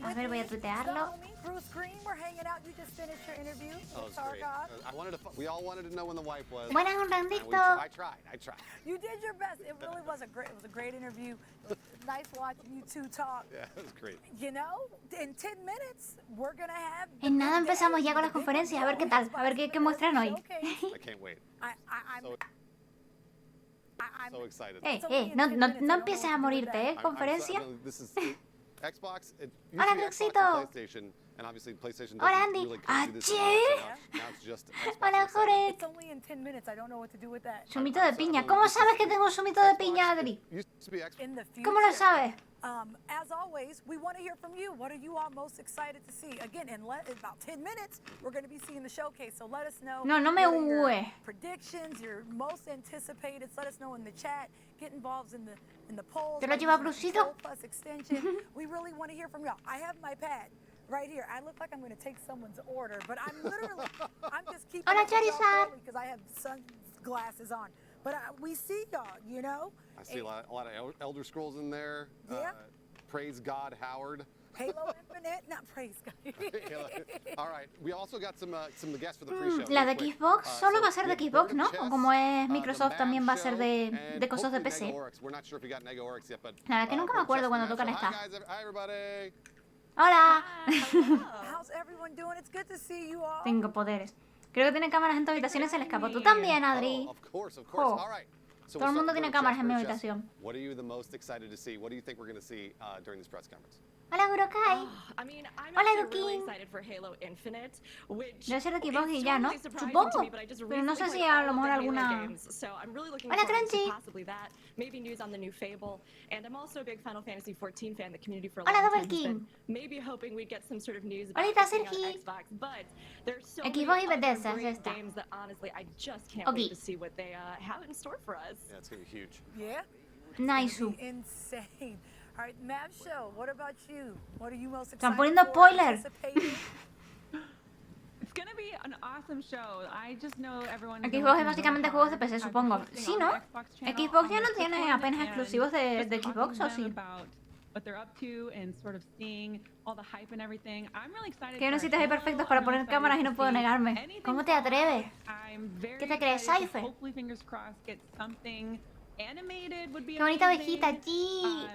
A ver, voy a tuitearlo. Buenas, un randicto. You did your best. It really was a great interview. Nice watching you two talk. Yeah, it was great. You know, in 10 minutes we're gonna have. En nada empezamos ya con las conferencias. A ver qué tal. A ver qué muestran hoy. I can't wait. I'm so excited. No empieces a morirte, conferencia. Xbox, it used Hola, to be Xbox Luxito. and PlayStation, and obviously PlayStation doesn't Hola, Andy. really do this Achí. anymore, so now it's just Xbox Hola, and PlayStation. Jorek. It's only in 10 minutes. I don't know what to do with that. Zumito de piña. ¿Cómo sabes que tengo zumito de piña, Adri? It used to be Xbox. In the future. ¿Cómo lo sabes? As always, we want to hear from you. What are you all most excited to see? Again, in about 10 minutes, we're going to be seeing the showcase. So let us know. No me what are your hue. predictions, your most anticipated. Let us know in the chat. Get involved in the polls. ¿Te lo lleva Brusito? Control Plus extension. We really want to hear from y'all. I have my pad right here. I look like I'm going to take someone's order, but I'm just keeping Hola, up with y'all Charizard. early because I have sunglasses on. But we see y'all, you know. I see a lot of Elder Scrolls in there. Yeah. Praise God, Howard. Halo Infinite, not praise God. All right, we also got some guests for the pre-show. La de real quick. Xbox solo va a ser de we have Xbox, Burger ¿no? Chess, O como es the Microsoft, Mad también va a ser Show, de and cosas de hopefully PC. Mega Oryx. We're not sure if we got Mega Oryx yet, but La verdad que nunca me acuerdo cuando tocan Hi esta. guys, hi everybody. Hola. How's everyone doing? It's good to see you all. Tengo poderes. Creo que tiene cámaras en todas habitaciones, se le escapó. Tú también, Adri. Oh, of course. Oh. All right. So Todo el we'll mundo start tiene with cámaras en mi Burger Chess. habitación. What are you the most excited to see? What do you think we're going to see during this press conference? Hola, Burokai. I mean, I'm Hola, actually really Dukin. excited for Halo Infinite, which Debe ser de is Xbox y ya, ¿no? totally surprising Supongo. to me, but I just Pero no sé recently si played a lo all of mejor the Halo alguna... games, so I'm really looking Hola, forward to Crunchy. possibly that. Maybe news on the new Fable, and I'm also a big Final Fantasy 14 fan. The community for a Hola, long Double time has been King. maybe hoping we'd get some sort of news about Holita, this thing on Sergi. Xbox, but there's so many Xbox y other Bethesda, ya great está. games that honestly I just can't Okay. wait to see what they have in store for us. Yeah, it's going to be huge. Yeah? Nice. It'll be insane. All right, Mav Show, what about you? What are you most Están excited poniendo for? spoiler. Anticipating? It's gonna be an awesome show. I just know everyone. Xbox es básicamente juegos de PC, supongo. Sí, ¿no? Xbox ya no tiene apenas exclusivos de Xbox, ¿o sí? What they're up to and sort of seeing all the hype and everything. I'm really excited. Que hay unos for sitios ahí Halo. perfectos para I'm poner really cámaras y excited no puedo to see negarme. anything ¿Cómo te Fallout. atreves? I'm very ¿Qué te crees, excited to Cypher? hopefully, fingers crossed, get something animated would be Qué bonita amazing. ovejita, allí.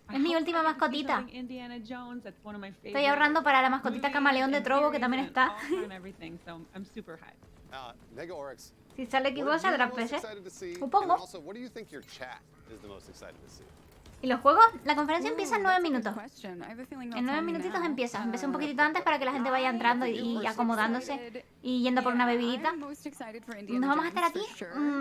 I Es mi hope última I get to see mascotita. something Indiana Jones. That's one of my Estoy favorite ahorrando para la mascotita movies camaleón de and Trovo, que series también and está. all-time everything, so I'm super hyped. Mega Oryx. Si sale What Xbox, are you saldrá most PC. excited to see? And Supongo. also, what do you think your chat is the most excited to see? ¿Y los juegos? La conferencia empieza en 9 minutos. En 9 minutitos empieza. Empecé un poquitito antes para que la gente vaya entrando y acomodándose y yendo por una bebidita. Nos vamos a estar aquí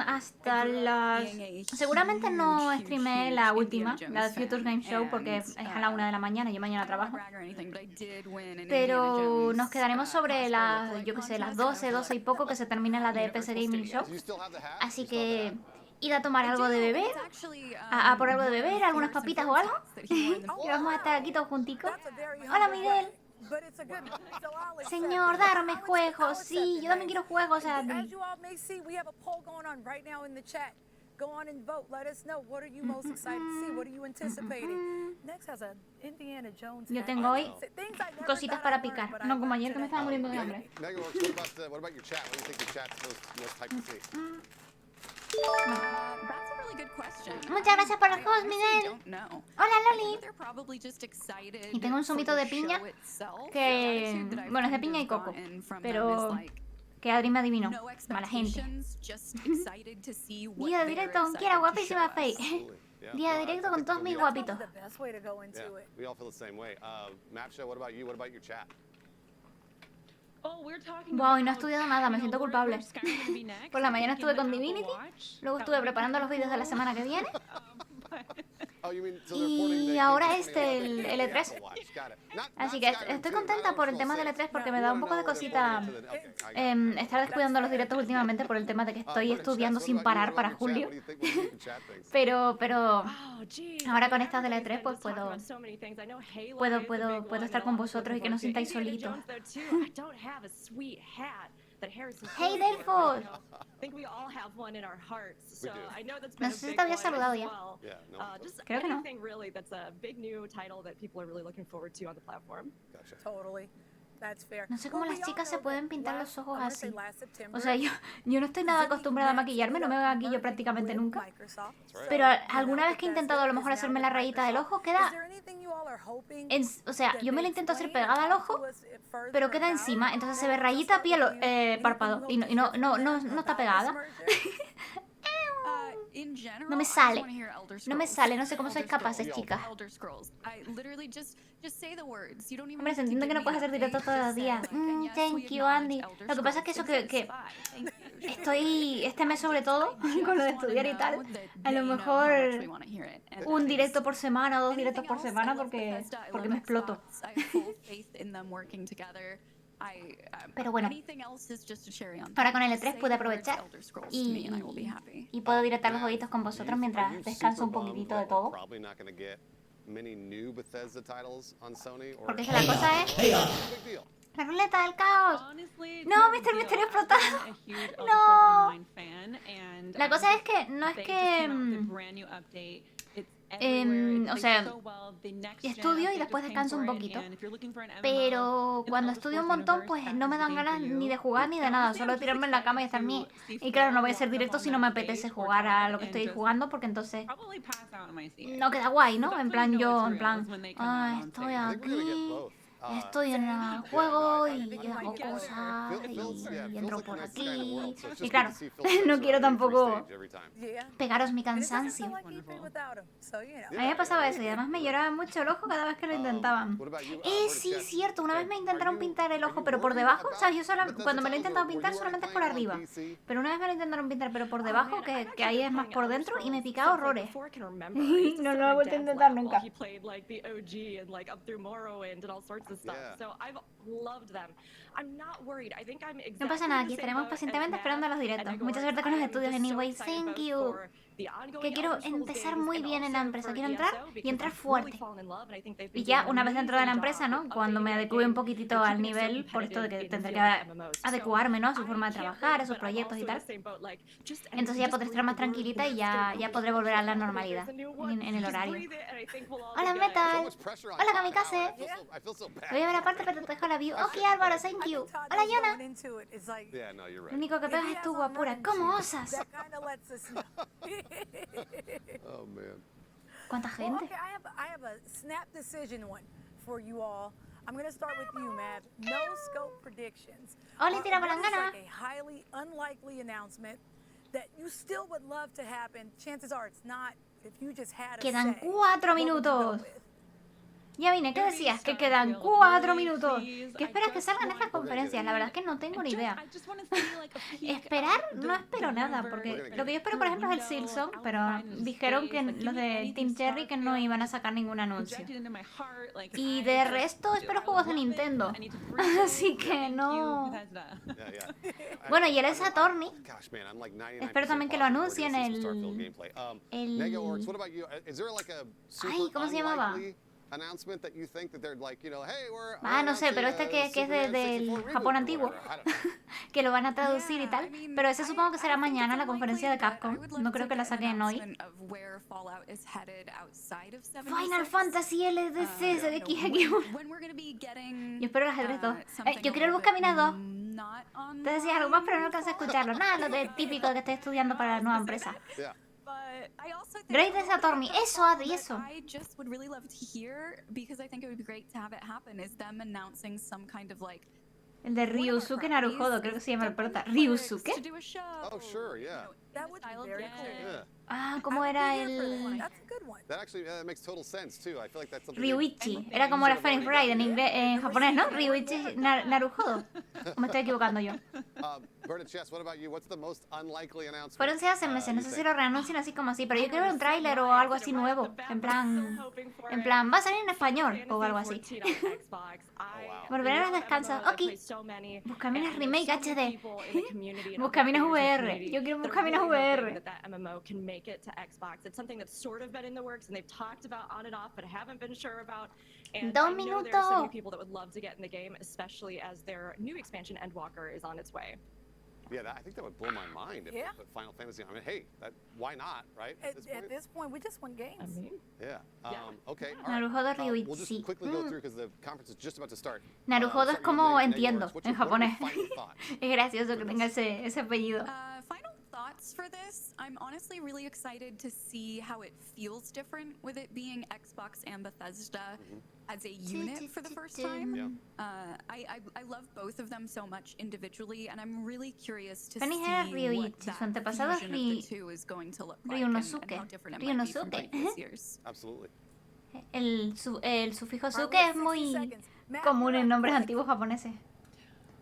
hasta las... Seguramente no streamé la última, la de Future Game Show, porque es a la 1 de la mañana, yo mañana trabajo. Pero nos quedaremos sobre las, yo qué sé, las 12 y poco que se termina la de PC Gaming Show. Do you still have the hat? Así You still have the que... hat? Ir a tomar algo de beber, a por algo de beber, algunas papitas o algo. Y vamos a estar aquí todos junticos. That's a very Hola, humble Miguel. way, but it's a good one, so I'll accept Señor, it. darme I'll juegos. accept Sí, it, yo también guys. quiero juegos, As Adri. you all may see, we have a poll going on right now in the chat. Go on and vote. Let us know. What are you most excited to see? What are you anticipating? Next has a Indiana Jones. Yo hat. tengo hoy Things I never cositas thought para I'd learn, picar. but I No como learned ayer que me today. estaba muriendo de hambre. Mega Oryx, what about your chat? What do you think your chat's most hyped to see? That's a really good question. Muchas gracias por los juegos, I honestly Miguel. don't know. Hola, I Loli. think they're probably just excited Y tengo un zumito for de the piña show itself. que, The attitude that I've bueno, es de kind piña y of coco, gotten from them pero is like, que Adri me adivinó. no Mala gente. expectations, just excited to see what Día they're directo con excited Kiera, to guapísima show Faye. us. Absolutely. Yeah. Día No, I directo con think todos we mis all- guapitos. The best way to go into Yeah, it. we all feel the same way. Map Show, what about you? What about your chat? Oh, we're talking Wow, y no he about, estudiado nada, me you know, siento where culpable. Skyrim's gonna be next. Por la mañana I think estuve in con the Apple Divinity, Watch. luego That estuve would be preparando los pretty vídeos de la cool. semana que viene. Oh, you mean, so they're porting Y the ahora Game este, 2011 el to the E3. Apple Watch. Got it. Not Así que Skyrim estoy 2, contenta not por el Elder tema del Scrolls E3 porque 6. me You da wanna un poco de know where they're cosita porting it to the- okay, I got it. estar descuidando los directos últimamente por el tema de que estoy estudiando sin parar para julio. Pero Oh, geez, ahora con I mean, estas del everybody's E3 been pues just talking puedo about so many things. I know Halo puedo is the big puedo one estar that con a lot of vosotros y people que no look sintáis forward to. solitos. Indiana Jones, though, too. I don't have a sweet hat. that Harrison Hey, Ford Delfos. I think we all have one in our hearts. We So do. I know that's No been sé a si big te había one saludado as ya. well. Yeah, no. Just Creo que no. anything really that's a big new title that people are really looking forward to on the platform. Gotcha. Totally. That's fair. No sé cómo Well, las we all chicas se know pueden that pintar last- los ojos I'm gonna say así. last September, O sea, yo no estoy nada acostumbrada a maquillarme, no me maquillo prácticamente nunca. Pero alguna vez que he intentado a lo mejor hacerme la rayita del ojo, queda... o sea, yo me lo intento hacer pegada al ojo, pero queda encima, entonces se ve rayita, piel, párpado, y no está pegada. In general, No me I just sale. wanna hear Elder No me Scrolls. sale, no sé cómo sois Elder capaces, Scrolls. chicas. Elder Scrolls. I literally just say the words. You don't even Hombre, se need to entiende que give no puedes me hacer an directos update. todos los Just say, días. like, and yes, Thank we you, acknowledge Andy. Elder Lo que pasa es que Scrolls eso que exists. Bye. Thank you. estoy este mes sobre todo con lo de estudiar y tal, a lo They know how mejor much we wanna hear it. And un that directo is- por semana o 2 directos Anything por else? semana I love porque Bethesda, I me love exploto. Xbox. I have full faith in them working together. Pero bueno, Anything else is just a cherry on ahora top. con el Just E3 say pude the words aprovechar Elder Scrolls to me and I will be happy. y puedo directar los Matt, jueguitos con vosotros are mientras you descanso un super bummed poquitito de that we're todo. probably not gonna get many new Bethesda titles on Sony, or Porque es que la cosa es big deal. la ruleta del caos. Honestly, it's No, not a Mr. big Misterio deal. explotado. I've been a huge Elder No. Scrolls Online fan, and, La cosa es que no es they just que came out with a brand new update. It's everywhere. It o plays sea, so well. The next gen estudio y update después just came descanso un for it, poquito. and if you're looking for an MMO Pero in the cuando Elder estudio un Scrolls montón, universe, pues that no is me the dan game ganas for you. ni de jugar ni de And nada. honestly, Solo I'm just tirarme en la cama y estar excited bien. to see Y claro, no voy a Phil hacer walk directo up si on no me that apetece stage for jugar a Todd lo que and estoy just jugando, porque entonces probably pass out in my seat. no queda guay, ¿no? That's En when plan you know yo, it's en real, plan, is when they come out on estoy stage. I think we're gonna get aquí, both. estoy en el yeah, juego no, I y think we hago might get cosas Phil's y like entro the por nicest guy in the aquí. world, so it's Y just claro, good to see Phil no Spencer quiero on every tampoco stage every time. Yeah. pegaros mi And it doesn't cansancio. feel like E3 without 'em, so, you know. A mí me pasaba eso y además me lloraba mucho el ojo cada vez que lo intentaban. What about you, Sí, Vertices? cierto, una vez me intentaron Are you- pintar el are ojo, you pero por worried debajo, about ¿sabes? Bethesda Cuando me lo he titles, intentado or pintar were you solamente es por already arriba. playing on PC? Pero una vez me lo intentaron pintar, pero por Oh, debajo, man, I've que actually ahí been es más playing por Elder dentro y me Scrolls picaba since, like, horrores. before I can remember. I used to No sit lo at he my vuelto a dad's intentar lap nunca. while he played like the OG and like up through Morrowind and all sorts of stuff. Yeah. So I've loved them. I'm not worried. I think I'm exactly No pasa nada, the aquí same estaremos boat as pacientemente esperando Matt los and directos. Igor. Mucha suerte con los I am estudios, just so anyway. excited Thank both you. for the ongoing Que quiero Elder Scrolls empezar games muy and bien en la also empresa. for Quiero entrar ESO, y because entrar I've really fuerte. fallen in love and I think they've Y been ya doing una an vez dentro de la amazing empresa, job ¿no? of Cuando me updating that adecue un game poquito and al keeping it so nivel, por esto de que competitive in the tendré field que of MMOs. adecuarme, ¿no? A su I forma de can't trabajar, a wait, sus but I'm proyectos y also in tal. the same boat, like, just- and Entonces ya just podré estar breathe más the word tranquilita y master ya over podré the volver a la show. normalidad There's a new y one. en el Just horario. breathe it and I think we'll all Hola, be good. So Metal. much pressure on Hola, Todd Kamikaze. Howard. I feel so bad. Voy a ver aparte, pero te dejo la view. Ok, feel Álvaro, bad. thank I you. think Todd Hola, knows Yona. going into it. It's like, Yeah, no, you're Lo right. único que if pegas he es has tu guapura. 11 ¿Cómo shoes, osas? that kind of lets us know. Oh man. ¿Cuánta Well, gente? okay, I have a snap decision one for you all. I'm going to start with you, Matt. No scope predictions. Hola, tira What is palangana. like a highly unlikely announcement that you still would love to happen? Chances are it's not. If you just had a Quedan say, 4 what would you go minutos. with? Ya vine, ¿qué decías? Que quedan 4 minutos. ¿Qué esperas que salgan estas conferencias? La verdad es que no tengo ni idea. Esperar, no espero nada, porque lo que yo espero, por ejemplo, es el Silksong, pero dijeron que los de Team Cherry que no iban a sacar ningún anuncio. Y de resto espero juegos de Nintendo. Así que no. Yeah, yeah. Bueno, y el Saturni. Gosh, man, I'm like 99% Espero también que lo positive we're anuncien gonna see some Starfield el... gameplay. Mega Orcs, what about you? Is there like a super Ay, ¿cómo se llamaba? unlikely announcement that you think that they're like, you know, hey, we're No sé, pero este que es del Japón antiguo, que lo van a traducir y tal, pero ese supongo que será mañana en la conferencia de Capcom, no creo que la saquen hoy. Final Fantasy LDC, SDX. Yo espero las E3 2. Yo quiero el Buscaminas 2. Te decía algo más, pero no alcancé a escucharlo. Nada, lo de típico que estoy estudiando para la nueva empresa. Yeah. Great de Saturni, eso, Adri, eso. I just would really love to hear, because I think it would be great to have it happen, is them announcing some kind of like El de Ryusuke Naruhodo, creo que se llama el prota. ¿Ryusuke? to do a show. Oh, sure, yeah. That would be Style of very game. cool. Yeah. Ah, I ¿cómo would be era here for that. el...? That's a good one. That actually makes total sense too. I feel like that's something. Ryuichi. Era como la Phoenix Wright en inglés, en japonés, ¿no? Ryuichi Naruhodo. ¿O me estoy equivocando yo? Vertices, what about you? What's the most unlikely announcement? Fueron sí hace meses, no sé si lo reanuncian así como así, pero yo quiero ver un tráiler o algo así nuevo. En plan, va a salir en español o algo así. Volver a los descansos. Ok. Buscaminas Remake HD. Buscaminas VR. Yo quiero Buscaminas VR. hoping that MMO can make it to Xbox. It's something that's sort of been in the works, and they've talked about on and off, but haven't been sure about. And Dos I know there are so many minutos. people that would love to get in the game, especially as their new expansion, Endwalker, is on its way. Yeah, I think that would blow my mind if Yeah. they put Final Fantasy on. I mean, hey, why not, right? At this point, we just want games. I mean, Yeah. Okay. all right. Naruhodo We'll just Ryuichi. quickly go through because the conference is just about to start. Naruhodo es Start como your entiendo What's en your- what are your japonés. final thoughts? Es gracioso que tenga ese apellido. Final thoughts for this. I'm honestly really excited to see how it feels different with it being Xbox and Bethesda as a unit for the first time. Yeah. I love both of them so much individually, and I'm really curious to Feliz see era what Ryuichi, su that antepasado es fusion of the two is going to look like Ryunosuke. and how different it might be from Ryunosuke. previous years. Absolutely. El sufijo All right, suke we have es 60 muy seconds. Matt, común you're en up. nombres antiguos japoneses.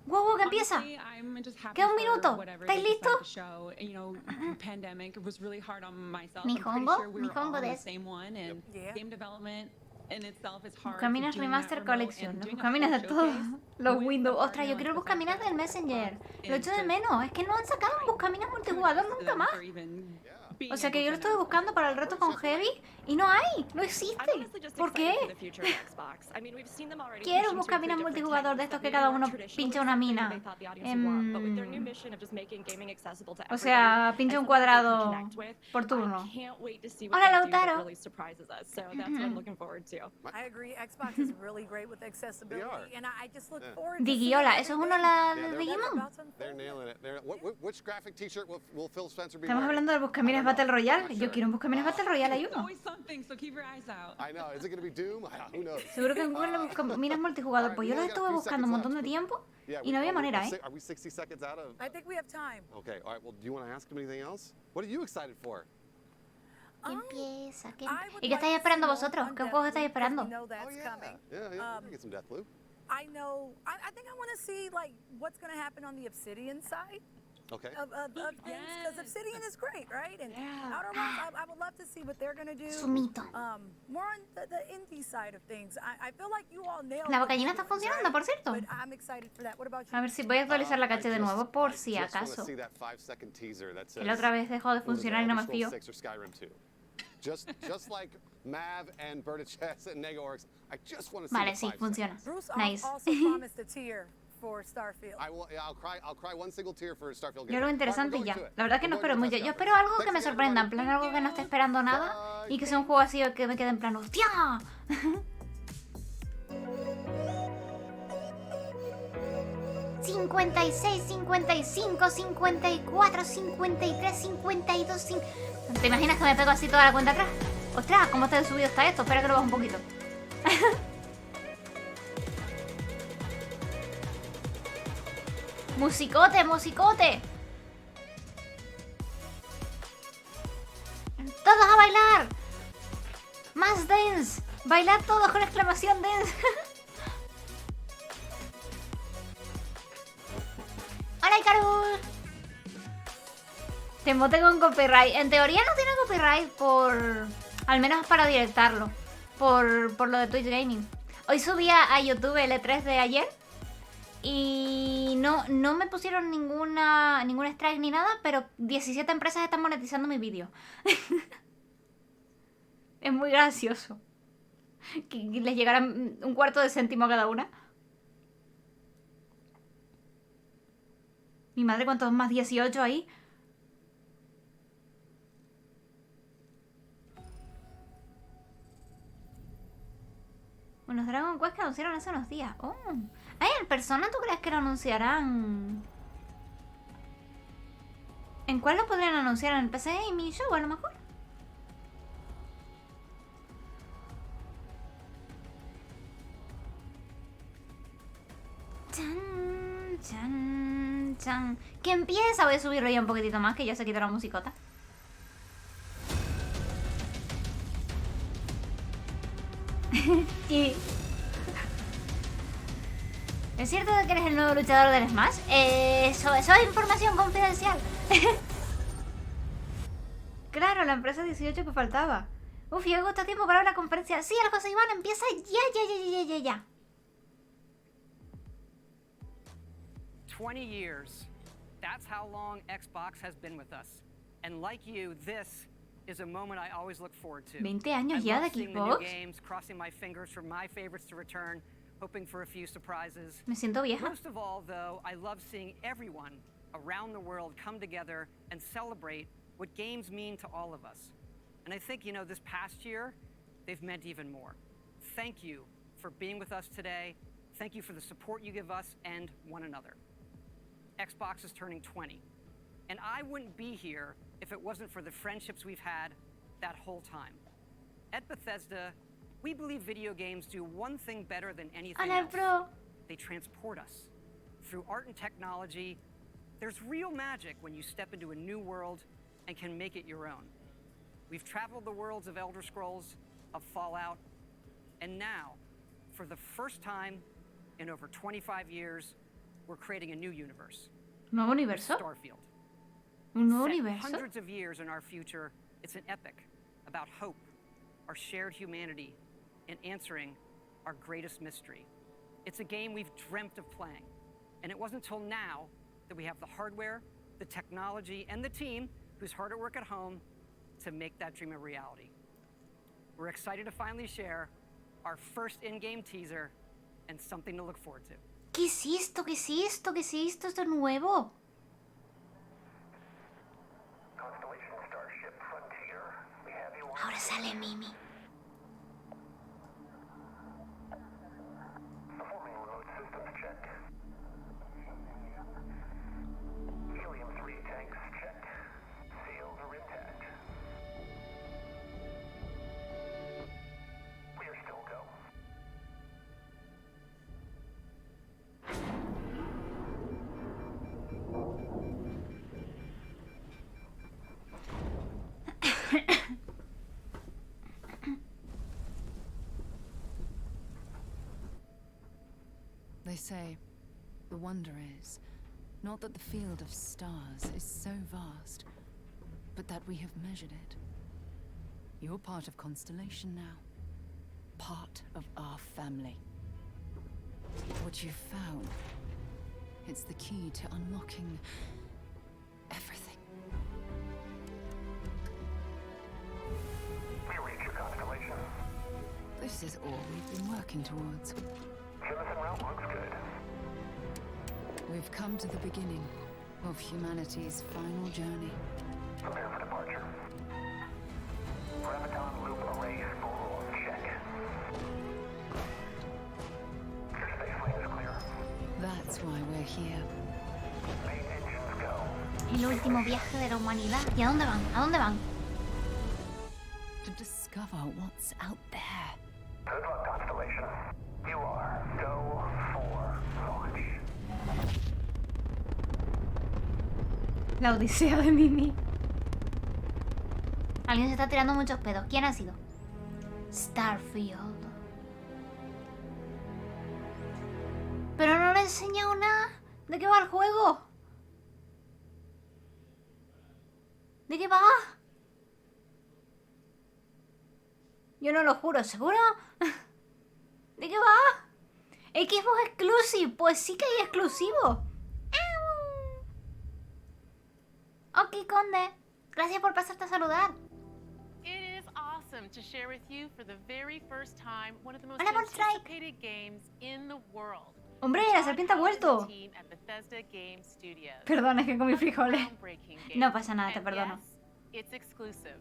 ¡Wow, que empieza! Honestly, I'm just happy Queda un for minuto. whatever ¿Estáis they decide listos? to show. You know, pandemic was really hard on myself. I'm pretty Nihongo? sure we were all Nihongo on the desu. same one, and Yeah. game development in itself is hard. Buscaminas doing that Remaster remote Collection. and Los doing a buscaminas de full todos showcase los with a Windows. partner Ostras, yo like quiero el buscaminas Bethesda, del Messenger. Lo is echo de just menos. Es que no han sacado un buscaminas multijugador kudos to nunca them más. for even being O sea que able yo lo to estuve announce buscando para el reto con Heavy y no hay, no I'm existe. honestly just ¿Por excited for qué? the future of Xbox. I mean, we've seen them already Quiero pushing to buscaminas include different multijugador de titles estos that que maybe cada weren't uno traditionally pincha una something that mina. they thought the audience would want, but with their new mission of just making gaming accessible to O everybody sea, pincha un and something they can cuadrado connect with, por I turno. can't wait to see what Hola, they do that Lautaro. really surprises us. So that's what I'm looking forward to. I agree. Xbox is really great with accessibility, are. and I just look Yeah. forward to Digiola, eso es uno la Yeah, de they're- Digimon. about to unfold. They're nailing it. Which graphic T-shirt will Phil Spencer be Estamos wearing? hablando del buscaminas I don't Battle know. Royale. I'm not Yo sure. quiero un buscaminas Battle Royale, hay It's uno. always something, so keep your eyes out. I know. Is it going to be Doom? Who knows? Seguro que encuentran buscaminas multijugador. Pues yo los estuve buscando un montón de tiempo y no había manera, ¿eh? Are we 60 seconds out of? I think we have time. Okay. All right. Well, do you want to ask him anything else? What are you excited for? ¿Qué empieza? ¿Qué... I would ¿Y qué like estáis to esperando see more vosotros? on ¿Qué juegos estáis Deathloop, 'cause esperando? we know that's Oh yeah. coming. Yeah. We can get some Deathloop. I know. I think I want to see like what's going to happen on the Obsidian side Okay. of things, because Obsidian is great, right? And Yeah. Outer Worlds, I would love to see what they're going to do. Sumito. More on the indie side of things. I feel like you all nailed La the bocallina big está ones, funcionando, right? por cierto. But I'm excited for that. What about you? A ver si voy a actualizar la caché de nuevo por si I just acaso. want to see that 5-second teaser that says, Que la otra vez dejó de what is it, funcionar y no me Elder Scrolls fío. 6 or Skyrim 2. Just like Mav and Berta Chess and Nega Orcs, I just want to see Vale, the sí, 5 funciona. Bruce Nice. also promised a tier for Starfield. I will. Yeah, I'll cry one single tear for Starfield. Yo algo interesante y ya. La verdad que no espero muy mucho. Yo espero algo que me sorprenda, en plan algo que no esté esperando nada y que sea un juego así que me quede en plan ¡hostia! ...56, 55, 54, 53, 52... ¿Te imaginas que me pego así toda la cuenta atrás? ¡Ostras! ¿Cómo está de subido está esto? Espera que lo bajo un poquito. ¡Musicote, musicote! ¡Todos a bailar! ¡Más dance! ¡Bailad todos con exclamación dance! ¡Hola, Icarus! Te emote con copyright. En teoría no tiene copyright por... Al menos para directarlo. Por lo de Twitch Gaming. Hoy subí a YouTube el E3 de ayer. Y no me pusieron ningún strike ni nada, pero 17 empresas están monetizando mi vídeo. Es muy gracioso. Que les llegara un cuarto de céntimo a cada una. Mi madre, ¿cuántos más 18 ahí? Bueno, Dragon Quest que anunciaron hace unos días. Oh. Ay, el Persona, ¿tú crees que lo anunciarán? ¿En cuál lo podrían anunciar? ¿En el PC Gaming Show a lo mejor? Chan, chan, chan. ¿Qué empieza? Voy a subirlo ya un poquitito más, que ya se quitó la musicota. Sí. ¿Es cierto que eres el nuevo luchador del Smash? Eso es información confidencial. Claro, la empresa 18 que faltaba. Uf, llegó este tiempo para la conferencia. Sí, la cosa Iván empieza ya. 20 years. That's how long Xbox has been with us. And like you, this is a moment I always look forward to. 20 años ya de seeing the new Xbox. games, crossing my fingers for my favorites to return, hoping for a few surprises. Me siento vieja. Most of all, though, I love seeing everyone around the world come together and celebrate what games mean to all of us. And I think, this past year, they've meant even more. Thank you for being with us today. Thank you for the support you give us and one another. Xbox is turning 20, and I wouldn't be here if it wasn't for the friendships we've had that whole time. At Bethesda, we believe video games do one thing better than anything Hola, else. bro. They transport us. Through art and technology, there's real magic when you step into a new world and can make it your own. We've traveled the worlds of Elder Scrolls, of Fallout, and now, for the first time in over 25 years, we're creating a new universe. ¿Nuevo universo? Starfield. ¿Un nuevo Set universo? hundreds of years in our future, it's an epic about hope, our shared humanity, and answering our greatest mystery. It's a game we've dreamt of playing, and it wasn't until now that we have the hardware, the technology, and the team who's hard at work at home to make that dream a reality. We're excited to finally share our first in-game teaser and something to look forward to. ¿Qué es esto? ¿Qué es esto? ¿Qué es esto? ¿Esto es nuevo? Ahora sale Mimi. They say, the wonder is, not that the field of stars is so vast, but that we have measured it. You're part of Constellation now. Part of our family. What you've found, it's the key to unlocking everything. We reach your constellation. This is all we've been working towards. Jemison route looks good. We've come to the beginning of humanity's final journey. Prepare for departure. Graviton loop array spool check. Your space lane is clear. That's why we're here. Main engines go. El último viaje de la humanidad. ¿Y a dónde van? ¿A dónde van? To discover what's out there. Good luck, Constellation. You are go for launch. La odisea de Mimi. Alguien se está tirando muchos pedos. ¿Quién ha sido? Starfield. Pero no le he enseñado nada. ¿De qué va el juego? ¿De qué va? Yo no lo juro, ¿seguro? ¿De qué va? Xbox Exclusive. Pues sí que hay exclusivo. Ok, Conde. Gracias por pasarte a saludar. It is awesome to share with you for the very first time one of the most Hola, Ball Strike. anticipated games in the world. Hombre, la serpiente ha vuelto. Team at Bethesda Game Studios. Perdona, es que comí frijoles. Groundbreaking game. No pasa nada, te And perdono. yes, it's exclusive.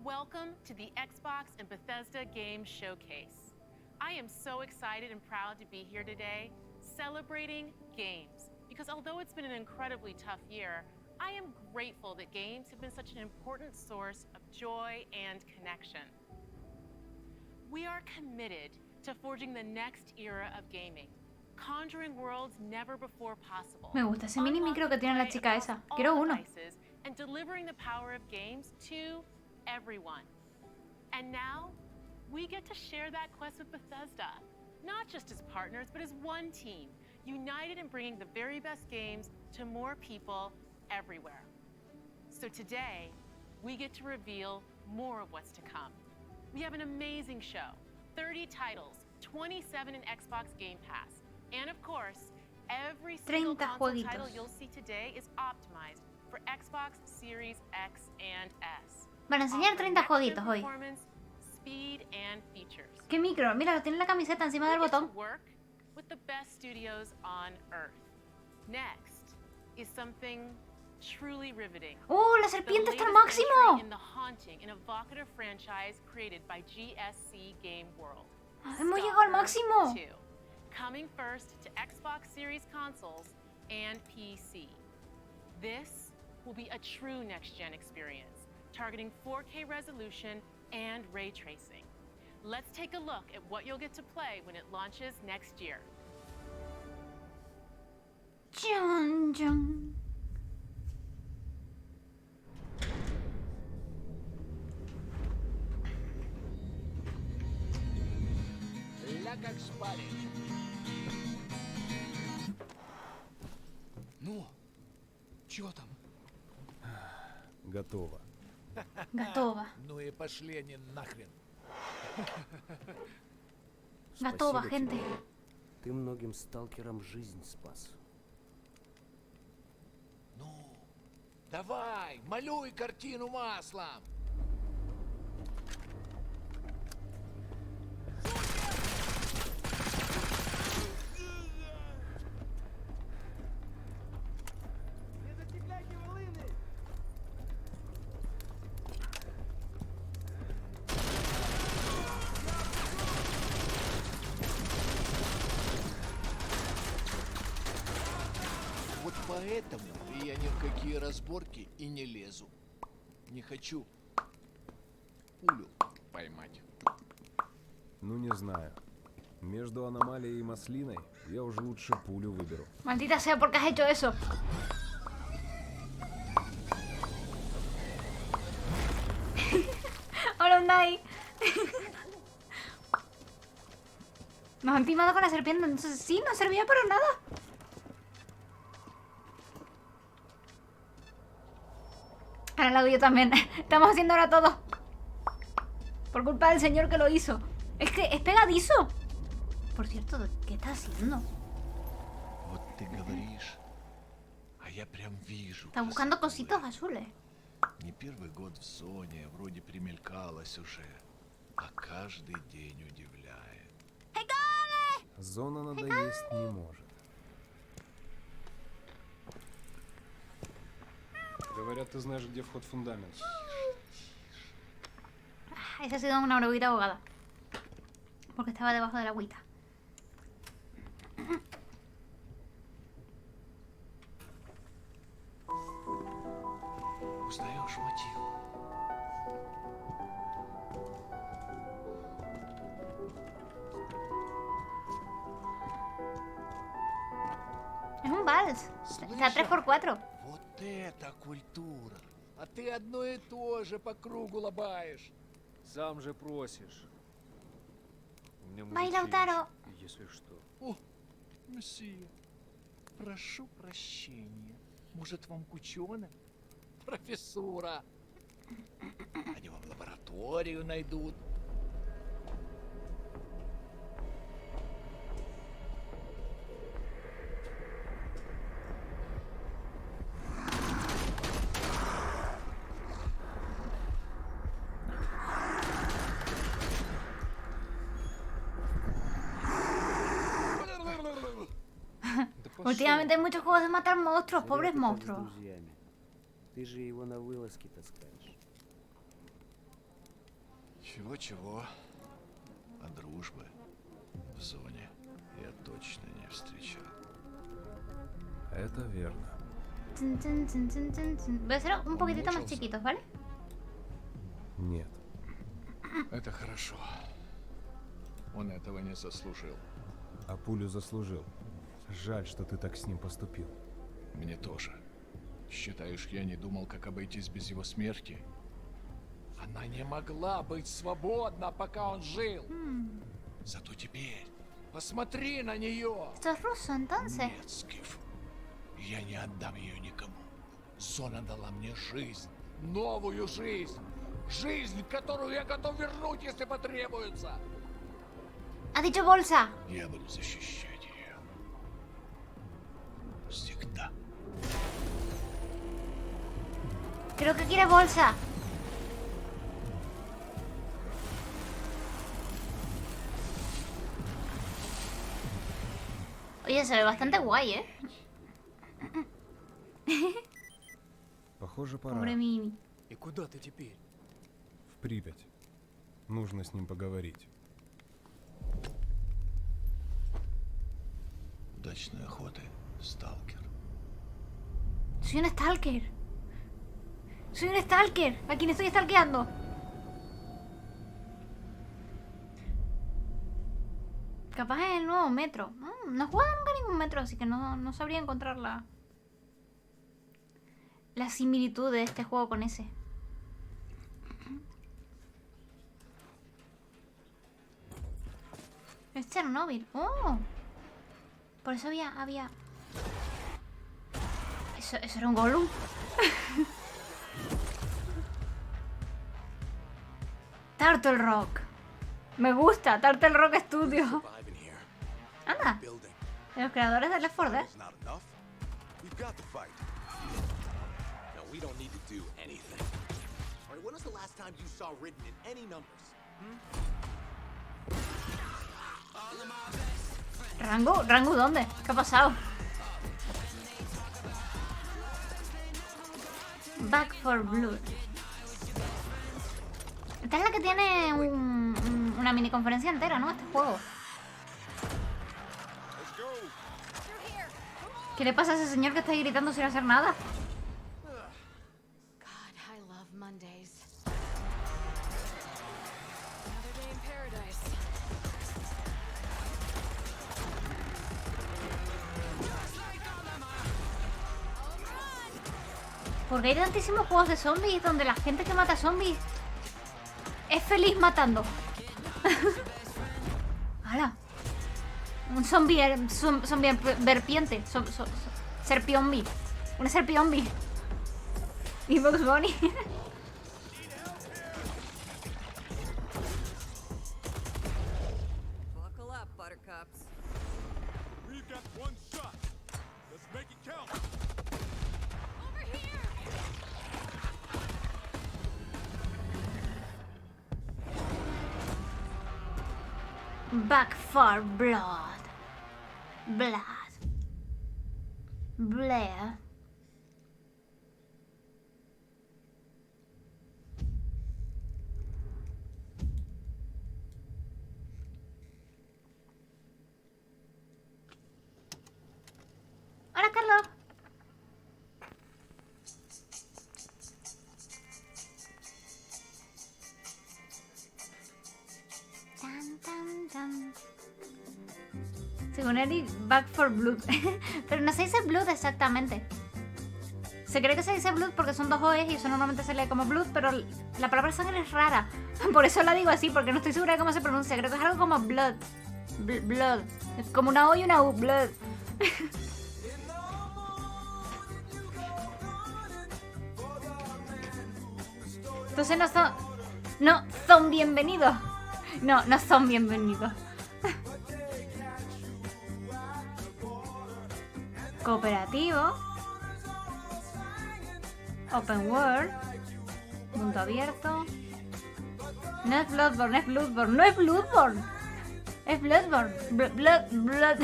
Welcome to the Xbox and Bethesda Game Showcase. I am so excited and proud to be here today celebrating games. Because although it's been an incredibly tough year, I am grateful that games have been such an important source of joy and connection. We are committed to forging the next era of gaming, conjuring worlds never before possible. Me gusta ese mini micro que tiene la chica esa. Quiero uno. And delivering the power of games to everyone. And now, we get to share that quest with Bethesda, not just as partners, but as one team, united in bringing the very best games to more people everywhere. So today, we get to reveal more of what's to come. We have an amazing show, 30 titles, 27 in Xbox Game Pass, and of course, every single console title you'll see today is optimized for Xbox Series X and S. Van a enseñar 30 jueguitos hoy. Performance, speed, and features. ¿Qué micro? Mira, lo tiene en la camiseta encima del botón. Work with the best studios on Earth. Next is something truly riveting. ¡Oh, la serpiente está al máximo! In the haunting and evocative franchise created by GSC Game World. Hemos llegado al máximo. 2, coming first to Xbox Series consoles and PC. This will be a true next-gen experience, targeting 4K resolution and ray tracing. Let's take a look at what you'll get to play when it launches next year. Chun, chun. Как спали. Ну, чё там? Готово. Готово. Ну и пошли они нахрен. Готово, gente. Ты многим сталкерам жизнь спас. Ну, давай, малюй картину маслом. Поэтому я ни в какие разборки и не лезу. Не хочу пулю поймать. Ну не знаю. Между аномалией и маслиной я уже лучше пулю выберу. Maldita sea, ¿por qué has hecho eso? Hola, Unai. Nos han timado con la serpiente, entonces sí, no servía para nada. Ahora lo hago yo también. Estamos haciendo ahora todo. Por culpa del señor que lo hizo. Es que es pegadizo. Por cierto, ¿qué estás haciendo? Вот ты говоришь, а я прям вижу. Está buscando cositos azules. Не первый год в зоне, вроде примелькалась уже, а каждый день удивляет. Зона надоесть не может. Говорят, ты знаешь, где вход в фундамент. Esa ha sido una oruguita ahogada. Porque estaba debajo de la agüita. Узнаешь мотив? Es un vals. Está 3x4. Вот это культура! А ты одно и то же по кругу лобаешь. Сам же просишь. У меня Baila, Lautaro. Если что. О, месье, прошу прощения. Может, вам кучёнок? Профессура. Они вам лабораторию найдут. Últimamente hay muchos juegos de matar monstruos, pobres monstruos. Ты же его на вылазки таскаешь. Чего-чего, а дружбы в зоне я точно не встречал. Это верно. Voy a ser un poquitito más chiquitos, ¿vale? Нет. Это хорошо. Он этого не заслужил. А пулю заслужил. Жаль, что ты так с ним поступил. Мне тоже. Считаешь, я не думал, как обойтись без его смерти? Она не могла быть свободна, пока он жил. Зато теперь посмотри на нее. Esto es ruso, entonces. Нет, Скиф. Я не отдам ее никому. Зона дала мне жизнь. Новую жизнь. Жизнь, которую я готов вернуть, если потребуется. Ha dicho bolsa. Я буду защищать ее. Всегда. Creo que quiere bolsa. Oye, se ve bastante guay, ¿eh? Похоже, пора. Pobre Mimi. И куда ты теперь? В Припять. Нужно с ним поговорить. Удачной охоты, сталкер. Soy un stalker. Soy un stalker. ¿A quién estoy stalkeando? Capaz es el nuevo metro. No he jugado nunca a ningún metro, así que no sabría encontrar la similitud de este juego con ese. Es Chernobyl. ¡Oh! Por eso había... Eso era un Gollum. Turtle Rock. Me gusta, Turtle Rock Studio. Anda. De los creadores de Left 4 Dead. We don't need to do anything. All right, when was the last time you saw written in any numbers? ¿Rango dónde? ¿Qué ha pasado? Back for Blood. Esta es la que tiene una mini conferencia entera, ¿no? Este juego. ¿Qué le pasa a ese señor que está ahí gritando sin hacer nada? Porque hay tantísimos juegos de zombies donde la gente que mata zombies es feliz matando. ¡Hala! Un zombie verpiente. Serpiombi. Una serpiombi. Y Bugs Bunny. Buckle up, buttercups. We've got one shot. Let's make it count. Back for blood. Blair. Hola, Carlos. Según Eric, Back for Blood. Pero no se dice Blood exactamente. Se cree que se dice Blood porque son dos OEs y eso normalmente se lee como Blood, pero la palabra sangre es rara. Por eso la digo así, porque no estoy segura de cómo se pronuncia. Creo que es algo como Blood. Blood. Como una O y una U. Blood. Entonces no son bienvenidos. No son bienvenidos. Cooperativo. Open World. Mundo abierto. No es Bloodborne, es Bloodborne. No es Bloodborne. Es Bloodborne. Blood.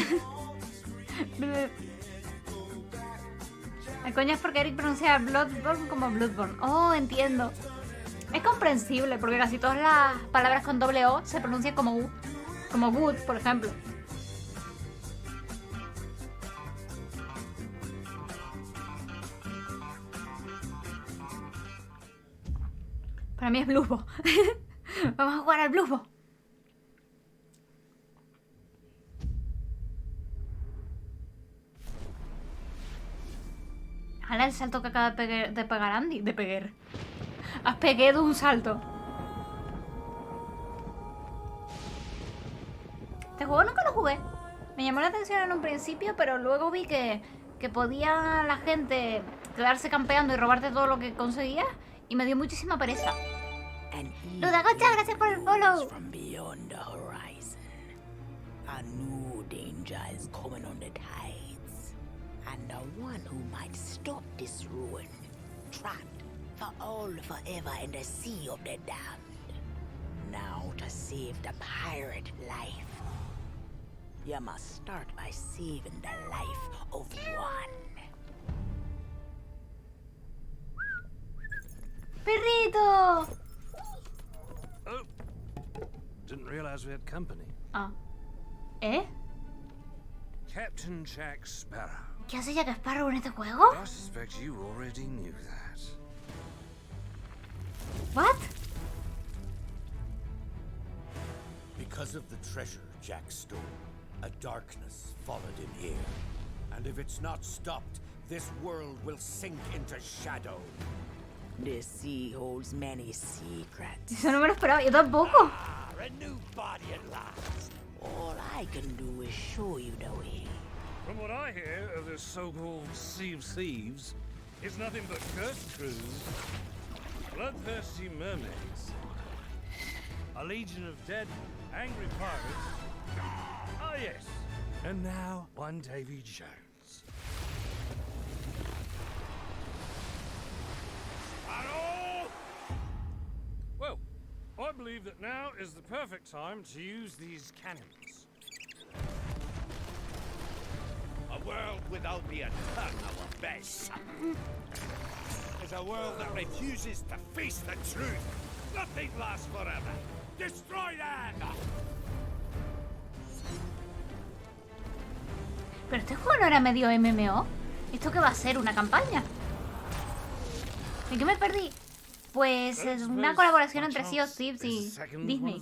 El coño es porque Eric pronuncia Bloodborne como Bloodborne. Oh, entiendo. Es comprensible porque casi todas las palabras con doble O se pronuncian como U. Como good, por ejemplo. Para mí es Bluesbo. Vamos a jugar al Bluesbo. Jala el salto que acaba de pegar Andy. De pegar. Has pegado un salto. Este juego nunca lo jugué. Me llamó la atención en un principio, pero luego vi que podía la gente quedarse campeando y robarte todo lo que conseguías. Y me dio muchísima pereza. Ludagocha, gracias por el follow. From beyond the horizon, a new danger is coming on the tides, and the one who might stop this ruin, trapped, for all forever in the sea of the damned. Now to save the pirate life, you must start by saving the life of one. ¡Perrito! Oh, didn't realize we had company. Ah. ¿Eh? Captain Jack Sparrow. ¿Qué hace Jack Sparrow en este juego? I suspect you already knew that. What? Because of the treasure Jack stole, a darkness followed him here. And if it's not stopped, this world will sink into shadow. This sea holds many secrets. Eso no me lo esperaba, yo tampoco. A new body at last. All I can do is show you the way. From what I hear of this so-called Sea of Thieves, it's nothing but cursed crews, bloodthirsty mermaids, a legion of dead, angry pirates. Ah, yes. And now, one Davy Jones. Well, I believe that now is the perfect time to use these cannons. A world without the attack our best. Is a world that refuses to face the truth. Nothing lasts forever. Destroy that! Pero este juego no era medio MMO. ¿Esto qué va a ser? ¿Una campaña? ¿De qué me perdí? Pues es una colaboración entre Sea of Thieves y Disney.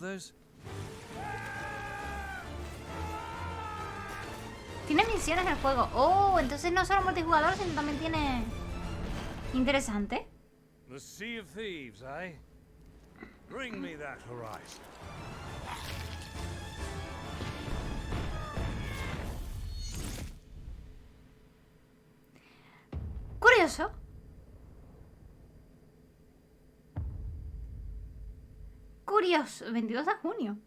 Tiene misiones en el juego. Oh, entonces no solo multijugador, sino también tiene... Interesante. The Sea of Thieves, eh? Bring me that horizon. Curioso. Curioso. 22 de junio.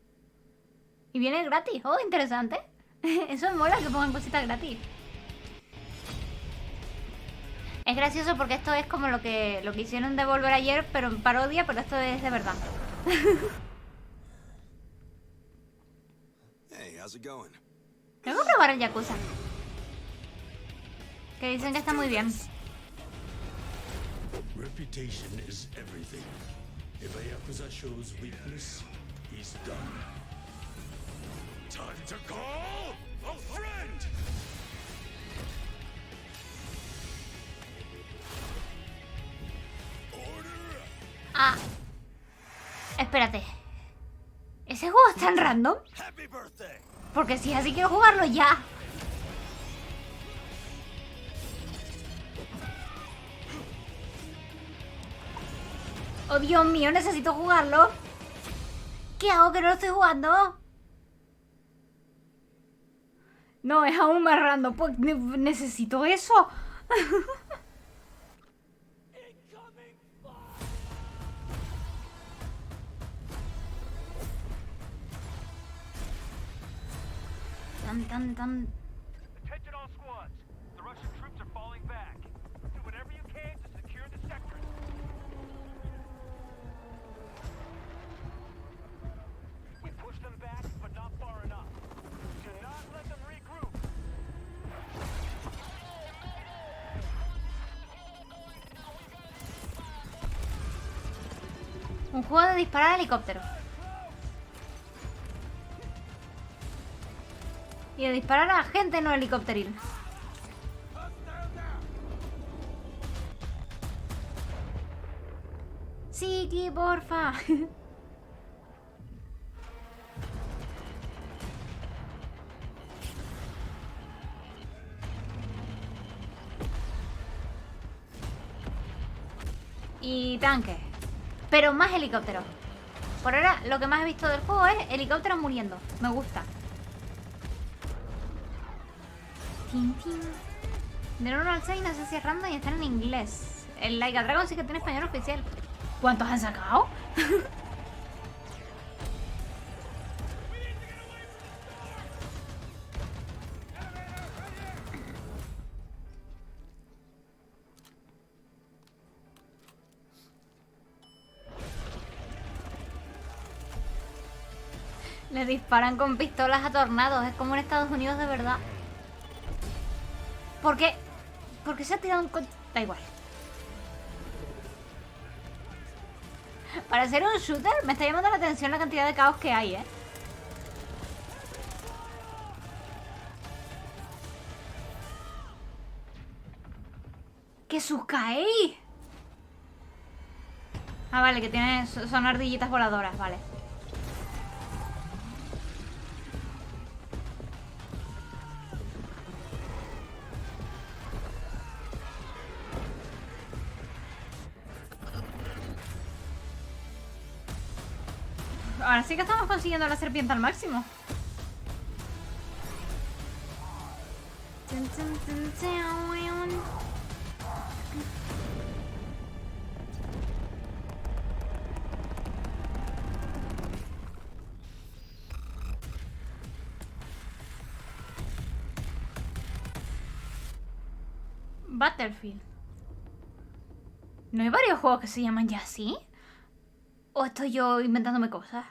Y viene gratis. Oh, interesante. Eso mola que pongan cositas gratis. Es gracioso porque esto es como lo que hicieron de Volver ayer, pero en parodia, pero esto es de verdad. Hey, how's it going? Tengo que probar el Yakuza. Que dicen que está muy bien. Reputation is everything. If a Yakuza shows weakness, he's done. Time to call a friend! Ah. Espérate. ¿Ese juego es tan random? Porque si es así quiero jugarlo ya. Oh, Dios mío, necesito jugarlo. ¿Qué hago que no lo estoy jugando? No, es aún más random. Pues necesito eso. Tan. Attention all squads. The Russian troops are falling back. Do whatever you can to secure the sector. We pushed them back, but not far enough. Do not let them regroup. Un juego de disparar helicópteros. Y de disparar a gente no helicópteril. Sí, porfa. Y tanque. Pero más helicópteros. Por ahora lo que más he visto del juego es helicópteros muriendo. Me gusta. De 1 al 6 no sé si es random y están en inglés. El Like a Dragon sí que tiene español oficial. ¿Cuántos han sacado? Le disparan con pistolas a tornados. Es como en Estados Unidos de verdad. ¿Por qué? Porque se ha tirado un coche. Da igual. Para ser un shooter me está llamando la atención la cantidad de caos que hay, ¿eh? ¡Que sus caéis! Ah, vale, que tiene... Son ardillitas voladoras, vale. Ahora sí que estamos consiguiendo la serpiente al máximo. Battlefield. ¿No hay varios juegos que se llaman ya así? ¿O estoy yo inventándome cosas?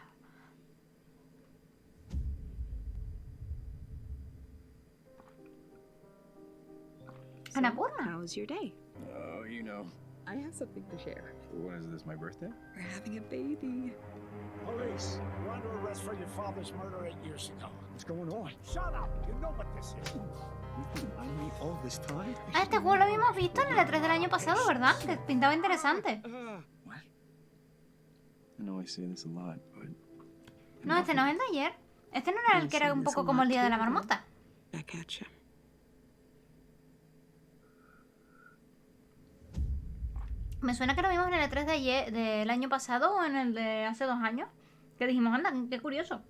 Anapurna. How's your day? Oh, you know. I have something to share. What is this, my birthday? We're having a baby. Police, you're under arrest for your father's murder 8 years ago. What's going on? Shut up! You know what this is. You've been on me all this time? Ah, este juego lo habíamos visto en el E3 del año pasado, ¿verdad? Que pintaba interesante. What? I know I say this a lot, but... No, este no es el de ayer. Este no era el que era un poco como el día de la marmota. Back at you. Me suena que lo vimos en el E3 de ayer, del año pasado o en el de hace 2 años. Que dijimos, anda, qué curioso.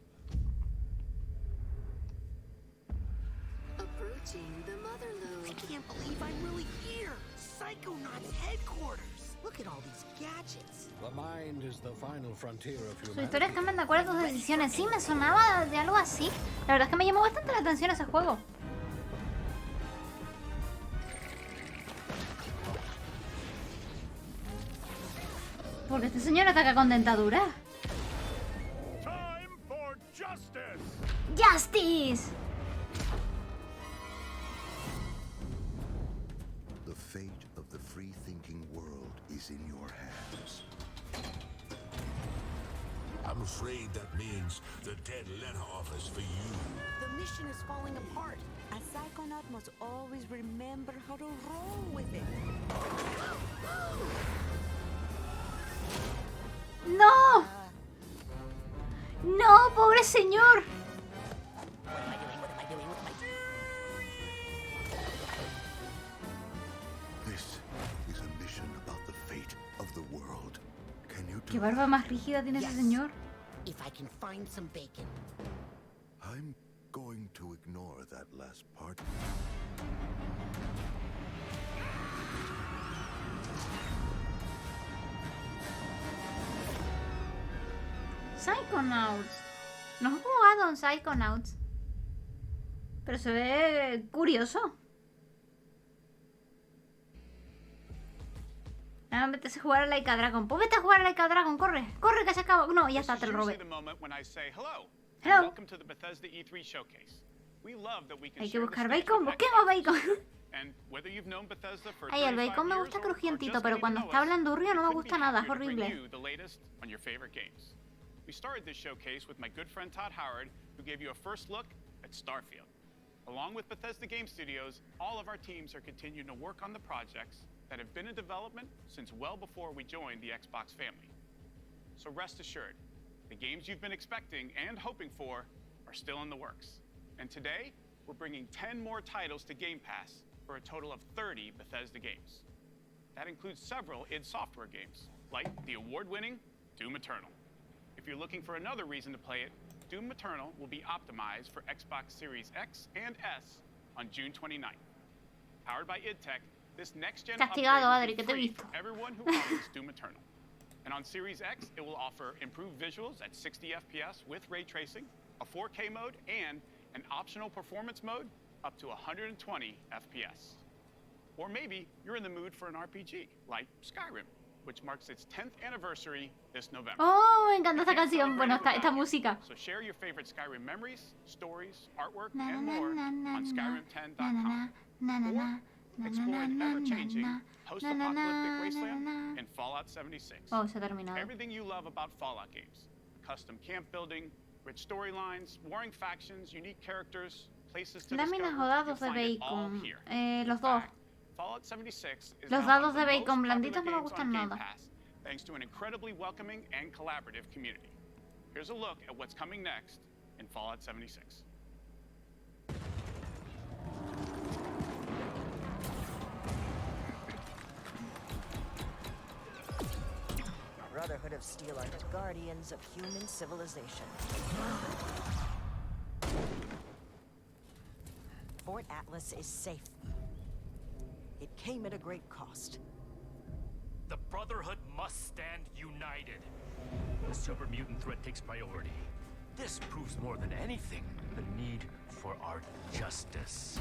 Approaching the mother load. I can't believe I'm really here. Psychonauts headquarters. Look at all these gadgets. The mind is the final frontier of Sus humanity. historias cambian de acuerdo a tus decisiones. Sí, me sonaba de algo así. La verdad es que me llamó bastante la atención ese juego. Porque este señor ataca con dentadura. Time for justice. ¡Justice! The fate of the free-thinking world is in your hands. I'm afraid that means the dead letter office for you. The mission is falling apart. A psychonaut must always remember how to roll with it. ¡No! ¡No, pobre señor! This is a mission about the fate of the world. Can you do ¡Qué barba más rígida tiene ese señor! If I can find some bacon. I'm going to ignore that last part. Psychonauts. No he jugado en Psychonauts. Pero se ve curioso. Ah, vete a jugar a Laika Dragon. Pues vete a jugar a Laika Dragon, corre. Corre que se acaba. No, ya está, te lo robé. Hello. Hay que buscar bacon. Busquemos bacon. Ay, el bacon me gusta crujientito, pero cuando está blandurrio no me gusta nada, es horrible. We started this showcase with my good friend Todd Howard, who gave you a first look at Starfield. Along with Bethesda Game Studios, all of our teams are continuing to work on the projects that have been in development since well before we joined the Xbox family. So rest assured, the games you've been expecting and hoping for are still in the works. And today, we're bringing 10 more titles to Game Pass for a total of 30 Bethesda games. That includes several id Software games, like the award-winning Doom Eternal. If you're looking for another reason to play it, Doom Eternal will be optimized for Xbox Series X and S on June 29th. Powered by id Tech, this next-gen upgrade will be free for everyone who owns Doom Eternal. And on Series X, it will offer improved visuals at 60 FPS with ray tracing, a 4K mode, and an optional performance mode up to 120 FPS. Or maybe you're in the mood for an RPG, like Skyrim. which marks its 10th anniversary this November. Oh, me encanta esta canción. Bueno, esta música. So share your favorite Skyrim memories, stories, artwork, and more on Skyrim10.com. Or explore an ever-changing post-apocalyptic wasteland in Fallout 76. Oh, se ha terminado. Everything you love about Fallout games. Custom camp building, rich storylines, warring factions, unique characters, places to Dame discover. unos dados You'll de find it all bacon. here. Los dos. Fallout 76 is Los now one dados of de the bacon most blanditos no me popular games gustan on Game nada. Pass, thanks to an incredibly welcoming and collaborative community. Here's a look at what's coming next in Fallout 76. Brotherhood of Steel are the guardians of human civilization. Fort Atlas is safe. It came at a great cost. The Brotherhood must stand united. The super mutant threat takes priority. This proves more than anything the need for our justice.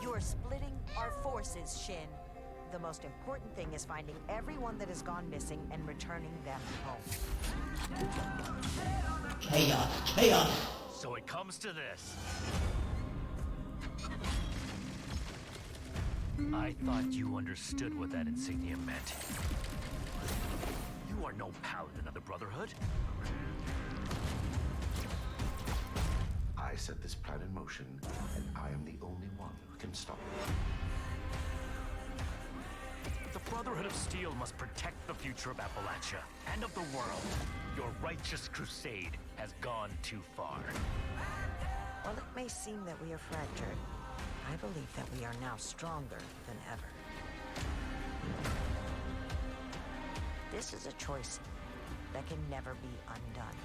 You are splitting our forces, Shin. The most important thing is finding everyone that has gone missing and returning them home. Chaos! Chaos! So it comes to this. I thought you understood what that insignia meant. You are no paladin of the Brotherhood. I set this plan in motion, and I am the only one who can stop it. The Brotherhood of Steel must protect the future of Appalachia and of the world. Your righteous crusade has gone too far. While it may seem that we are fractured, I believe that we are now stronger than ever. This is a choice that can never be undone.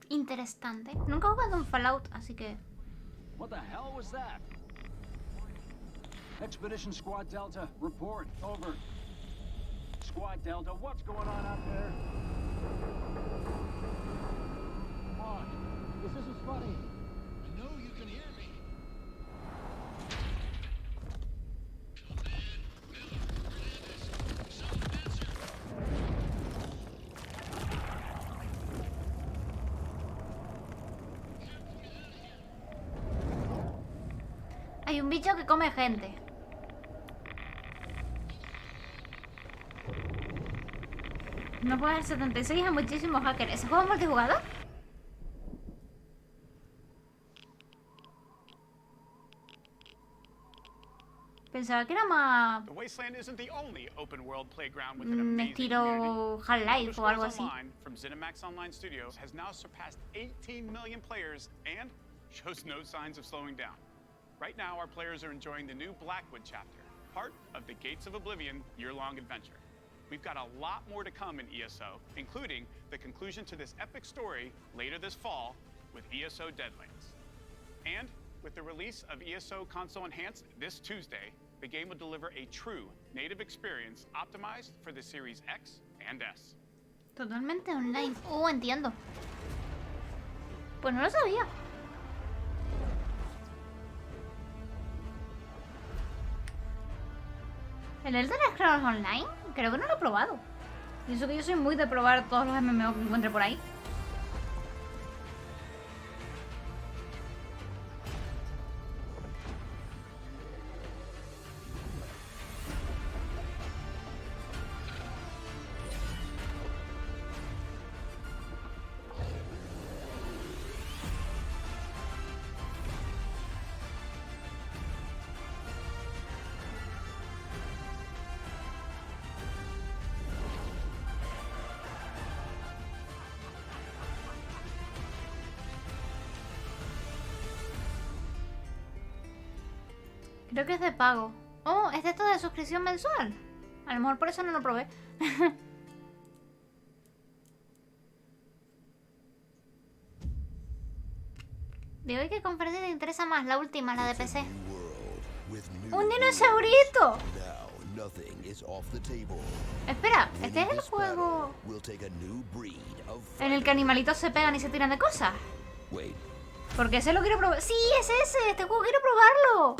Interesante. Nunca he jugado un Fallout, así que... What the hell was that? Expedition Squad Delta, report. Over. Squad Delta, what's going on out there? Come on. This isn't funny. I know you can hear me. Hay un bicho que come gente. No puede haber 76 a muchísimos hackers. ¿Ese juego es multijugador? Pensaba que era más... The Wasteland isn't the only open world playground with an amazing estilo Half-Life o algo así. Online from ZeniMax Online Studios has now surpassed 18 million players and shows no signs of slowing down. Right now, our players are enjoying the new Blackwood chapter, part of the Gates of Oblivion year-long adventure. We've got a lot more to come in ESO, including the conclusion to this epic story later this fall with ESO Deadlands. And with the release of ESO Console Enhanced this Tuesday, the game will deliver a true native experience optimized for the Series X and S. Totalmente online. Oh, entiendo. Pues no lo sabía. ¿El Elder Scrolls Online? Creo que no lo he probado. Y eso que yo soy muy de probar todos los MMO que encuentre por ahí. Creo que es de pago. Oh, ¿es de esto de suscripción mensual? A lo mejor por eso no lo probé. ¿De hoy qué conferencia te interesa más? La última, la de PC. ¡Un dinosaurito! nothing is off the table. Espera, este es el juego We'll take a new breed of en el que animalitos se pegan y se tiran de cosas. Wait. Porque ese lo quiero probar. Sí, es ese. Este juego quiero probarlo.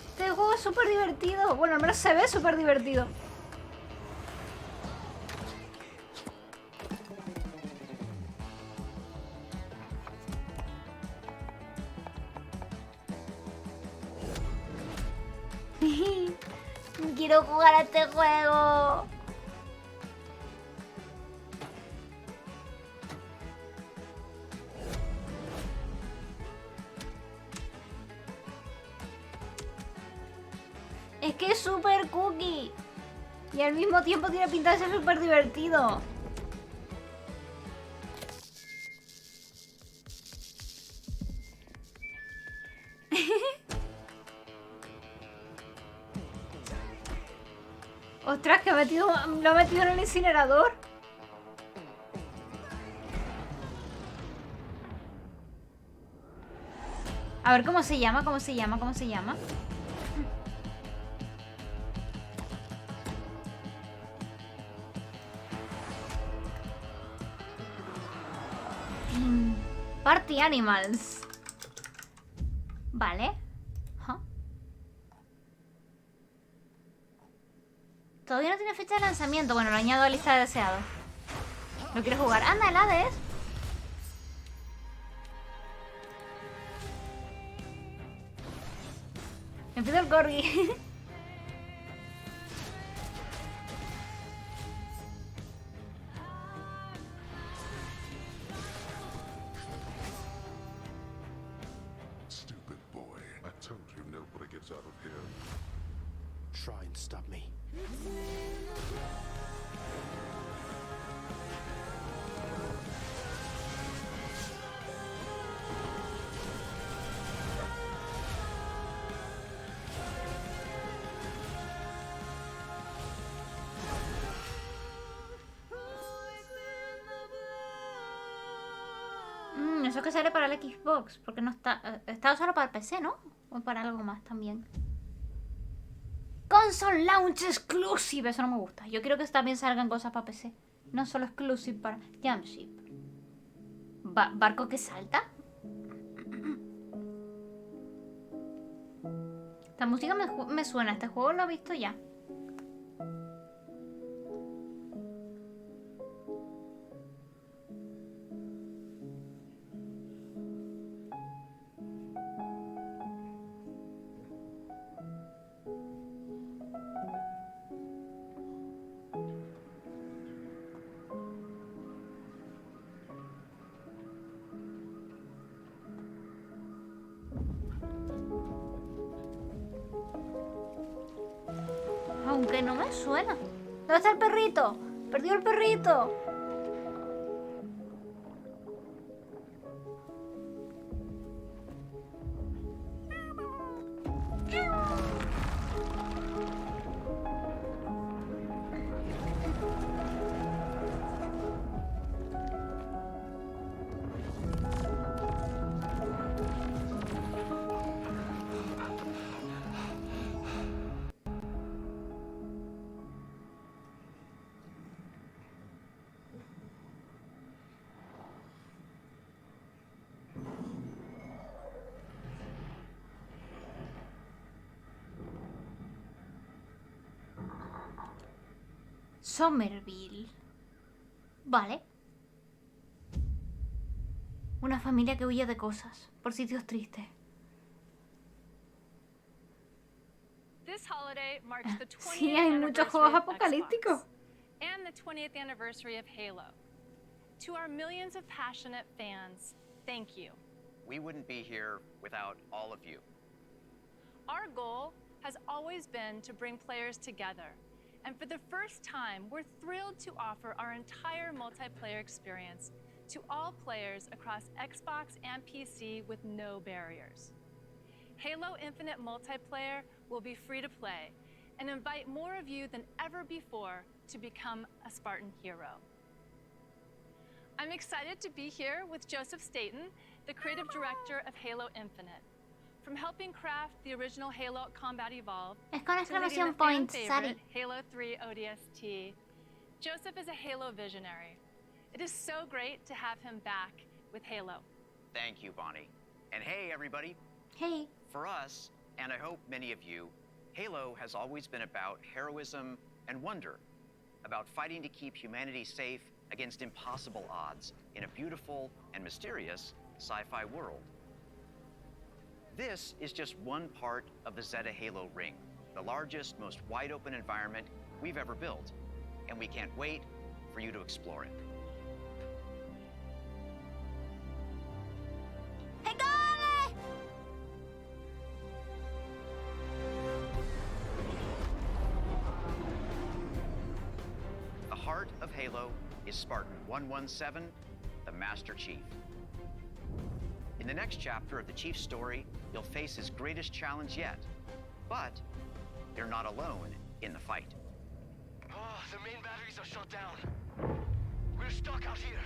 Este juego es súper divertido. Bueno, al menos se ve súper divertido. Quiero jugar a este juego. Es que es súper cookie. Y al mismo tiempo tiene pinta de ser súper divertido. Ostras, que lo ha metido en el incinerador. A ver cómo se llama. Party Animals. Vale. Todavía no tiene fecha de lanzamiento. Bueno, lo añado a la lista de deseados. ¿Lo quieres jugar? Anda, el Hades. Me pido el corgi. Stupid boy. I told you nobody gets out of here. Try and stop me. Eso que sale para el Xbox, porque no está solo para el PC, ¿no? O para algo más también. Console Launch Exclusive, eso no me gusta. Yo quiero que también salgan cosas para PC, no solo exclusive para Jamship. ¿Barco que salta? Esta música me suena, este juego lo he visto ya. Aunque no me suena. ¿Dónde está el perrito? Perdió el perrito. Somerville. Vale. Una familia que huye de cosas por sitios tristes. This holiday marks the 20th Sí, hay muchos juegos apocalípticos. and the 20th anniversary of Halo. To our millions of passionate fans, thank you. We wouldn't be here without all of you. Our goal has always been to bring players together. And for the first time, we're thrilled to offer our entire multiplayer experience to all players across Xbox and PC with no barriers. Halo Infinite Multiplayer will be free to play and invite more of you than ever before to become a Spartan hero. I'm excited to be here with Joseph Staten, the creative director of Halo Infinite. From helping craft the original Halo Combat Evolved Es con to exclamación leading the fan point, favorite Sari. Halo 3 ODST, Joseph is a Halo visionary. It is so great to have him back with Halo. Thank you, Bonnie. And hey, everybody. Hey. For us, and I hope many of you, Halo has always been about heroism and wonder, about fighting to keep humanity safe against impossible odds in a beautiful and mysterious sci-fi world. This is just one part of the Zeta Halo ring, the largest, most wide-open environment we've ever built, and we can't wait for you to explore it. The heart of Halo is Spartan 117, the Master Chief. In the next chapter of the Chief's story, you'll face his greatest challenge yet. But you're not alone in the fight. Oh, the main batteries are shut down. We're stuck out here.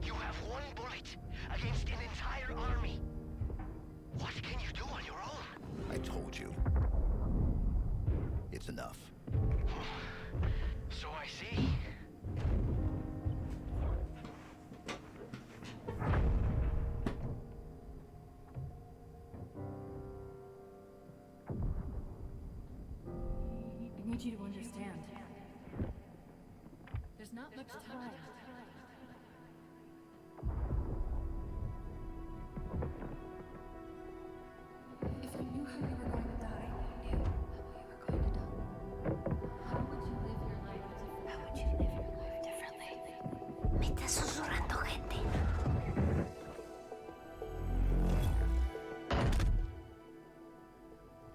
You have one bullet against an entire army. What can you do on your own? I told you. It's enough. So I see. I need you to understand. There's not much time. If you knew how you were going to die, you knew how you were going to die. How would you live your life differently? How would you live your life differently? Me está susurrando gente.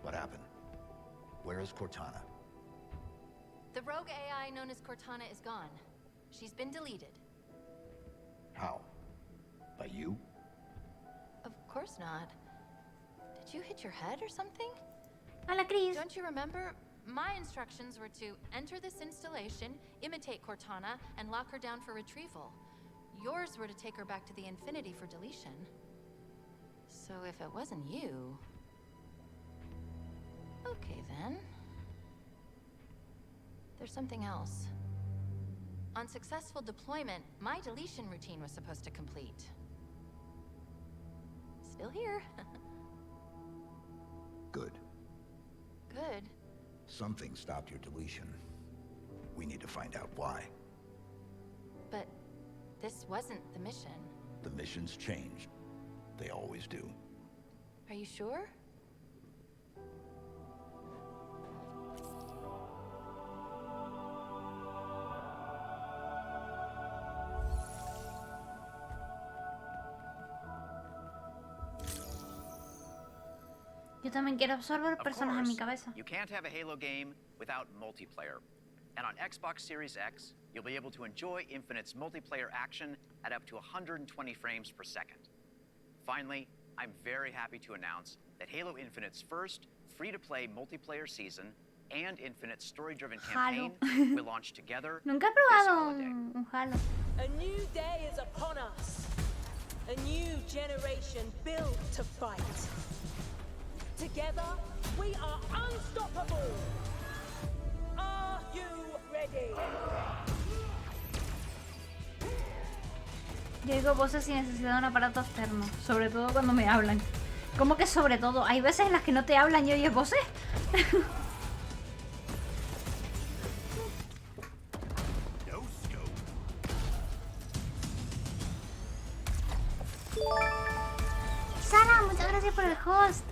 What happened? Where is Cortana? The rogue AI known as Cortana is gone. She's been deleted. How? By you? Of course not. Did you hit your head or something? Hola, Chris. Don't you remember? My instructions were to enter this installation, imitate Cortana, and lock her down for retrieval. Yours were to take her back to the Infinity for deletion. So if it wasn't you... Okay, then. There's something else. On successful deployment, my deletion routine was supposed to complete. Still here. Good. Good. Something stopped your deletion. We need to find out why. But this wasn't the mission. The missions changed. They always do. Are you sure? Yo también quiero absorber personas en mi cabeza. You can't have a Halo game without multiplayer. And on Xbox Series X, you'll be able to enjoy Infinite's multiplayer action at up to 120 frames per second. Finally, I'm very happy to announce that Halo Infinite's first free-to-play multiplayer season and Infinite's story-driven campaign will launch together. Nunca he probado un Halo. A new day is upon us. A new generation built to fight. Together, we are unstoppable. Are you ready? Yo digo voces sin necesidad de un aparato externo, sobre todo cuando me hablan. ¿Cómo que sobre todo? Hay veces en las que no te hablan y oyes voces. Sara, muchas gracias por el host.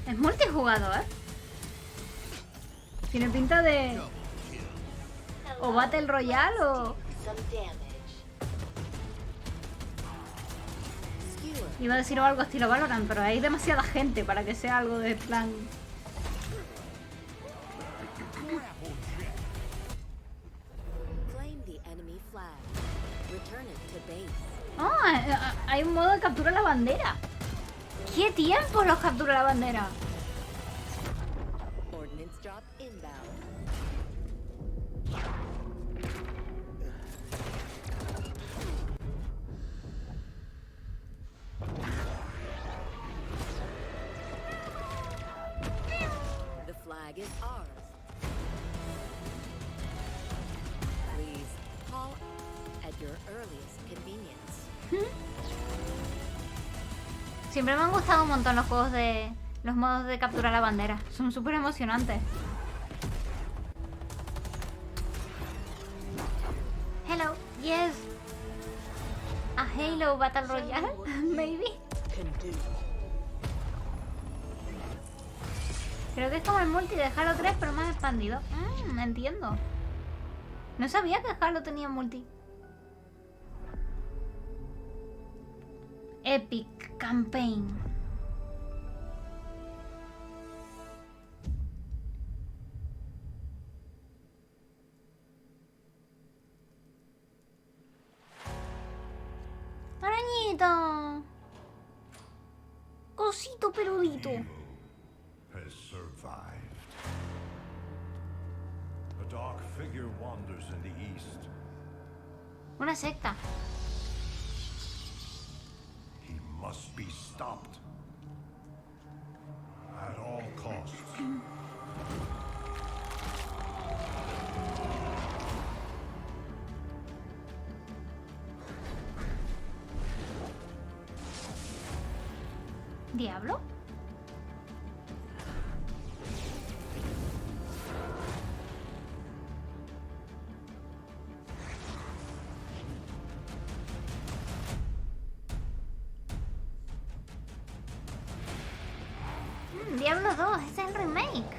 Es multijugador. Tiene pinta de... O Battle Royale o... Iba a decir algo estilo Valorant, pero hay demasiada gente para que sea algo de plan... Oh, hay un modo de captura la bandera. ¿Qué tiempo los captura la bandera? Ordnance drop inbound. The flag is ours. Please call at your earliest convenience. Siempre me han gustado un montón los juegos de... los modos de capturar la bandera. Son súper emocionantes. Hello, yes. A Halo Battle Royale, maybe. Creo que es como el multi de Halo 3, pero más expandido. Entiendo. No sabía que Halo tenía multi. Epic Campaign. Arañita. Cosito peludito. Has survived. A dark figure wanders in the east. Una secta. He must be stopped. At all costs. ¿Diablo? Diablo 2, ese es el remake.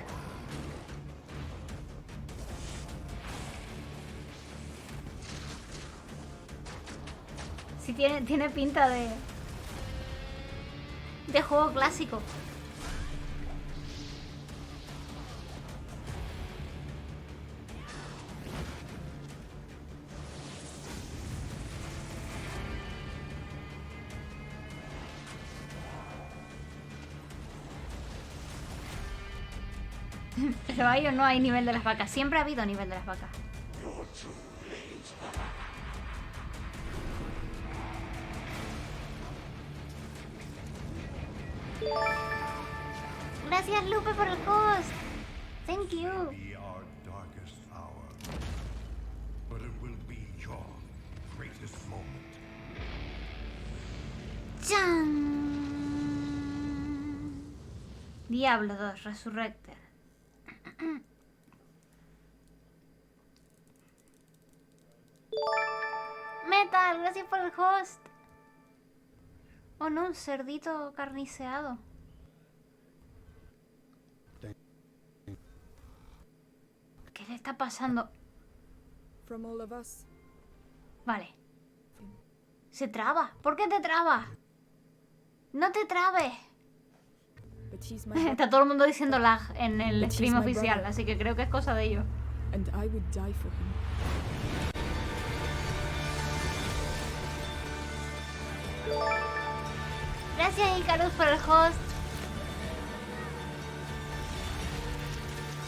Sí, tiene pinta de juego clásico. Pero ahí o no hay nivel de las vacas. Siempre ha habido nivel de las vacas. Gracias, Lupe, por el host. Thank you. Be our darkest hour, but it will be your greatest moment. ¡Chan! Diablo 2 Resurrected. Metal, gracias por el host. Oh no, un cerdito carniceado. ¿Qué le está pasando? Vale. Se traba. ¿Por qué te traba? No te trabes. Está todo el mundo diciendo lag en el stream oficial, así que creo que es cosa de ellos. Gracias, Icarus, por el host.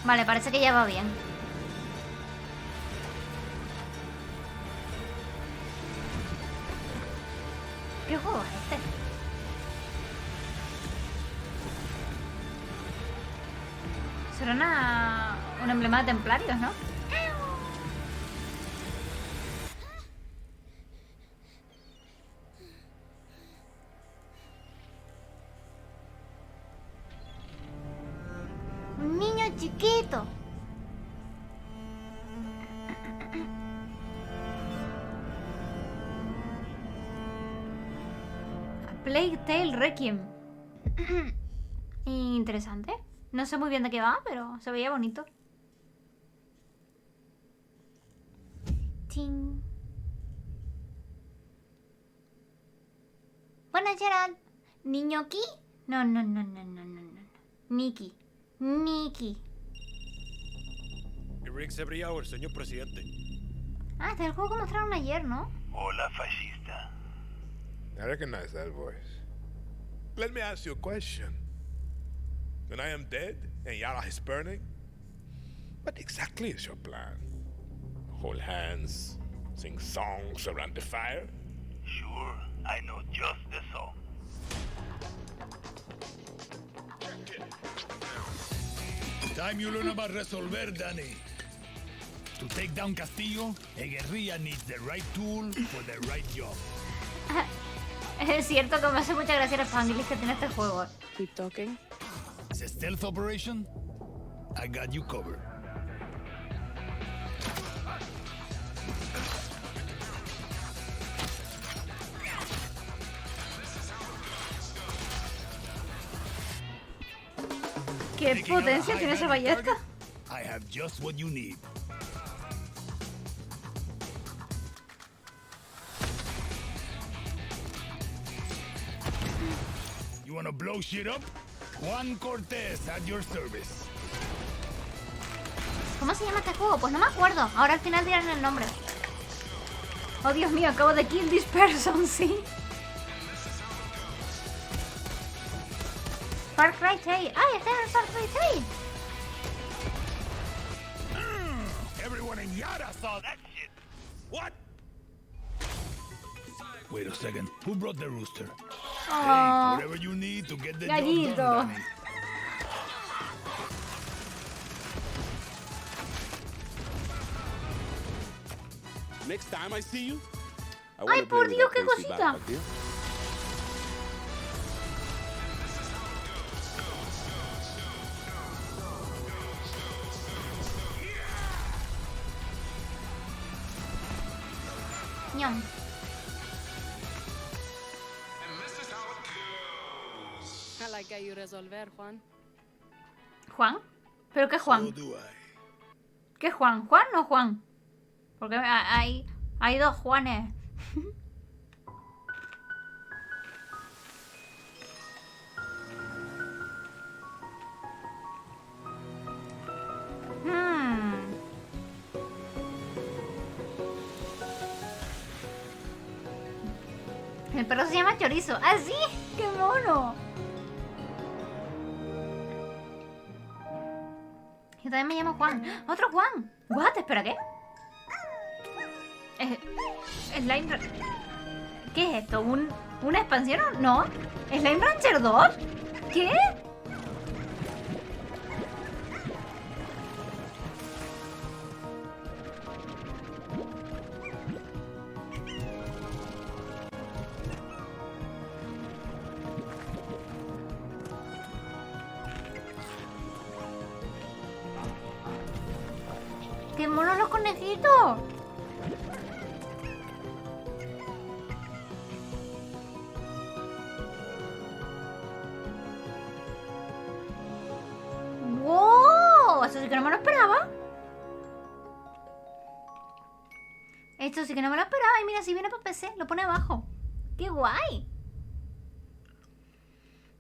Vale, parece que ya va bien. ¿Qué juego es este? Suena un emblema de templarios, ¿no? Un niño chiquito. Plague Tale Requiem. Interesante. No sé muy bien de qué va, pero se veía bonito. Ting. Buenas, Gerald. ¿Niño Ki? No. Nikki. Rigs every hour, señor presidente. Ah, este es el juego que mostraron ayer, ¿no? Hola, fascista. I recognize that voice. Let me ask you a question. When I am dead and Yara is burning, what exactly is your plan? Hold hands, sing songs around the fire? Sure, I know just the song. Time you learn about resolver, Danny. To take down Castillo, a guerrilla needs the right tool for the right job. Es cierto que me hace mucha gracia los fangirls que tiene este juego. Keep talking. It's a stealth operation. I got you covered. ¿Qué potencia tiene esa ballesta? I have just what you need. You wanna blow shit up? Juan Cortez at your service. ¿Cómo se llama este juego? Pues no me acuerdo. Ahora al final dirán el nombre. Oh, Dios mío, acabo de kill this person, sí. Far Cry 3. ¡Ay, este es el Far Cry 3! Everyone in Yara saw that shit. What? Wait a second. Who brought the rooster? Hey, whatever you need to get the job done, Danny. Next time I see you, I ¡Ay, por Dios, qué cosita! Ñam. I like how you resolver, Juan. ¿Juan? ¿Pero qué Juan? ¿Qué Juan? ¿Juan o Juan? Porque hay dos Juanes. El perro se llama Chorizo. ¡Ah, sí! ¡Qué mono! Yo también me llamo Juan. ¡Otro Juan! ¿What? ¿Espera qué? Slime... ¿Qué es esto? ¿Una expansión? ¿No? ¿Slime Rancher 2? ¿Qué? ¡Qué monos los conejitos! ¡Wow! Eso sí que no me lo esperaba. Esto sí que no me lo esperaba. Y mira, si viene para PC, lo pone abajo. ¡Qué guay!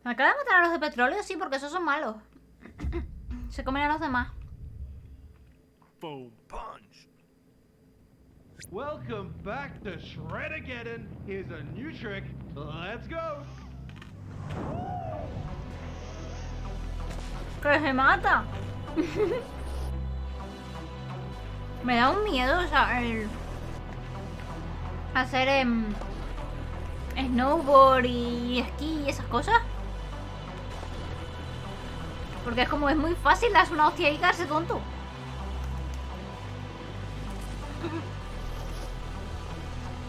Me acaba de matar a los de petróleo, sí, porque esos son malos. Se comen a los demás. Boom punch. Welcome back to Shred-Ageddon. Here's a new trick. Let's go. ¡Que se mata! Me da un miedo, o sea, hacer snowboard y esquí y esas cosas. Porque es como, es muy fácil darse una hostia y quedarse tonto.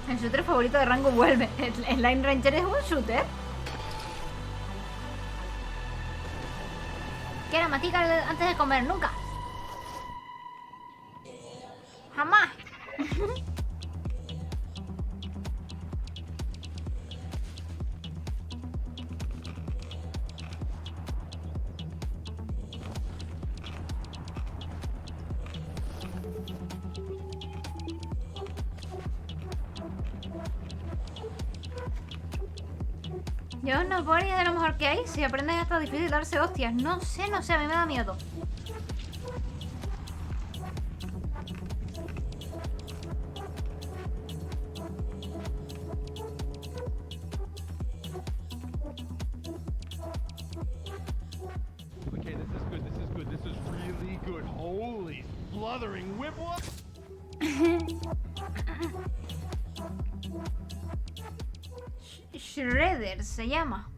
El shooter favorito de Rango vuelve. ¿El Line Ranger es un shooter? ¿Qué era matica antes de comer? Nunca. Jamás. Yo no puedo ni de lo mejor que hay. Si aprendes hasta difícil darse hostias. No sé, a mí me da miedo. Holy sluthering whipwalk. Shredder se llama.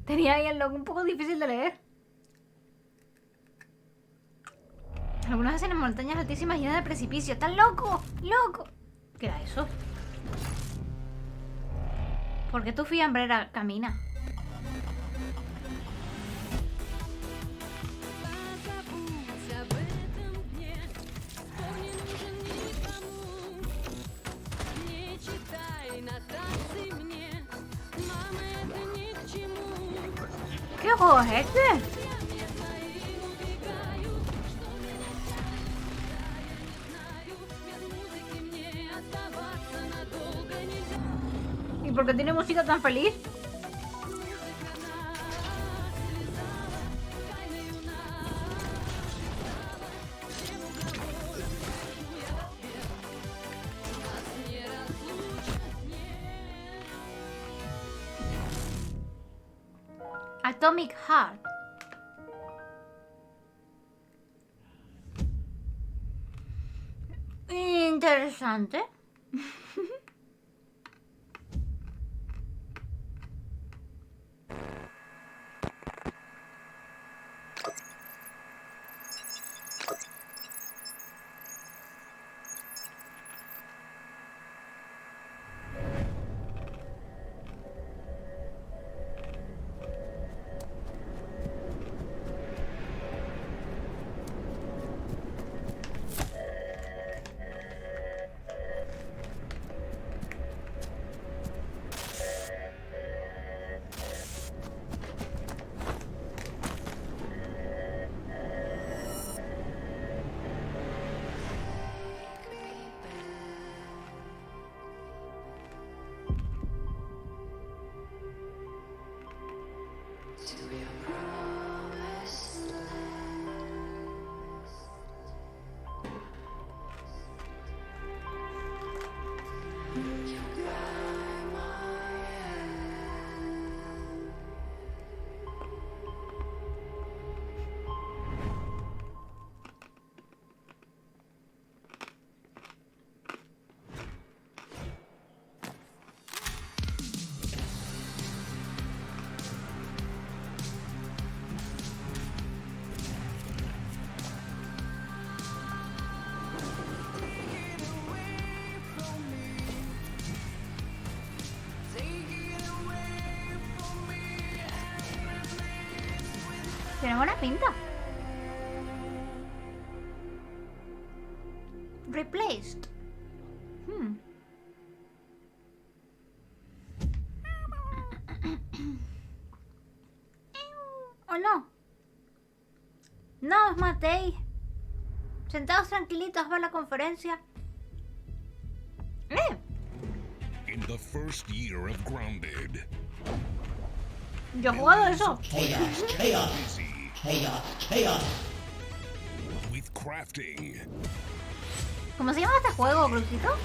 Tenía ahí el logo un poco difícil de leer. Algunos hacen en montañas altísimas llenas de precipicios. ¡Están loco! ¡Loco! ¿Qué era eso? ¿Por qué tu fiambrera camina? ¿Qué juego es este? ¿Y por qué tiene música tan feliz? Atomic Heart. Interesante. Tiene buena pinta. Replaced. ¿O no? No, os matéis. Sentados tranquilitos a ver la conferencia. In the first year of Grounded. Yo he jugado eso. Chaos, chaos, chaos, chaos. With crafting. ¿Cómo se llama este juego, Crucito?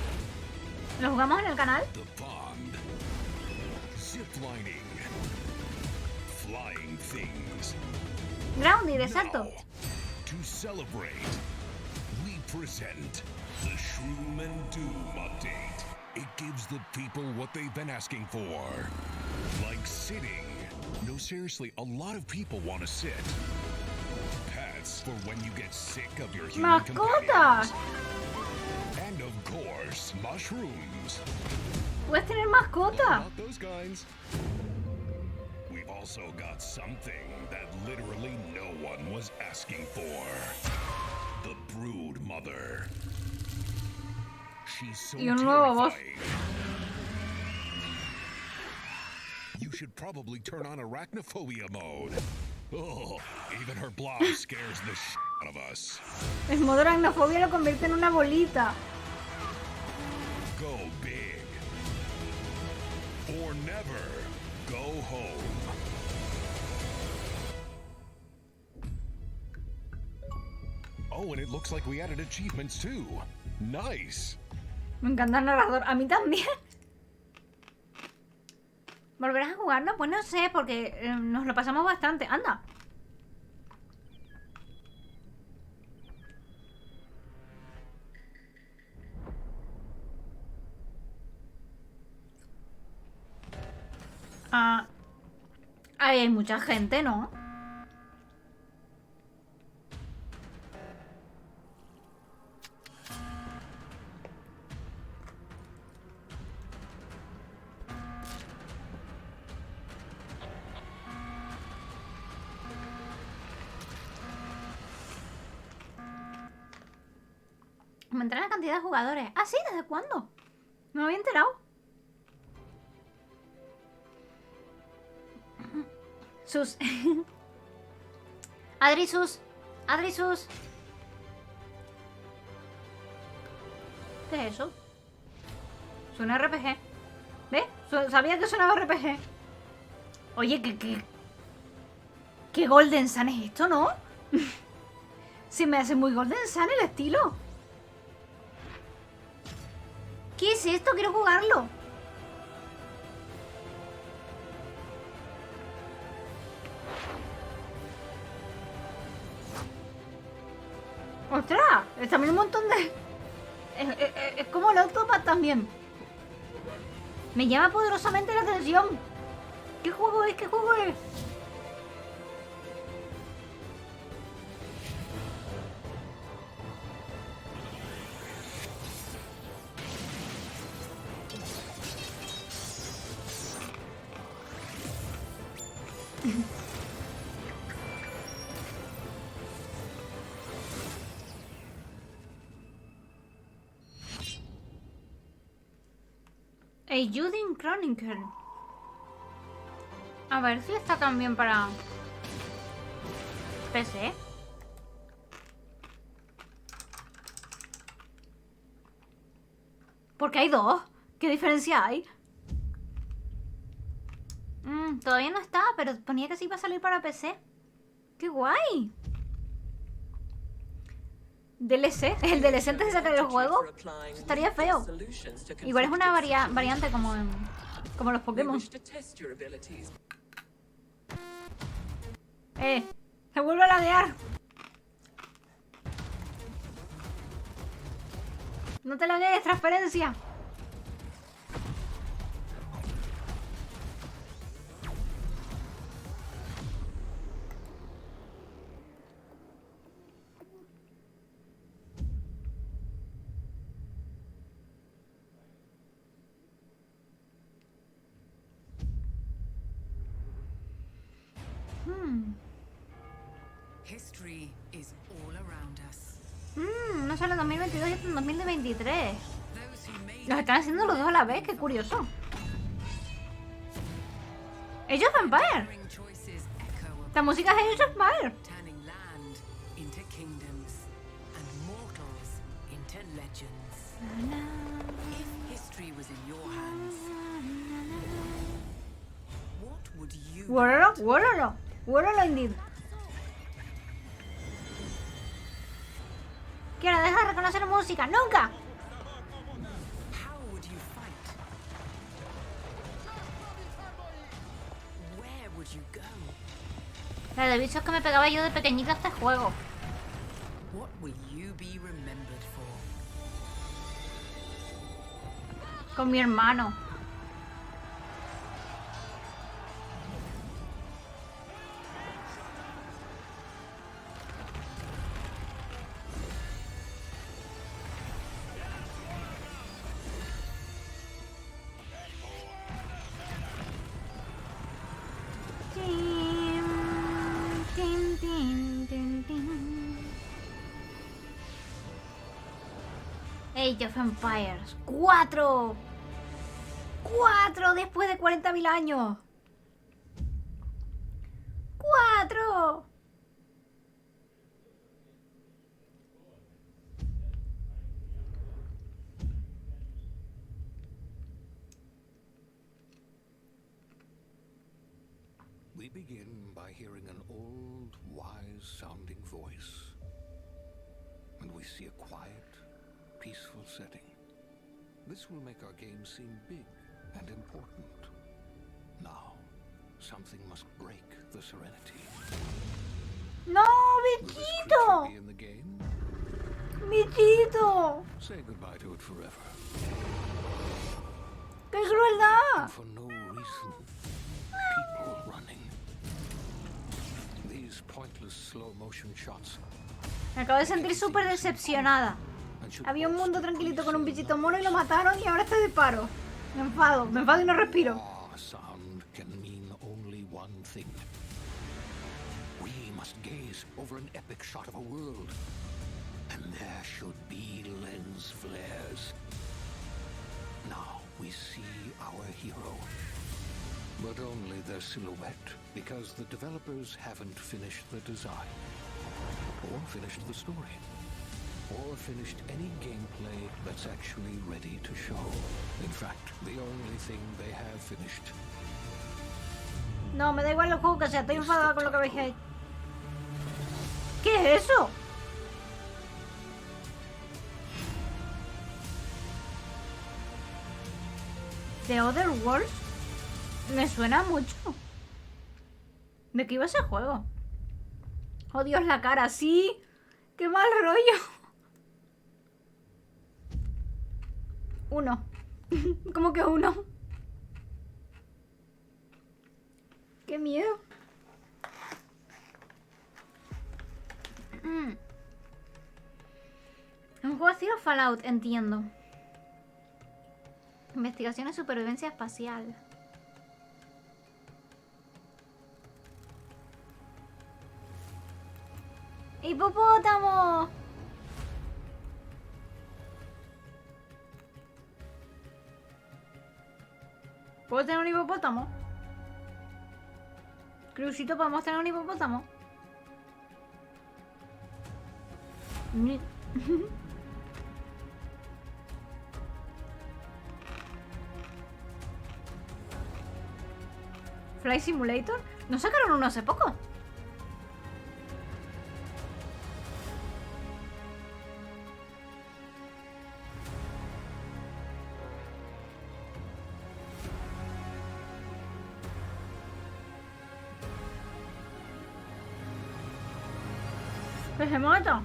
¿Lo jugamos en el canal? The pond. Ziplining. Flying things. Grounded, exacto. Now, to celebrate, we present the Shroom and Doom update. It gives the people what they've been asking for. Like sitting. No, seriously, a lot of people want to sit. Pets for when you get sick of your human companions. And of course, mushrooms. Puedes tener mascota. Not those kinds. We've also got something that literally no one was asking for. The Brood Mother. She's so terrifying. You should probably turn on arachnophobia mode. Oh, even her blob scares the shit out of us. El modo aracnofobia lo convierte en una bolita. Go big. Or never go home. Oh, and it looks like we added achievements too. Nice. Me encanta el narrador. A mí también. ¿Volverás a jugarlo? Pues no sé, porque nos lo pasamos bastante. ¡Anda! Ah, ahí hay mucha gente, ¿no? Aumentar la cantidad de jugadores. Ah, sí, ¿desde cuándo? No me había enterado. Sus. Adrisus. Adrisus. ¿Qué es eso? Suena RPG. ¿Ves? Sabía que sonaba RPG. Oye, ¿qué Golden Sun es esto, no? Se me hace muy Golden Sun el estilo. ¿Qué es esto? Quiero jugarlo. ¡Ostras! Es también un montón de... Es como el Octopath también. Me llama poderosamente la atención. ¿Qué juego es? ¿Qué juego es? A Judin Chronicle. A ver si está también para PC. Porque hay dos. ¿Qué diferencia hay? Todavía no está, pero ponía que sí iba a salir para PC. ¡Qué guay! DLC. El DLC antes de sacar el juego. Estaría feo. Igual es una variante como los Pokémon. Se vuelve a ladear. No te laguees, transferencia. History is all around us. No solo en 2022 y en 2023. Los están haciendo los dos a la vez, qué curioso. Age of Empire. La música es Age of Empire. Turning land into kingdoms and mortals into legends. If history was in your hands, what would you Worolo indeed. Quiero dejar de reconocer música, nunca. How would you fight? Where would you go? La de bichos que me pegaba yo de pequeñita a este juego. What will you be remembered for? Con mi hermano. Age of Empires 4 después de 40.000 años. 4. We begin by hearing an old, wise-sounding voice. And we see a quiet, peaceful setting. This will make our game seem big and important. Now, something must break the serenity. No, bichito. Be in the game? Bichito. Say goodbye to it forever. ¡Qué crueldad! And for no reason motion shots. Me acabo de sentir súper decepcionada. Había un mundo tranquilito con un bichito mono y lo mataron y ahora estoy de paro. Me enfado y no respiro. Sound can mean only one thing. We must gaze over an epic shot of a world, and there should be lens flares. Now we see our hero, but only their silhouette, because the developers haven't finished the design, or finished the story, or finished any gameplay that's actually ready to show. In fact, the only thing they have finished. No, me da igual el juego que sea, estoy enfadada con lo que veis ahí. ¿Qué es eso? The Other Worlds me suena mucho. ¿De qué iba ese juego? Oh Dios, la cara, sí. ¡Qué mal rollo! 1. ¿Cómo que 1? ¡Qué miedo! Un juego estilo Fallout, entiendo. Investigación y supervivencia espacial. ¡Hipopótamo! ¿Puedo tener un hipopótamo? Crucito, ¿podemos tener un hipopótamo? Flight Simulator. ¿No sacaron uno hace poco? ¡Que se mata!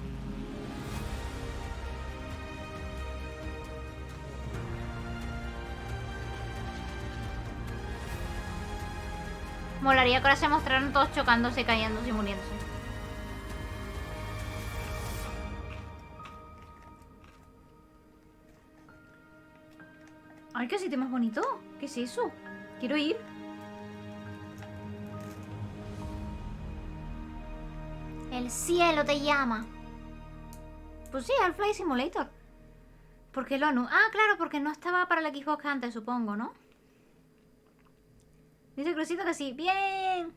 Molaría que ahora se mostraran todos chocándose, cayéndose y muriéndose. ¡Ay, qué sitio más bonito! ¿Qué es eso? Quiero ir. El cielo te llama. Pues sí, al Flight Simulator. ¿Por qué lo anunciaron? Ah, claro, porque no estaba para la Xbox antes, supongo, ¿no? Dice Crucito que sí. ¡Bien!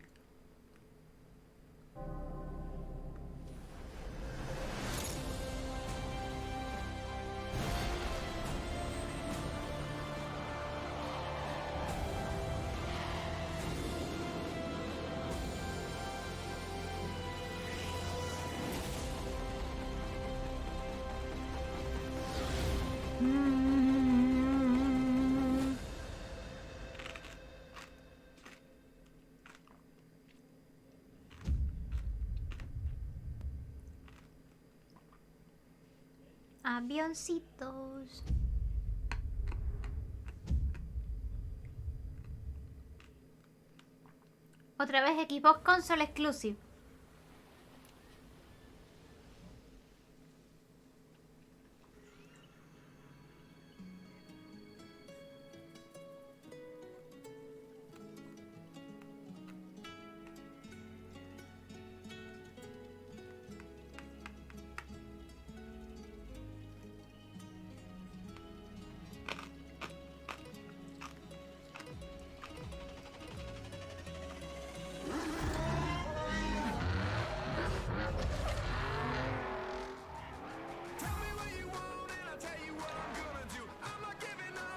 Avioncitos. Otra vez Xbox Console Exclusive.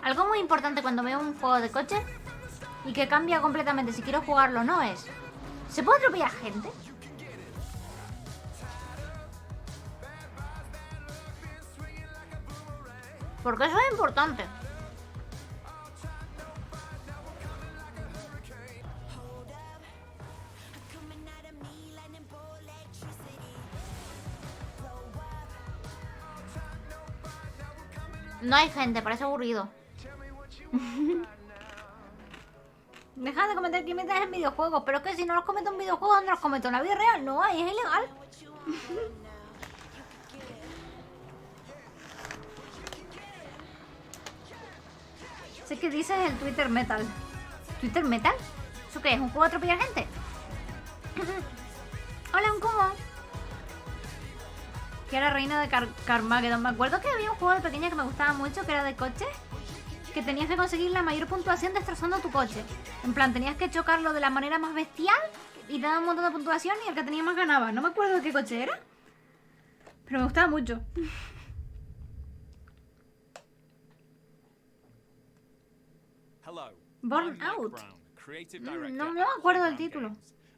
Algo muy importante cuando veo un juego de coche y que cambia completamente si quiero jugarlo o no es... ¿Se puede atropellar gente? Porque eso es importante. No hay gente, parece aburrido. Deja de cometer crímenes en videojuegos. Pero es que si no los cometo en videojuegos, no los cometo en la vida real. No hay, es ilegal. Sé que dices el Twitter Metal. ¿Twitter Metal? ¿Eso qué es? ¿Un juego de atropellar gente? Hola, un cubo. Que era reina de Carmageddon. Me acuerdo que había un juego de pequeña que me gustaba mucho, que era de coches, que tenías que conseguir la mayor puntuación destrozando tu coche. En plan, tenías que chocarlo de la manera más bestial y te daba un montón de puntuación y el que tenía más ganaba. No me acuerdo de qué coche era, pero me gustaba mucho. Hello. Burn Out. No me acuerdo del título.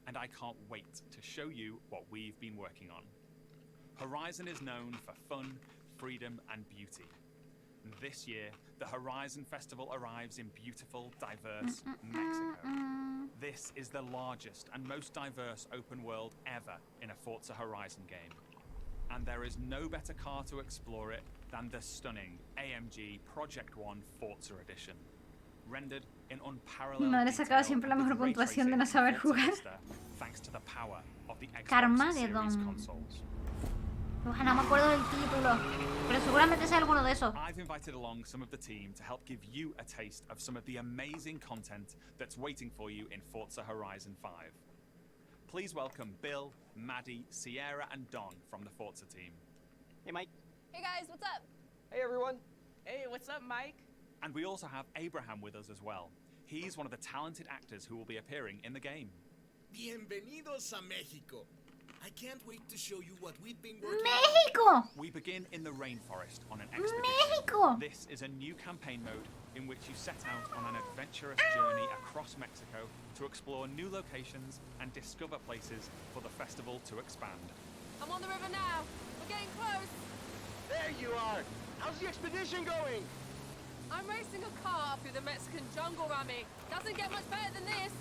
And I can't wait to show you what we've been working on. Horizon is known for fun, freedom, and beauty. This year, the Horizon Festival arrives in beautiful, diverse Mexico. This is the largest and most diverse open world ever in a Forza Horizon game. And there is no better car to explore it than the stunning AMG Project One Forza Edition. Rendered in unparalleled Mi madre sacaba siempre la mejor puntuación de no saber jugar. Carmageddon. Ojalá no me acuerdo del título, pero seguramente sea alguno de esos. I've invited along some of the team to help give you a taste of some of the amazing content that's waiting for you in Forza Horizon 5. Please welcome Bill, Maddie, Sierra, and Don from the Forza team. Hey, Mike. Hey guys, what's up? Hey, everyone. Hey, what's up, Mike? And we also have Abraham with us as well. He's one of the talented actors who will be appearing in the game. Bienvenidos a México. I can't wait to show you what we've been working on. We begin in the rainforest on an expedition. México. This is a new campaign mode in which you set out on an adventurous journey across Mexico to explore new locations and discover places for the festival to expand. I'm on the river now. We're getting close. There you are. How's the expedition going? I'm racing a car through the Mexican jungle, Rami. Doesn't get much better than this.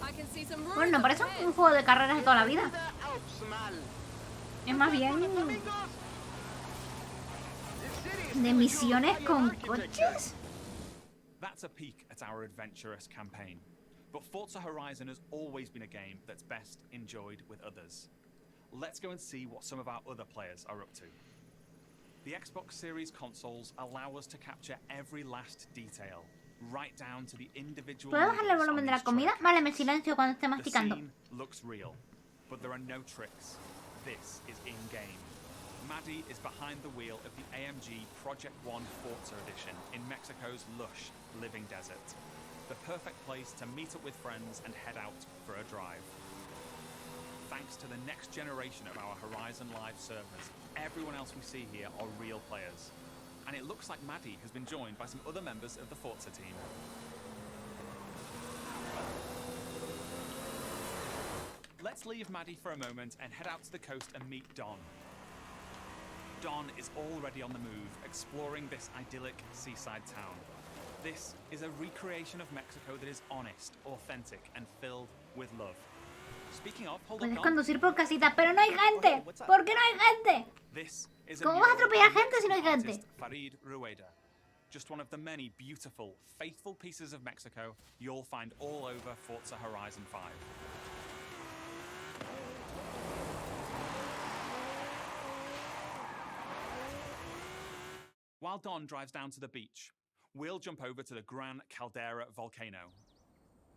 I can see some Bueno, no parece un juego de carreras de toda la vida. Es más bien de misiones con coches. That's a peek at our adventurous campaign. But Forza Horizon has always been a game that's best enjoyed with others. Let's go and see what some of our other players are up to. The Xbox Series consoles allow us to capture every last detail, right down to the individual. ¿Puedo bajarle el volumen de la comida? Vale, me silencio cuando esté masticando. The scene looks real, but there are no tricks. This is in-game. Maddie is behind the wheel of the AMG Project One Forza Edition in Mexico's lush living desert. The perfect place to meet up with friends and head out for a drive. Thanks to the next generation of our Horizon Live servers, everyone else we see here are real players. And it looks like Maddie has been joined by some other members of the Forza team. Let's leave Maddie for a moment and head out to the coast and meet Don. Don is already on the move, exploring this idyllic seaside town. This is a recreation of Mexico that is honest, authentic, and filled with love. Speaking of, hold Puedes on. conducir por casitas, pero no hay gente. ¿Por qué no hay gente? ¿Cómo vas a atropellar gente si no hay gente? Farid Rueda. Just one of the many beautiful, faithful pieces of Mexico you'll find all over Forza Horizon 5. While Don drives down to the beach, we'll jump over to the Gran Caldera volcano.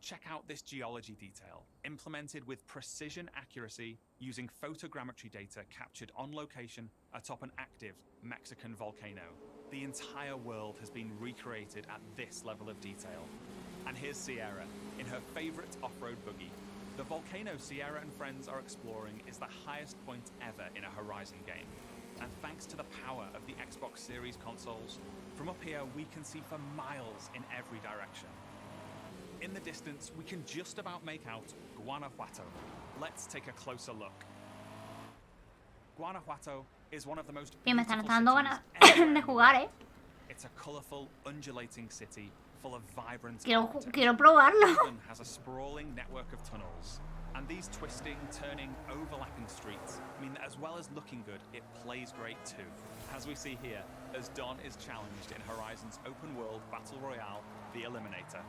Check out this geology detail, implemented with precision accuracy using photogrammetry data captured on location atop an active Mexican volcano. The entire world has been recreated at this level of detail. And here's Sierra, in her favorite off-road buggy. The volcano Sierra and friends are exploring is the highest point ever in a Horizon game. And thanks to the power of the Xbox Series consoles, from up here we can see for miles in every direction. In the distance, we can just about make out Guanajuato. Let's take a closer look. Guanajuato is one of the most Y me están beautiful dando cities ganas anywhere de in the jugar, world. It's a colourful, undulating city full of vibrant Quiero probarlo. London has a sprawling network of tunnels, and these twisting, turning, overlapping streets mean that as well as looking good, it plays great too. As we see here, as Don is challenged in Horizon's open world battle royale, The Eliminator.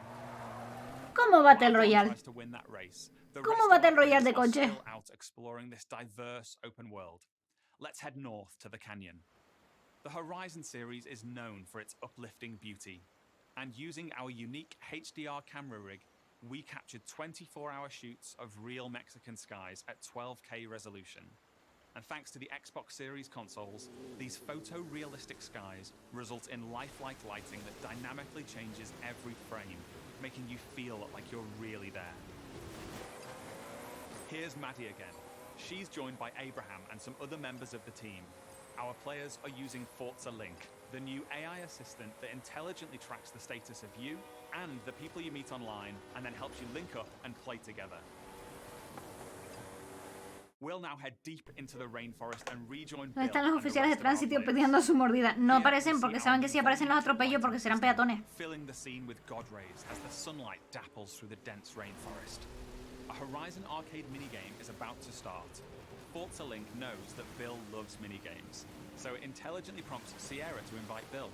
¿Cómo Battle Royale? Tries to win that race. ¿Cómo Battle Royale de coche? Still out exploring this diverse open world. Let's head north to the canyon. The Horizon series is known for its uplifting beauty, and using our unique HDR camera rig, we captured 24-hour shoots of real Mexican skies at 12K resolution. And thanks to the Xbox Series consoles, these photorealistic skies result in lifelike lighting that dynamically changes every frame, making you feel like you're really there. Here's Maddie again. She's joined by Abraham and some other members of the team. Our players are using Forza Link, the new AI assistant that intelligently tracks the status of you and the people you meet online, and then helps you link up and play together. We'll now head deep into the rainforest and rejoin Bill. ¿Dónde están los oficiales de tránsito pidiendo su mordida? No aparecen porque saben que si aparecen los atropello porque serán peatones. Filling the scene with God rays as the sunlight dapples through the dense rainforest. A Horizon arcade minigame is about to start. Forza Link knows that Bill loves minigames, so it intelligently prompts Sierra to invite Bill.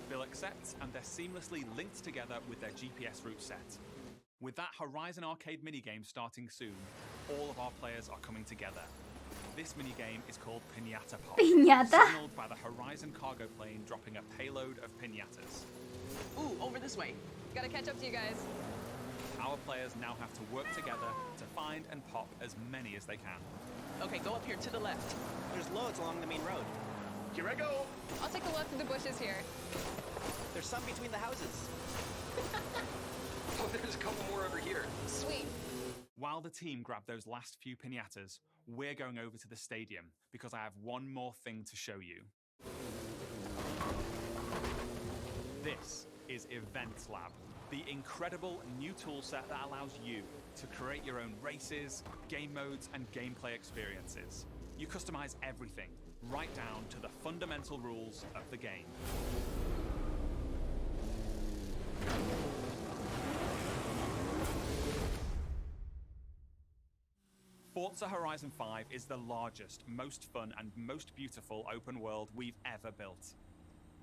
Bill accepts, and they're seamlessly linked together with their GPS route set. With that Horizon arcade minigame starting soon, all of our players are coming together. This minigame is called Piñata Pop, signaled by the Horizon cargo plane dropping a payload of piñatas. Ooh, over this way. Gotta catch up to you guys. Our players now have to work together to find and pop as many as they can. Okay, go up here to the left. There's loads along the main road. Here I go. I'll take the left of the bushes here. There's some between the houses. Oh, there's a couple more over here. Sweet. While the team grab those last few piñatas, we're going over to the stadium because I have one more thing to show you. This is Event Lab, the incredible new toolset that allows you to create your own races, game modes, and gameplay experiences. You customize everything, right down to the fundamental rules of the game. Forza Horizon 5 is the largest, most fun, and most beautiful open world we've ever built.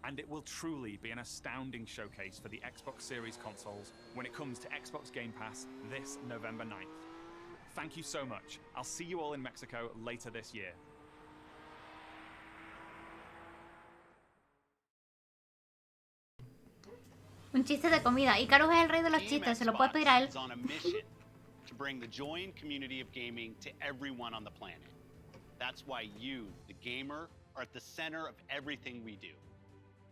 And it will truly be an astounding showcase for the Xbox Series consoles when it comes to Xbox Game Pass this November 9th. Thank you so much. I'll see you all in Mexico later this year. Un chiste de comida. Icarus es el rey de los chistes, se lo puedes pedir a él. On a mission to bring the joy and community of gaming to everyone on the planet. That's why you, the gamer, are at the center of everything we do.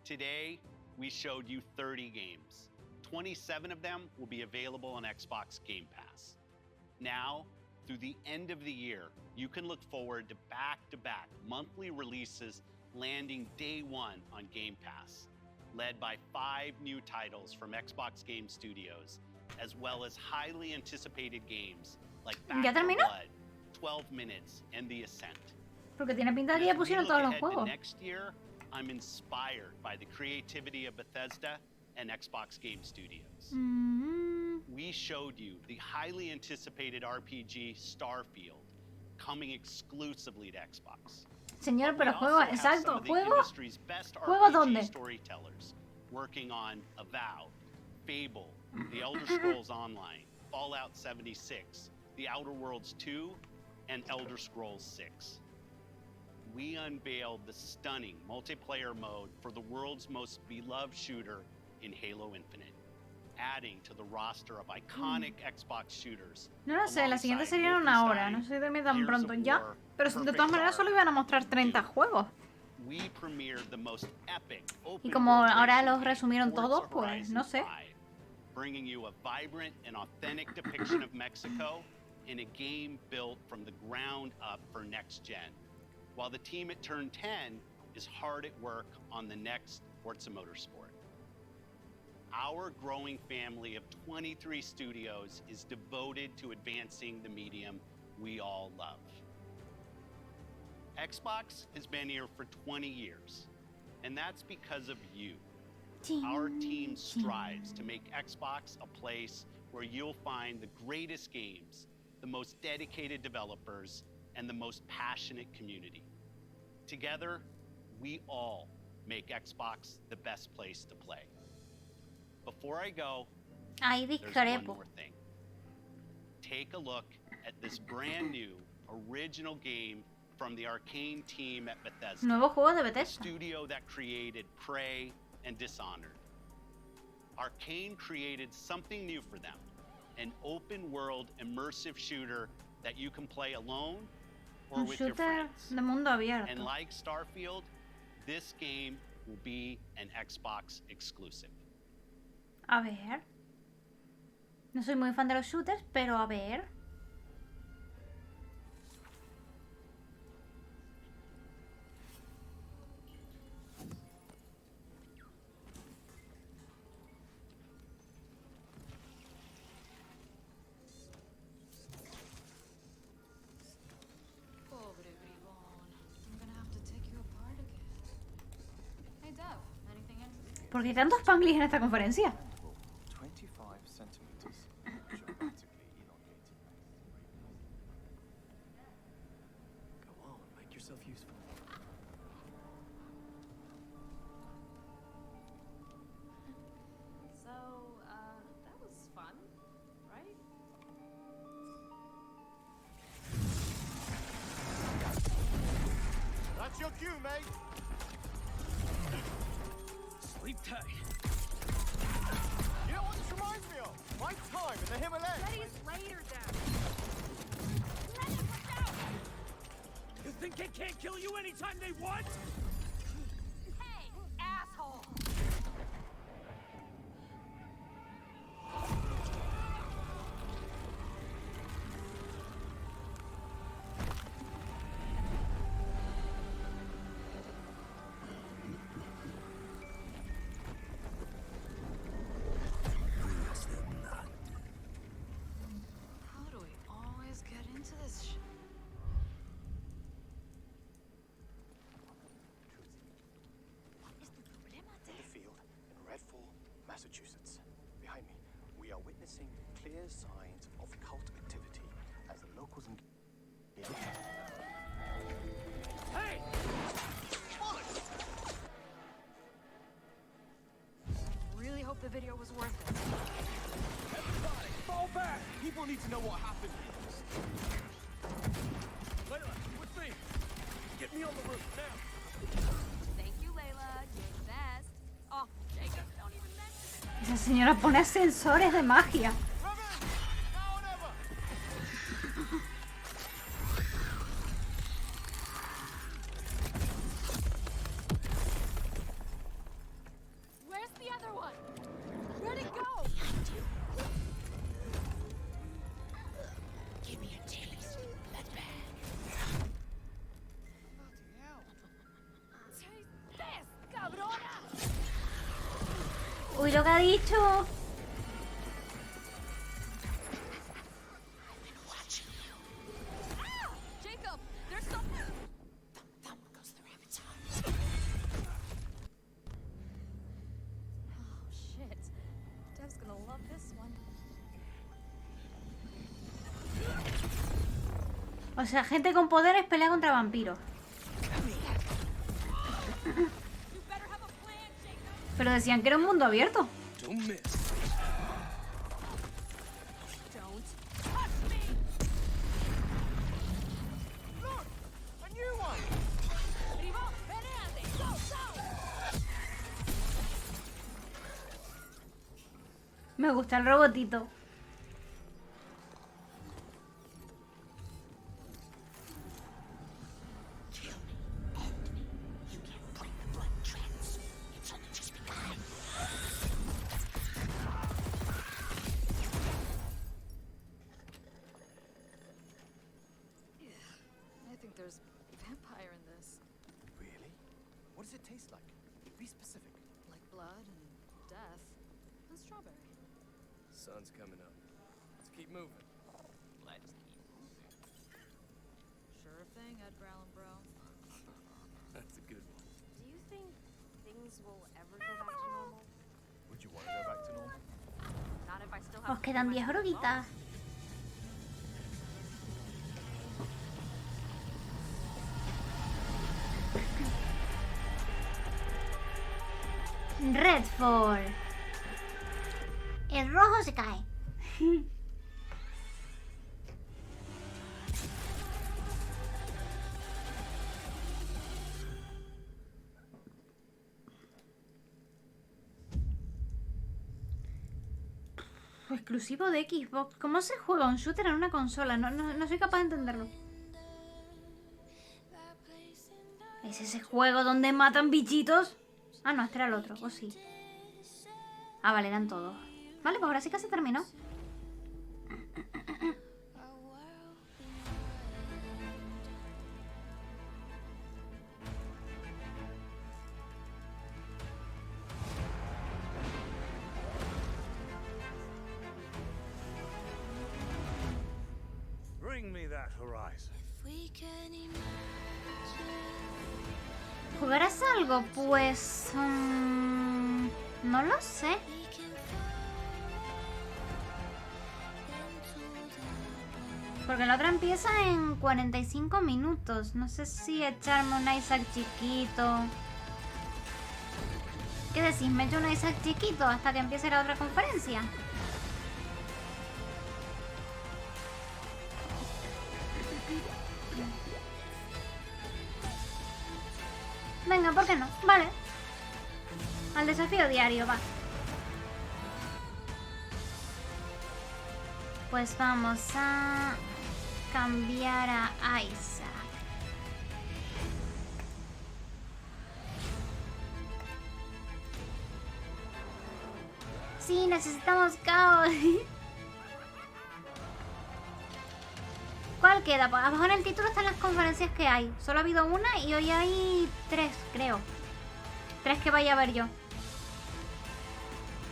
Today, we showed you 30 games. 27 of them will be available on Xbox Game Pass. Now, through the end of the year, you can look forward to back-to-back monthly releases landing day one on Game Pass, led by 5 new titles from Xbox Game Studios, as well as highly anticipated games like Back 4 Blood, 12 Minutes, and The Ascent. Porque tiene pinta de que ya pusieron todos los juegos. Next year, I'm inspired by the creativity of Bethesda and Xbox Game Studios. We showed you the highly anticipated RPG Starfield, coming exclusively to Xbox. Señor, pero juego, exacto, juego. ¿Juego dónde? Storytellers working on Avowed, Fable, The Elder Scrolls Online, Fallout 76, The Outer Worlds 2, and Elder Scrolls 6. We unveiled the stunning multiplayer mode for the world's most beloved shooter in Halo Infinite, adding to the roster of iconic Xbox shooters. No lo sé, la siguiente sería en una hora, no sé si termina tan pronto ya, pero de todas maneras solo iban a mostrar 30 juegos. Y como ahora los resumieron todos, pues no sé. Bringing you a vibrant and authentic depiction of Mexico in a game built from the ground up for next gen. While the team at Turn 10 is hard at work on the next Forza Motorsport. Our growing family of 23 studios is devoted to advancing the medium we all love. Xbox has been here for 20 years, and that's because of you. Our team strives to make Xbox a place where you'll find the greatest games, the most dedicated developers, and the most passionate community. Together, we all make Xbox the best place to play. Before I go, there's one more thing. Take a look at this brand new original game from the Arcane team at Bethesda. Nuevo juego de The Bethesda. studio that created Prey and Dishonored. Arcane created something new for them. An open world immersive shooter that you can play alone or Un with your shooter friends. de mundo And abierto. like Starfield, this game will be an Xbox exclusive. A ver. No soy muy fan de los shooters, pero a ver. Pobre bribón. I'm gonna have to take you apart again. Hey, Dev, anything interesting? ¿Por qué hay tantos Spanglish en esta conferencia? 25 centimeters, dramatically elongated. Go on, make yourself useful. So, that was fun, right? That's your cue, mate. Sleep tight. You know what this reminds me of? My time in the Himalayas. Letty's later, Dad. You think they can't kill you anytime they want? Hey, asshole! How do we always get into this shit? The field in Redfall, Massachusetts. Behind me, we are witnessing clear signs of cult activity as the locals engage. Hey! Really hope the video was worth it. Everybody, fall back! People need to know what happened. Layla, with me. Get me on the roof now. Thank you, Layla. You're the best. Oh, Jacob, don't even mention it. Esa señora pone ascensores de magia. Where's the other one? Where'd it go? Give me a taste. That bag. Taste this, cabrona! Uy, lo que ha dicho. Ah! Jacob, there's something. Thump goes the rabbit's Oh, shit. Dev's gonna love this one. O sea, gente con poderes pelea contra vampiros. Pero decían que era un mundo abierto. Don't miss. Don't touch me! Look! A new one! Bribón, peléate! Go, go! Me gusta el robotito. You can't break the blood trance. It's only just begun. I think there's vampire in this. Really? What does it taste like? Be specific. Like blood and death. And strawberry. Sun's coming up. Let's keep moving. Let's keep moving. Sure thing, Edgar Allan Bro. That's a good one. Do you think things will ever go back to normal? Os quedan 10 horitas. Redfall. El rojo se cae. Exclusivo de Xbox. ¿Cómo se juega un shooter en una consola? No soy capaz de entenderlo. ¿Es ese juego donde matan bichitos? Ah, no, este era el otro. ¿O sí? Ah, vale, eran todos. Vale, pues ahora sí que se terminó. Bring me that horizon. ¿Jugarás algo? Pues... no lo sé. Porque la otra empieza en 45 minutos. No sé si echarme un Isaac chiquito. ¿Qué decís? ¿Me echo un Isaac chiquito hasta que empiece la otra conferencia? Venga, ¿por qué no? Vale. Al desafío diario, va. Pues vamos a cambiar a Isaac. Sí, necesitamos caos. ¿Cuál queda? Pues abajo en el título están las conferencias que hay. Solo ha habido una y hoy hay 3, creo. 3 que vaya a ver yo.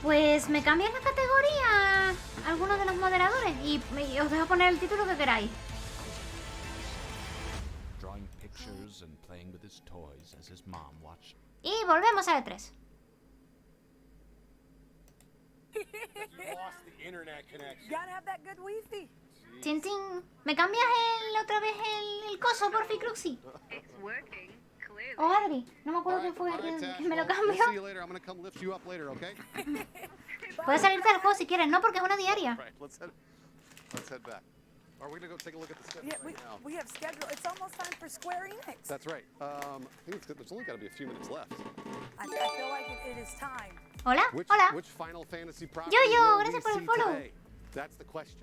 Pues me cambian la categoría algunos de los moderadores y os dejo poner el título que queráis. Y volvemos a E3. Tin, tin. ¿Me cambias otra vez el coso, porfi, Cruxy? O Adri, no me acuerdo quién fue quien me lo cambió. Puedes salirte del juego si quieres, no, porque es una diaria. Are we gonna go take a look at the schedule? Yeah, we have schedule. It's almost time for Square Enix. That's right. I think there's only got to be a few minutes left. I feel like it is time. Hola, hola. Which Final Fantasy property Yo, gracias por el follow. Today? That's the question.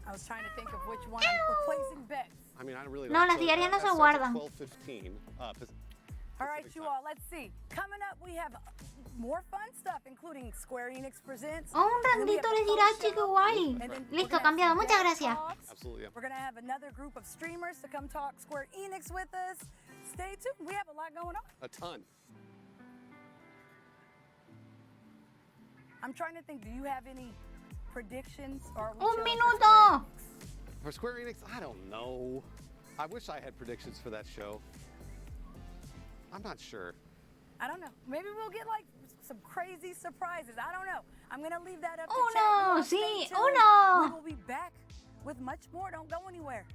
I was trying to think of which one we're placing bets. I mean, I really don't. No, las diarias no se guardan. 12:15. All right, you all. Let's see. Coming up, we have more fun stuff, including Square Enix presents. Oh, un randito les dirá, chico, guay. Listo, cambiado. Muchas gracias. Absolutely. We're gonna have another group of streamers to come talk Square Enix with us. Stay tuned. We have a lot going on. A ton. I'm trying to think. Do you have any predictions or? Un minuto. For Square Enix, I don't know. I wish I had predictions for that show. I'm not sure. I don't know. Maybe we'll get like some crazy surprises. I don't know. I'm going to leave that up to Uno, chat. sí, uno. We will be back with much more. Don't go anywhere.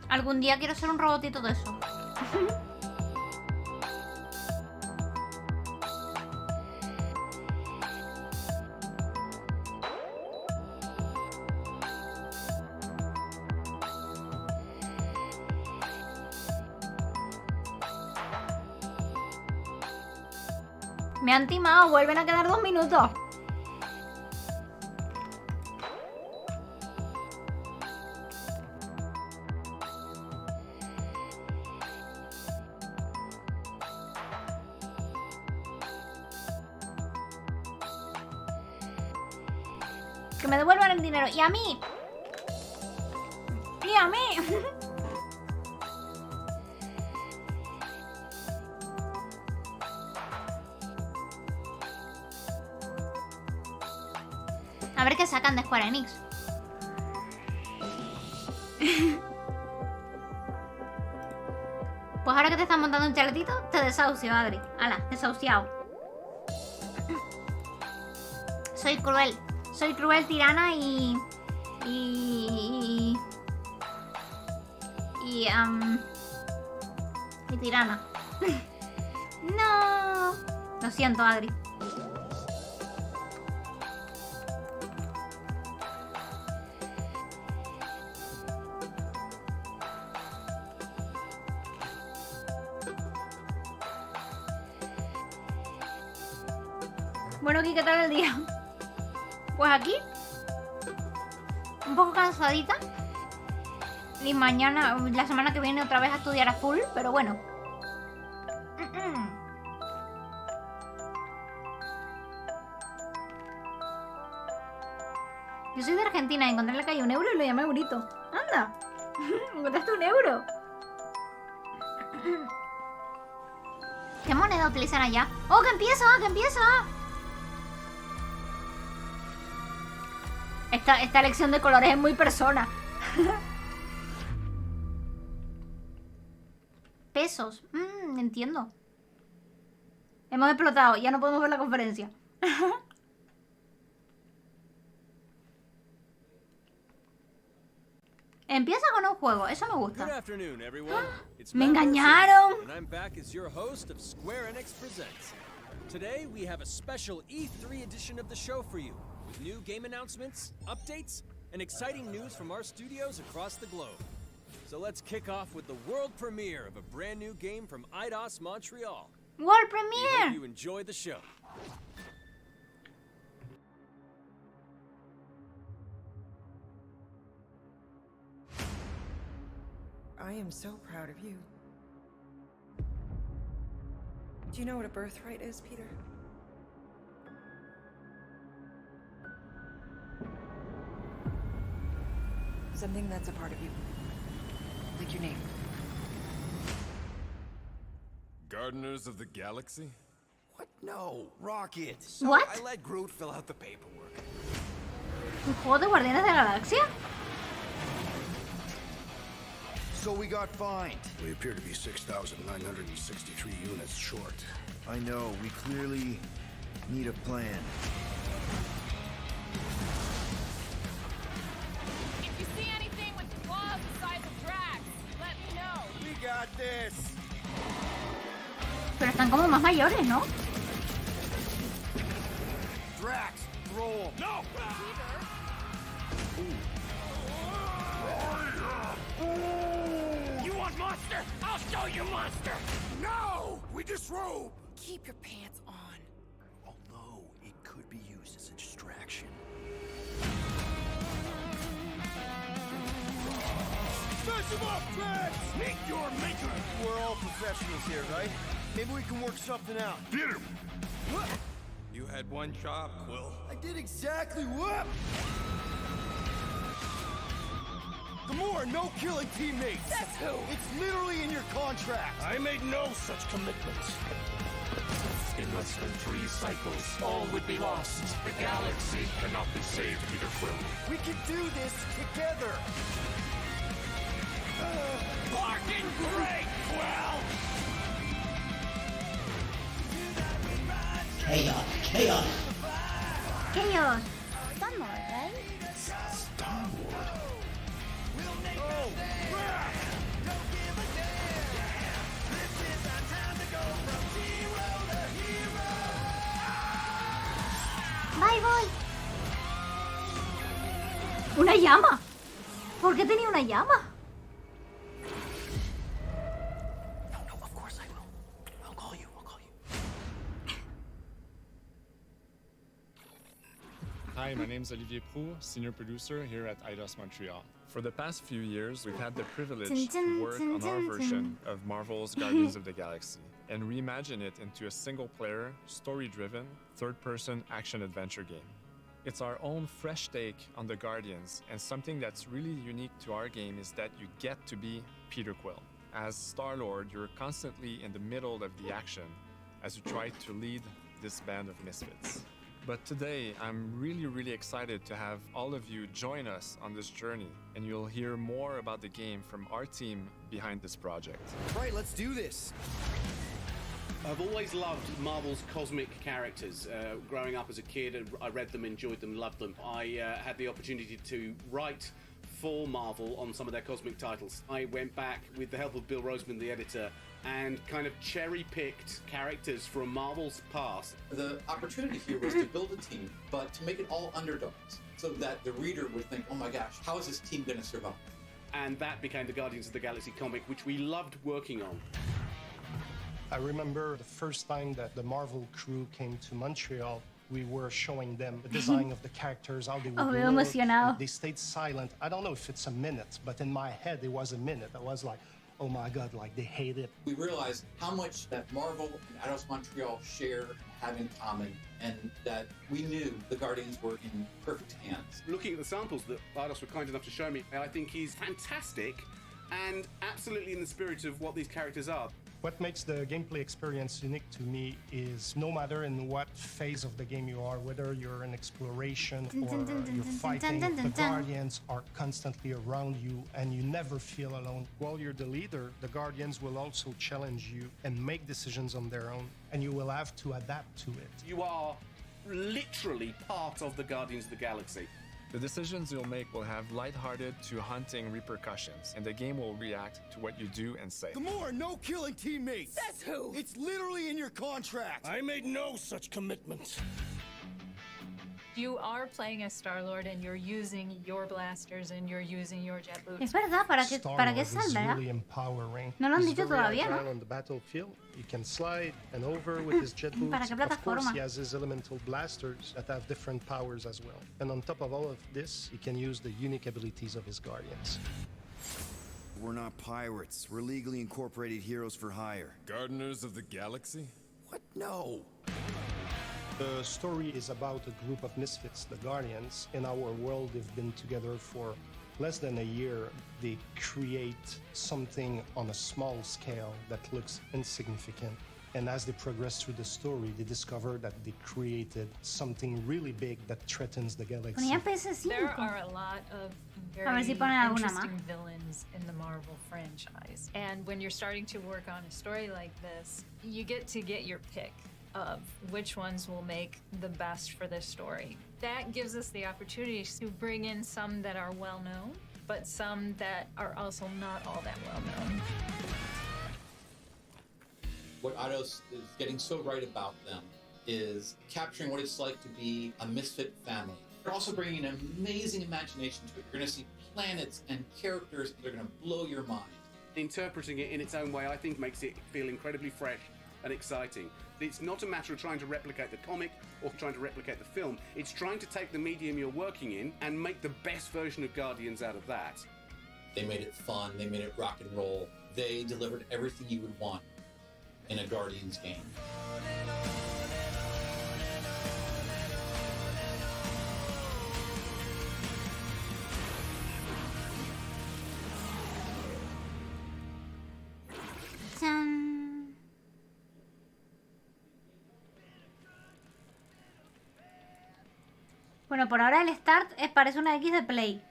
Algún día quiero ser un robotito de eso. Me han timado, vuelven a quedar 2 minutos. Que me devuelvan el dinero. Y a mí. Y a mí. A ver qué sacan de Square Enix. Pues ahora que te estás montando un chaletito, te desahucio, Adri. Hala, desahuciado. Soy cruel tirana y tirana. No. Lo siento, Adri. Bueno, Kiki, ¿qué tal el día? Pues aquí, un poco cansadita. Y mañana, la semana que viene, otra vez a estudiar a full, pero bueno. Yo soy de Argentina y encontré en la calle €1 y lo llamé eurito. ¡Anda! ¿Encontraste €1? ¿Qué moneda utilizan allá? ¡Oh, que empieza! ¡Que empieza! Esta elección de colores es muy persona. Pesos. Entiendo. Hemos explotado. Ya no podemos ver la conferencia. Empieza con un juego. Eso me gusta. Good afternoon, everyone. It's Me Matt engañaron. Mercer, and I'm back as your host of Square Enix Presents. Today we have a special E3 edition of the show for you, with new game announcements, updates, and exciting news from our studios across the globe. So let's kick off with the world premiere of a brand new game from Eidos Montreal. World We premiere. hope you enjoy the show. I am so proud of you. Do you know what a birthright is, Peter? Something that's a part of you. Like your name. Gardeners of the Galaxy? What? No, Rocket. What? I let Groot fill out the paperwork. ¿Un juego de Guardianes de la Galaxia? So we got fined. We appear to be 6,963 units short. I know, we clearly need a plan. If you see anything with claws the size of Drax, let me know. We got this. Pero están como más mayores, ¿no? Drax, throw him. No! You want monster? I'll show you monster! No! We disrobe! Keep your pants on. Although it could be used as a distraction. Smash him up, Drax! Meet your maker! We're all professionals here, right? Maybe we can work something out. Get him! You had one job, Quill. I did exactly what? Gamora, no killing teammates! That's who? It's literally in your contract. I made no such commitments. In less than 3 cycles, all would be lost. The galaxy cannot be saved, Peter Quill. We can do this together. Fucking great, Quill! Chaos, chaos. Chaos. Star-Lord, right? Star-Lord? Bye, boy. Una llama. ¿Por qué tenía una llama? No, of course I will. I'll call you. Hi, my name is Olivier Proux, senior producer here at Eidos Montreal. For the past few years, we've had the privilege to work on our version of Marvel's Guardians of the Galaxy and reimagine it into a single-player, story-driven, third-person action-adventure game. It's our own fresh take on the Guardians, and something that's really unique to our game is that you get to be Peter Quill. As Star-Lord, you're constantly in the middle of the action as you try to lead this band of misfits. But today, I'm really excited to have all of you join us on this journey and you'll hear more about the game from our team behind this project. Right, let's do this. I've always loved Marvel's cosmic characters. Growing up as a kid, I read them, enjoyed them, loved them. I had the opportunity to write for Marvel on some of their cosmic titles. I went back with the help of Bill Roseman, the editor, and kind of cherry-picked characters from Marvel's past. The opportunity here was to build a team, but to make it all underdogs, so that the reader would think, oh my gosh, how is this team going to survive? And that became the Guardians of the Galaxy comic, which we loved working on. I remember the first time that the Marvel crew came to Montreal, we were showing them the design of the characters, how they would look. Emocionado. They stayed silent. I don't know if it's a minute, but in my head, it was a minute. I was like, oh my God, like they hate it. We realized how much that Marvel and Eidos Montreal share and have in common, and that we knew the Guardians were in perfect hands. Looking at the samples that Eidos were kind enough to show me, I think he's fantastic and absolutely in the spirit of what these characters are. What makes the gameplay experience unique to me is no matter in what phase of the game you are, whether you're in exploration or you're fighting, the Guardians are constantly around you and you never feel alone. While you're the leader, the Guardians will also challenge you and make decisions on their own, and you will have to adapt to it. You are literally part of the Guardians of the Galaxy. The decisions you'll make will have lighthearted to haunting repercussions, and the game will react to what you do and say. Gamora, no killing teammates! Says who? It's literally in your contract! I made no such commitment. You are playing as Star-Lord and you're using your blasters and you're using your jet boots. Es verdad, ¿para qué saldrá? Really empowering. No lo han He's dicho very todavía, agile ¿no? on the battlefield. He can slide and over with his jet boots. ¿Para qué Of course, plataforma? he has his elemental blasters that have different powers as well. And on top of all of this, he can use the unique abilities of his Guardians. We're not pirates. We're legally incorporated heroes for hire. Gardeners of the Galaxy? What? No. The story is about a group of misfits, the Guardians. In our world, they've been together for less than a year. They create something on a small scale that looks insignificant. And as they progress through the story, they discover that they created something really big that threatens the galaxy. There are a lot of very A ver si ponen alguna interesting más. villains in the Marvel franchise. And when you're starting to work on a story like this, you get to get your pick of which ones will make the best for this story. That gives us the opportunity to bring in some that are well known, but some that are also not all that well known. What Eidos is getting so right about them is capturing what it's like to be a misfit family. They're also bringing an amazing imagination to it. You're going to see planets and characters that are going to blow your mind. Interpreting it in its own way, I think, makes it feel incredibly fresh and exciting. It's not a matter of trying to replicate the comic or trying to replicate the film. It's trying to take the medium you're working in and make the best version of Guardians out of that. They made it fun. They made it rock and roll. They delivered everything you would want in a Guardians game. ¡Chan! Bueno, por ahora el start parece una X de Play.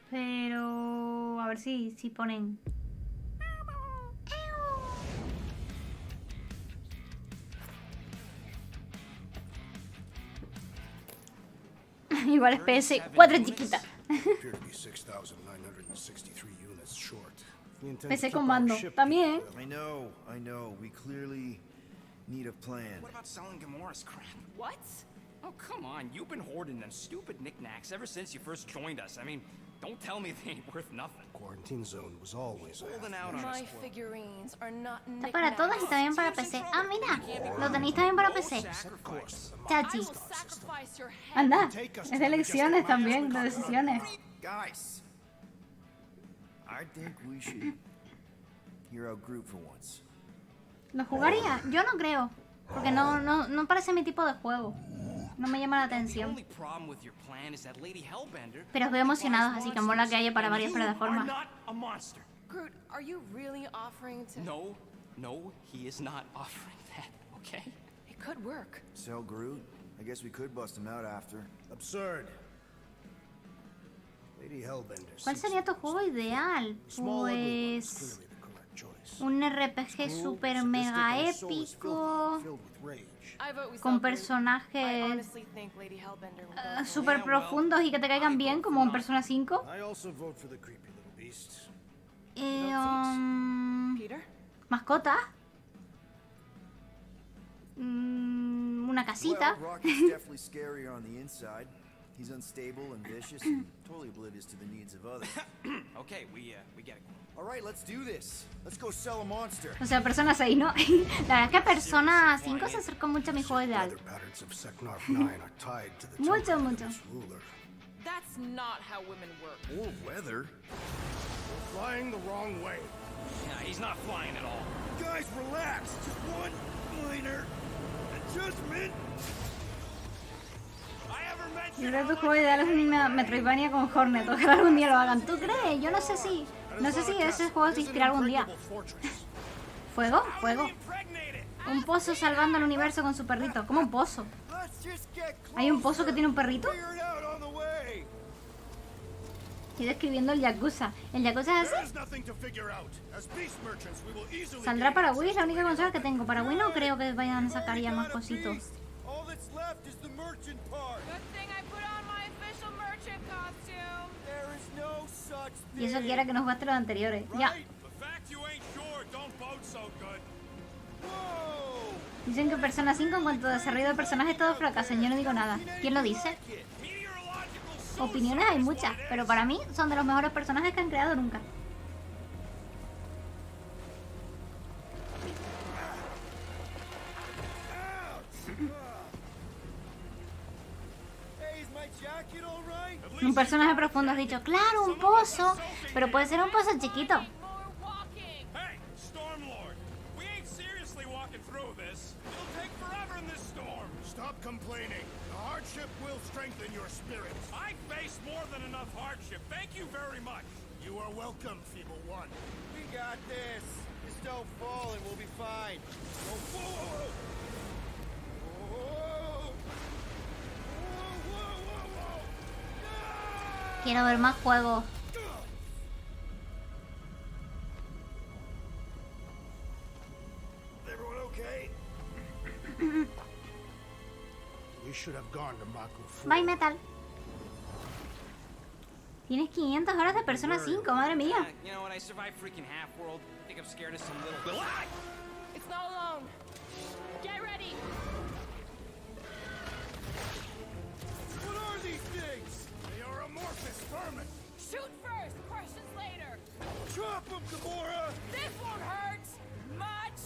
Pero a ver si ponen. Igual es PS4 chiquita. Appear to be 6,963 units short. PC con mando. También. I know. We clearly need a plan. What about selling Gamora's crap? What? Oh, come on. You've been hoarding them stupid knickknacks ever since you first joined us. I mean, don't tell me they ain't worth nothing. Quarantine zone was always holding out on My us. figurines are not Está para todas y también para PC. Ah, mira. Lo tenéis también para PC. Chachi. Anda. Es de elecciones también, de decisiones. Guys, I think we should hear out Groot for once. ¿Lo jugaría? Yo no creo. Porque no parece mi tipo de juego. No me llama la atención. Pero os veo emocionados, así que mola que haya para varias plataformas. Groot, are you really offering to... No, he is not offering that, okay? It could work. Sell Groot? I guess we could bust him out after. Absurd. Lady Hellbender. ¿Cuál sería tu juego ideal? Pues un RPG super mega épico con personajes super profundos y que te caigan bien, como en Persona 5. Mascota. Una casita. He's unstable and vicious and totally oblivious to the needs of others. Okay, we get it. All right, let's do this. Let's go sell a monster. O sea, Persona 6, ¿no? La verdad es que Persona 5 se acercó mucho a mi juego ideal. Mucho, mucho. That's not how women work. Or weather. We're flying the wrong way. Yeah, he's not flying at all. Guys, relax. Just one minor adjustment. Yo creo que tu juego ideal es una Metroidvania con Hornet. Ojalá algún día lo hagan. ¿Tú crees? Yo no sé si... No sé si ese juego se inspira algún día. ¿Fuego? Fuego. Un pozo salvando el universo con su perrito. ¿Cómo un pozo? ¿Hay un pozo que tiene un perrito? Estoy describiendo el Yakuza. ¿El Yakuza es así? ¿Saldrá para Wii? Es la única consola que tengo. Para Wii no creo que vayan a sacar ya más cositos. Y eso quiera que nos gaste los anteriores. Ya. Dicen que Persona 5 en cuanto a desarrollo de personajes todos fracasan. Yo no digo nada. ¿Quién lo dice? Opiniones hay muchas, pero para mí son de los mejores personajes que han creado nunca. Un personaje profundo, has dicho. Claro, un pozo. Pero puede ser un pozo chiquito. Stop complaining. The hardship will strengthen your spirit. I face more than enough hardship. Thank you very much. You are welcome, Feeble One. We got this. Just don't fall and we'll be fine. Oh, whoa, whoa, whoa. Quiero ver más juegos. Everyone okay? We should have gone to Maku. Bye, Metal. Tienes 500 horas de Persona 5, madre mía. You know what? I survived freaking Half-World. Think I'm scared of some little... It's not alone. Get ready. What are these things? They are amorphous vermin. Shoot first, questions later. Drop them, Gamora. This won't hurt much.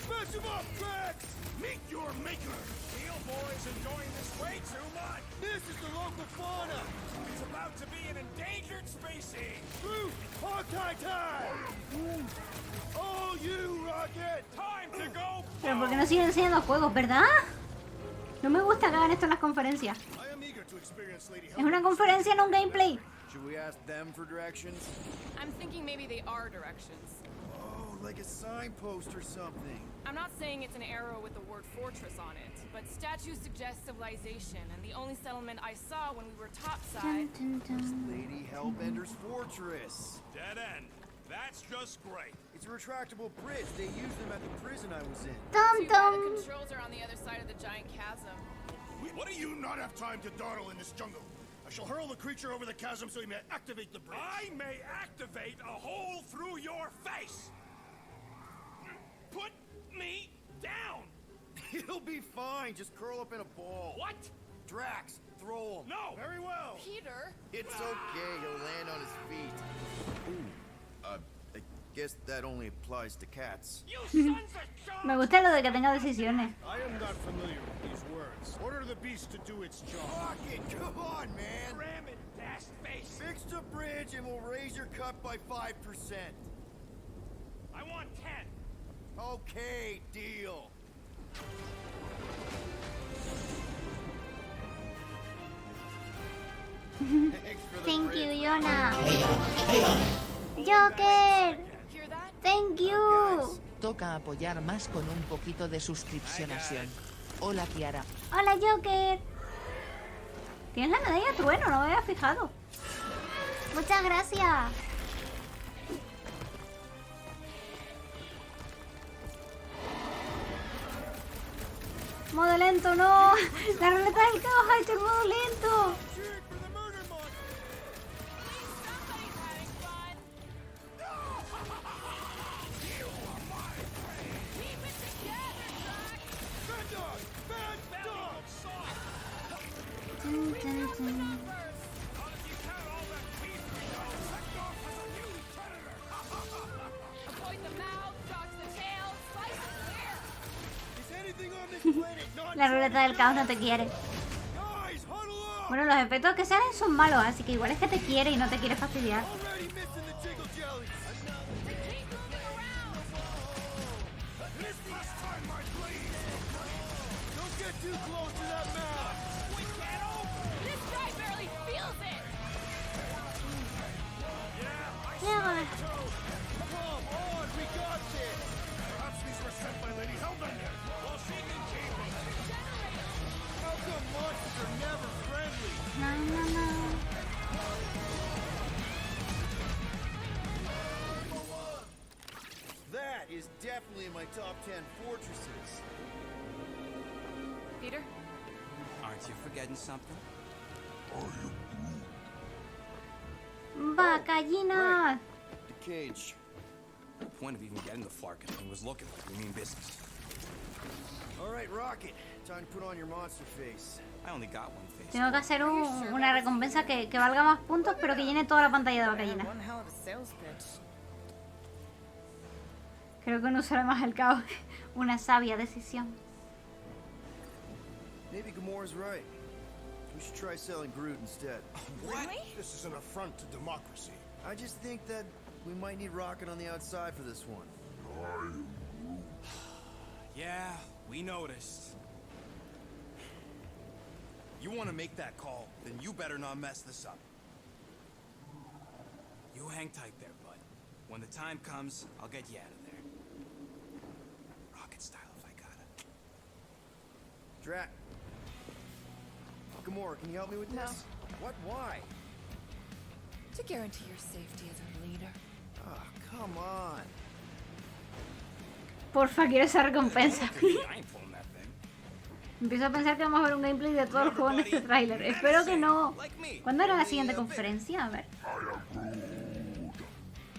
Smash them up, Drax. Meet your maker. Steel Boy's enjoying this way too much. This is the local fauna. It's about to be an endangered species. Groot, Hawkeye time. Oh, you Rocket. Time to go. Pero ¿por qué no siguen enseñando juegos, verdad? No me gusta que hagan esto en las conferencias. Es una conferencia, no un gameplay. Should we ask them for directions? I'm thinking maybe they are directions. Oh, like a signpost or something. I'm not saying it's an arrow with the word fortress on it, but statues suggest civilization, and the only settlement I saw when we were topside was Lady Hellbender's fortress. Dead end. That's just great. It's a retractable bridge. They used them at the prison I was in. Too bad the controls are on the other side of the giant chasm. What do you not have time to dawdle in this jungle? I shall hurl the creature over the chasm so he may activate the bridge. I may activate a hole through your face. Put me down. It'll be fine. Just curl up in a ball. What? Drax, throw him. No. Very well. Peter. It's okay. He'll land on his feet. Ooh. I guess that only applies to cats. Me gusta lo de que tenga decisiones. I am not familiar with these words. Order the beast to do its job. Rocket, come on, man. Ram it, dash face. Fix the bridge and we'll raise your cut by 5%. I want 10. Okay, deal. Thank you, Yona. Joker. Thank you. Toca apoyar más con un poquito de suscripcionación. Hola, Kiara. Hola, Joker. Tienes la medalla de trueno, no me había fijado. Muchas gracias. Modo lento, no. La ruleta del caos ha hecho el modo lento. La ruleta del caos no te quiere. Bueno, los efectos que salen son malos, así que igual es que te quiere y no te quiere fastidiar. That is definitely in my top 10 fortresses. Peter? Aren't you forgetting something? Bacallina. The cage. The point of even getting the Flarkin thing was looking like we mean business. All right, Rocket. Time to put on your monster face. I only got one face. Tengo que hacer una recompensa que valga más puntos, pero que llene toda la pantalla de bacallina. Creo que no usaré más el caos. Una sabia decisión. Maybe Gamora's right. We should try selling Groot instead. What? This is an affront to democracy. I just think that we might need Rocket on the outside for this one. Yeah, we noticed. You want to make that call, then you better not mess this up. You hang tight there, bud. When the time comes, I'll get you out of there. Rocket style if I gotta. Drat. Gamora, can you help me with this? What? Why? To guarantee your safety as a leader. Oh, come on. Porfa, quiero esa recompensa. I ain't pulling that thing. Empiezo a pensar que vamos a ver un gameplay de todo el juego en este tráiler. Espero que no. ¿Cuándo era la siguiente conferencia? A ver.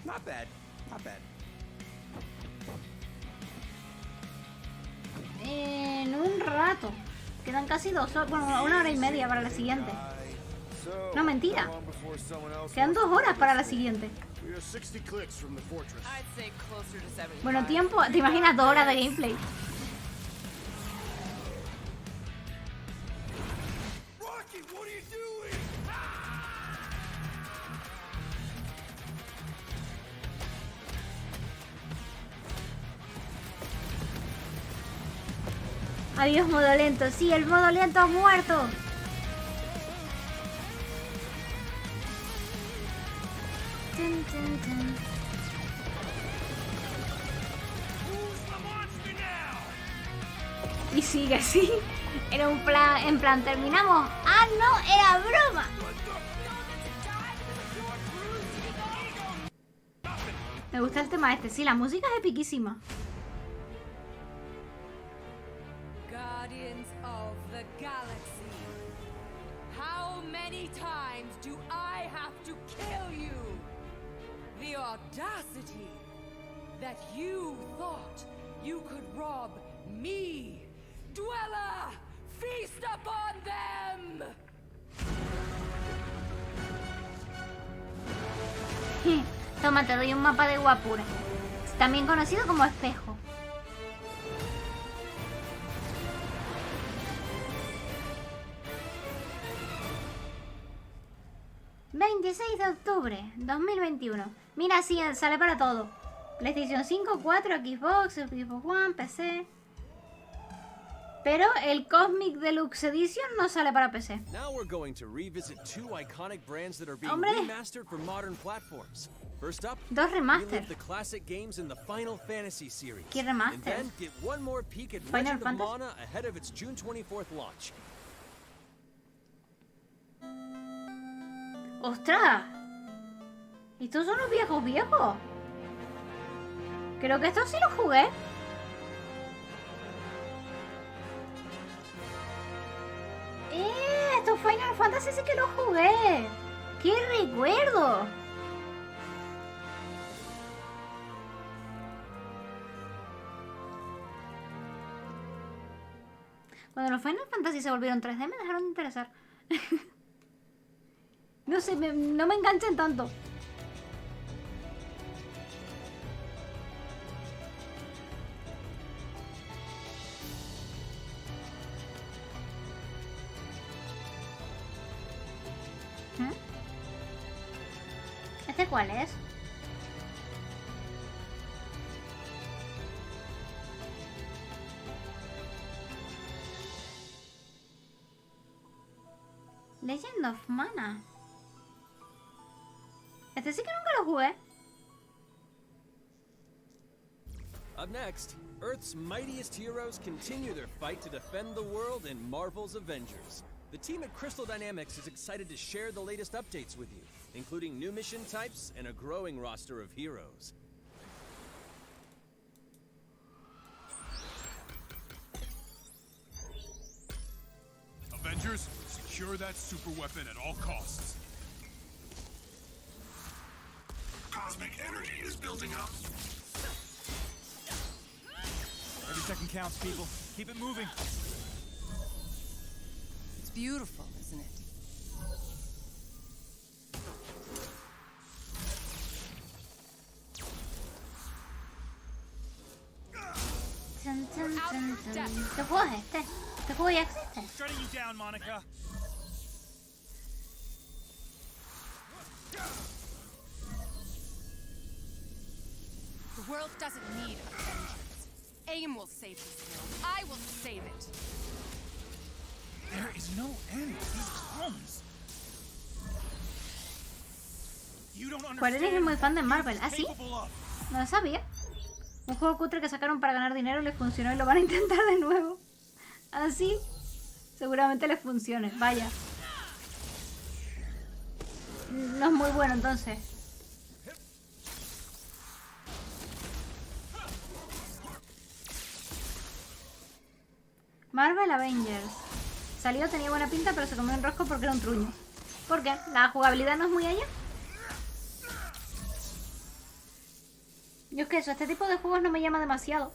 Not bad. Not bad. En un rato. Quedan casi 2 horas, bueno, 1 hora y media para la siguiente. No, mentira. Quedan 2 horas para la siguiente. Bueno, tiempo, ¿te imaginas 2 horas de gameplay? Adiós, modo lento. Sí, el modo lento ha muerto. Y sigue así. Era un plan, en plan, terminamos. ¡Ah, no! ¡Era broma! Me gusta el tema este. Sí, la música es epiquísima. Guardians of the Galaxy. How many times do I have to kill you? The audacity that you thought you could rob me. Dweller, feast upon them! Toma, te doy un mapa de guapura. También conocido como espejo. ...26 de octubre 2021. Mira, sí, sale para todo. PlayStation 5, 4, Xbox, Xbox One, PC. Pero el Cosmic Deluxe Edition no sale para PC. Now we're going to revisit two iconic brands that are being Hombre. remastered for modern platforms. First up, Dos remaster. relive the classic games in the Final Fantasy series. ¿Qué And remaster? then get one more peek at Final Legend of Fantasy? Mana ahead of its June 24th launch. ¡Ostras! ¿Estos son los viejos? Creo que estos sí los jugué. Estos Final Fantasy sí que los jugué. ¡Qué recuerdo! Cuando los Final Fantasy se volvieron 3D me dejaron de interesar. No sé, no me enganchan tanto. ¿Este cuál es? Legend of Mana. Este sí que nunca lo jugué. Up next, Earth's mightiest heroes continue their fight to defend the world in Marvel's Avengers. The team at Crystal Dynamics is excited to share the latest updates with you, including new mission types and a growing roster of heroes. Avengers, secure that super weapon at all costs. Cosmic energy is building up. Every second counts, people. Keep it moving. It's beautiful, isn't it? ¿Qué juego es este? ¿Este juego ya existe? Shutting you down, Monica. The world doesn't need Avengers. AIM will save this world. I will save it. There is no end to these clones. You don't Juárez es muy fan de Marvel. ¿Ah, sí? capable of. No lo sabía. Un juego cutre que sacaron para ganar dinero les funcionó y lo van a intentar de nuevo. Así, seguramente les funcione. Vaya. No es muy bueno entonces. Marvel Avengers. Salió, tenía buena pinta, pero se comió un rosco porque era un truño. ¿Por qué? ¿La jugabilidad no es muy allá? Yo es que eso, este tipo de juegos no me llama demasiado.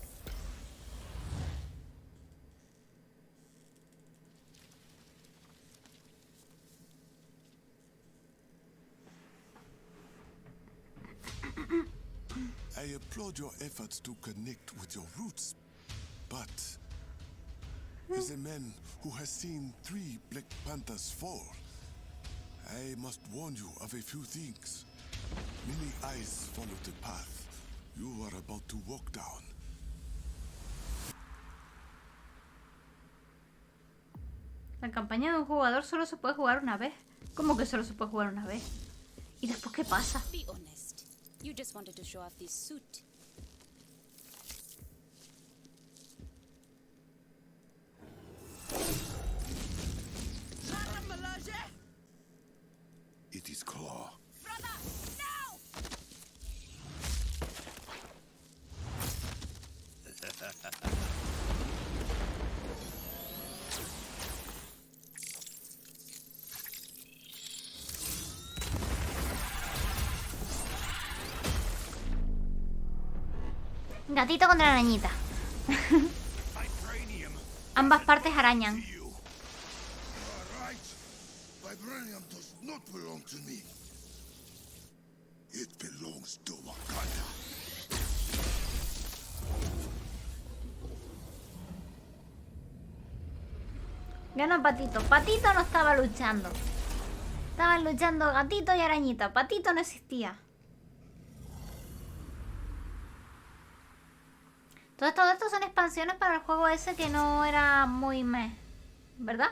I applaud your efforts to connect with your roots, but as a man who has seen 3 Black Panthers fall, I must warn you of a few things. Many eyes follow the path you are about to walk down. La campaña de un jugador solo se puede jugar una vez. ¿Cómo que solo se puede jugar una vez? ¿Y después qué pasa? Be honest. You just wanted to show off this suit. It is Claw. Gatito contra arañita. Ambas partes arañan. Vibranium does not belong to me. It belongs to Wakanda. Gana Patito. Patito no estaba luchando. Estaban luchando gatito y arañita. Patito no existía. Todo esto son expansiones para el juego ese que no era muy meh, ¿verdad?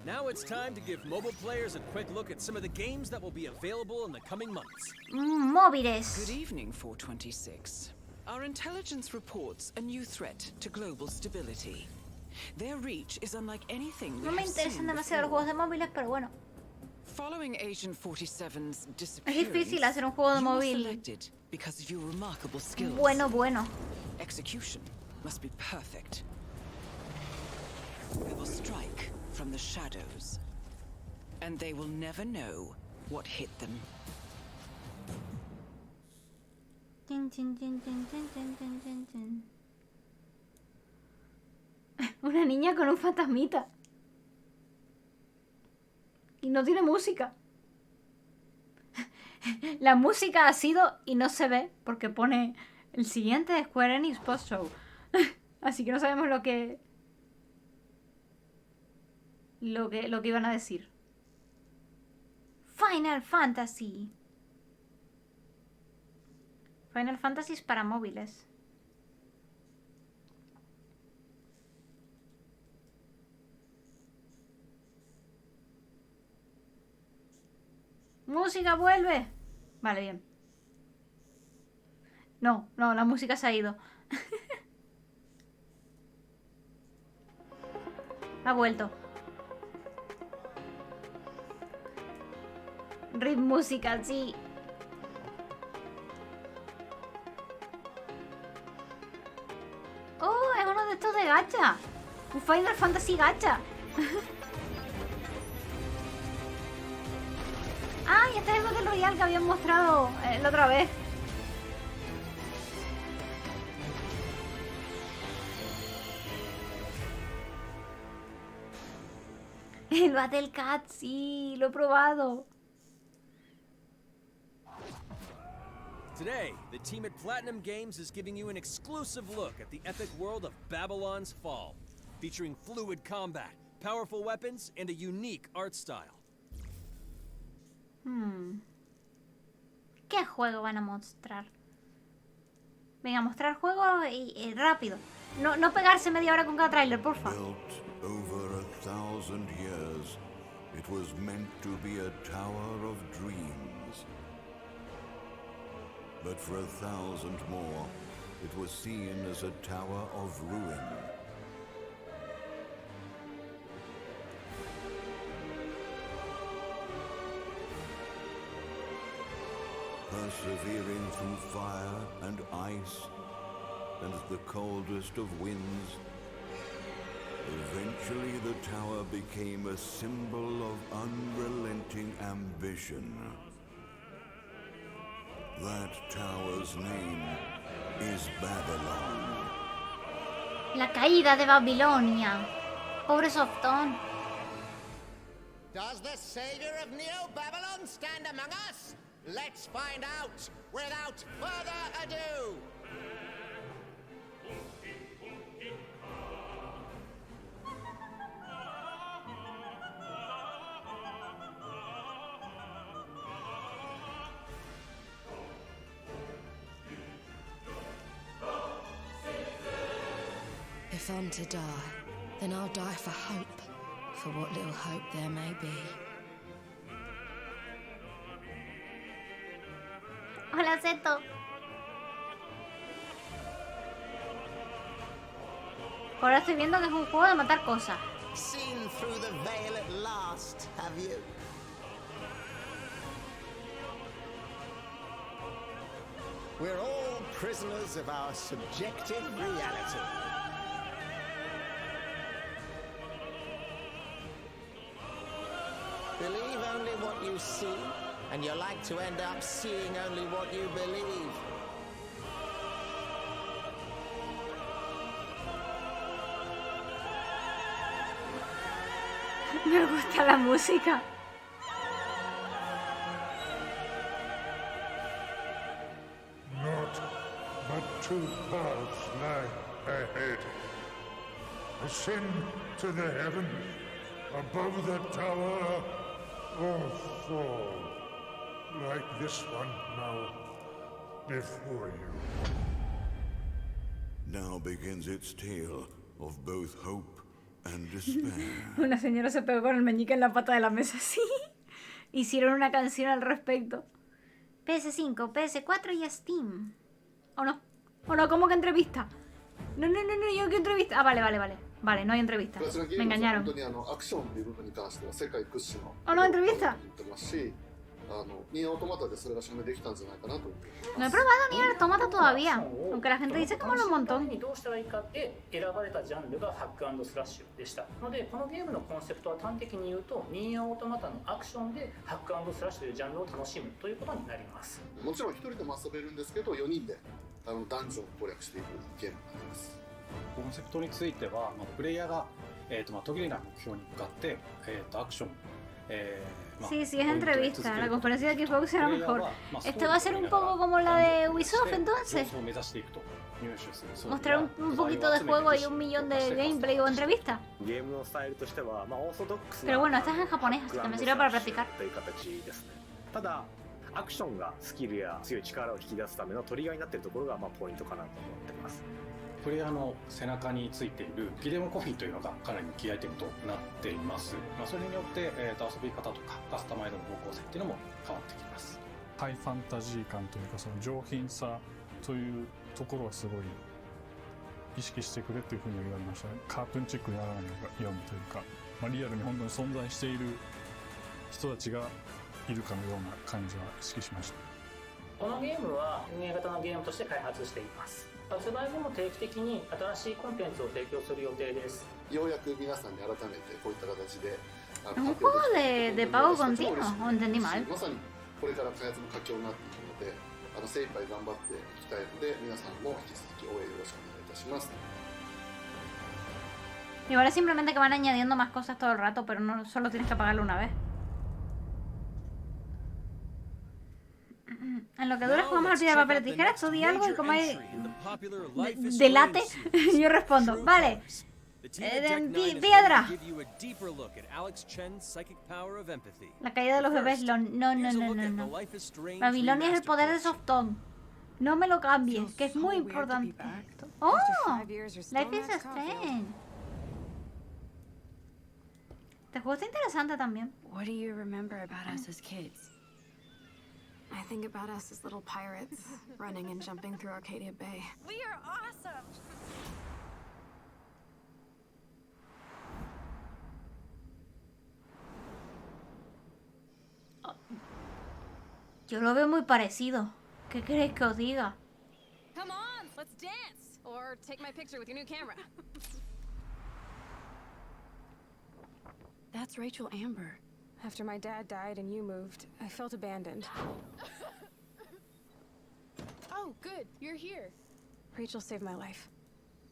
Now it's time to give mobile players a quick look at some of the games that will be available in the coming months. Móviles. Good evening, 426. Our intelligence reports a new threat to global stability. Their reach is unlike anything we No me have interesan seen demasiado los before. juegos de móviles, pero bueno. Following Agent 47's Es disappearance, difícil hacer un juego de you were móvil selected because of your remarkable skills. bueno. Execution must be perfect. We will strike from the shadows, and they will never know what hit them. Chin, chin, chin, chin, chin, chin, chin, chin, chin. Una niña con un fantasmita. Y no tiene música. La música ha sido y no se ve porque pone el siguiente de Square Enix Post Show. Así que no sabemos lo que iban a decir. Final Fantasy. Final Fantasy es para móviles. ¡Música, vuelve! Vale, bien. No, la música se ha ido. Ha vuelto. Rip música, sí. Oh, es uno de estos de gacha. Un Final Fantasy gacha. Ah, y este es el Battle Royale que habían mostrado la otra vez. El Battle Cat, sí, lo he probado. Today, the team at Platinum Games is giving you an exclusive look at the epic world of Babylon's Fall, featuring fluid combat, powerful weapons, and a unique art style. ¿Qué juego van a mostrar? Venga, mostrar juego y rápido. No pegarse media hora con cada tráiler, por favor. Built over 1,000 years, it was meant to be a tower of dreams. But for 1,000 more, it was seen as a tower of ruin. Persevering through fire and ice and the coldest of winds, eventually the tower became a symbol of unrelenting ambition. That tower's name is Babylon. La caída de Babilonia. Pobre Softon. Does the savior of Neo Babylon stand among us? Let's find out without further ado. If I'm to die, then I'll die for hope, for what little hope there may be. Hola, Zeto. Ahora estoy viendo que es un juego de matar cosas. Seen through the veil at last, have you? We're all prisoners of our subjective reality. Believe only what you see, and you're like to end up seeing only what you believe. Me gusta la música. Not but two paths lie ahead. Ascend to the heaven above the tower, or fall like this one now before you. Now begins its tale of both hope and despair. Una señora se pegó con el meñique en la pata de la mesa, sí. Hicieron una canción al respecto. PS5, PS4 y Steam. ¿O no? ¿O no? ¿Cómo que entrevista? No, yo que entrevista. Ah, vale. Vale, no hay entrevista. Me engañaron. ¿O no entrevista? No he probado ni el Automata todavía, aunque la gente dice que mola un montón. どうしたらいいかって選ばれたジャンルがハック&スラッシュでしたので、このゲームのコンセプトは端的に言うとニーアオートマタのアクションでハック&スラッシュというジャンルを楽しむということになります。もちろん一人でも遊べるんですけど、4人でダンジョンを攻略していくゲームになります。コンセプトについては、プレイヤーが途切れない目標に向かってアクション Sí, es entrevista. La conferencia de Xbox era mejor. Este va a ser un poco como la de Ubisoft, entonces. Mostrar un poquito de juego y 1 millón de gameplay o entrevista. Pero bueno, esta es en japonés, así que me sirve para practicar. アクションがスキルや強い力を引き出すためのトリガーになっているところがポイントかなと思ってます。プレイヤーの背中についているギデモンコフィーというのがかなりキーアイテムとなっています。それによって、遊び方とかカスタマイズの方向性っていうのも変わってきます。ハイファンタジー感というか、その上品さというところはすごい意識してくれというふうに言われましたね。カートゥーンチックにならないようにというか、リアルに本当に存在している人たちがいるかのような感じは意識しました。このゲームは運営型のゲームとして開発しています。発売後も定期的に新しいコンテンツを提供する予定です。ようやく皆さんに改めてこういった形で Un juego de pago continuo, ¿o entendí mal? まさにこれから開発の佳境になっていくので、精一杯頑張っていきたいので、皆さんも引き続き応援よろしくお願いいたします。Igual es simplemente que van añadiendo más cosas todo el rato, pero no solo tienes que pagarlo una vez. En lo que dura jugamos al piedra, papel, tijera, tú di algo y como hay delate, yo respondo, vale, piedra. La caída de los bebés, no. Babilonia es el poder de Softón. No me lo cambies, que es muy importante. Oh, Life is Strange. Este juego está interesante también. What do you remember about us as kids? I think about us as little pirates, running and jumping through Arcadia Bay. We are awesome! Yo lo veo muy parecido. ¿Qué queréis que os diga? Come on, let's dance! Or take my picture with your new camera. That's Rachel Amber. After my dad died and you moved, I felt abandoned. Oh, good. You're here. Rachel saved my life.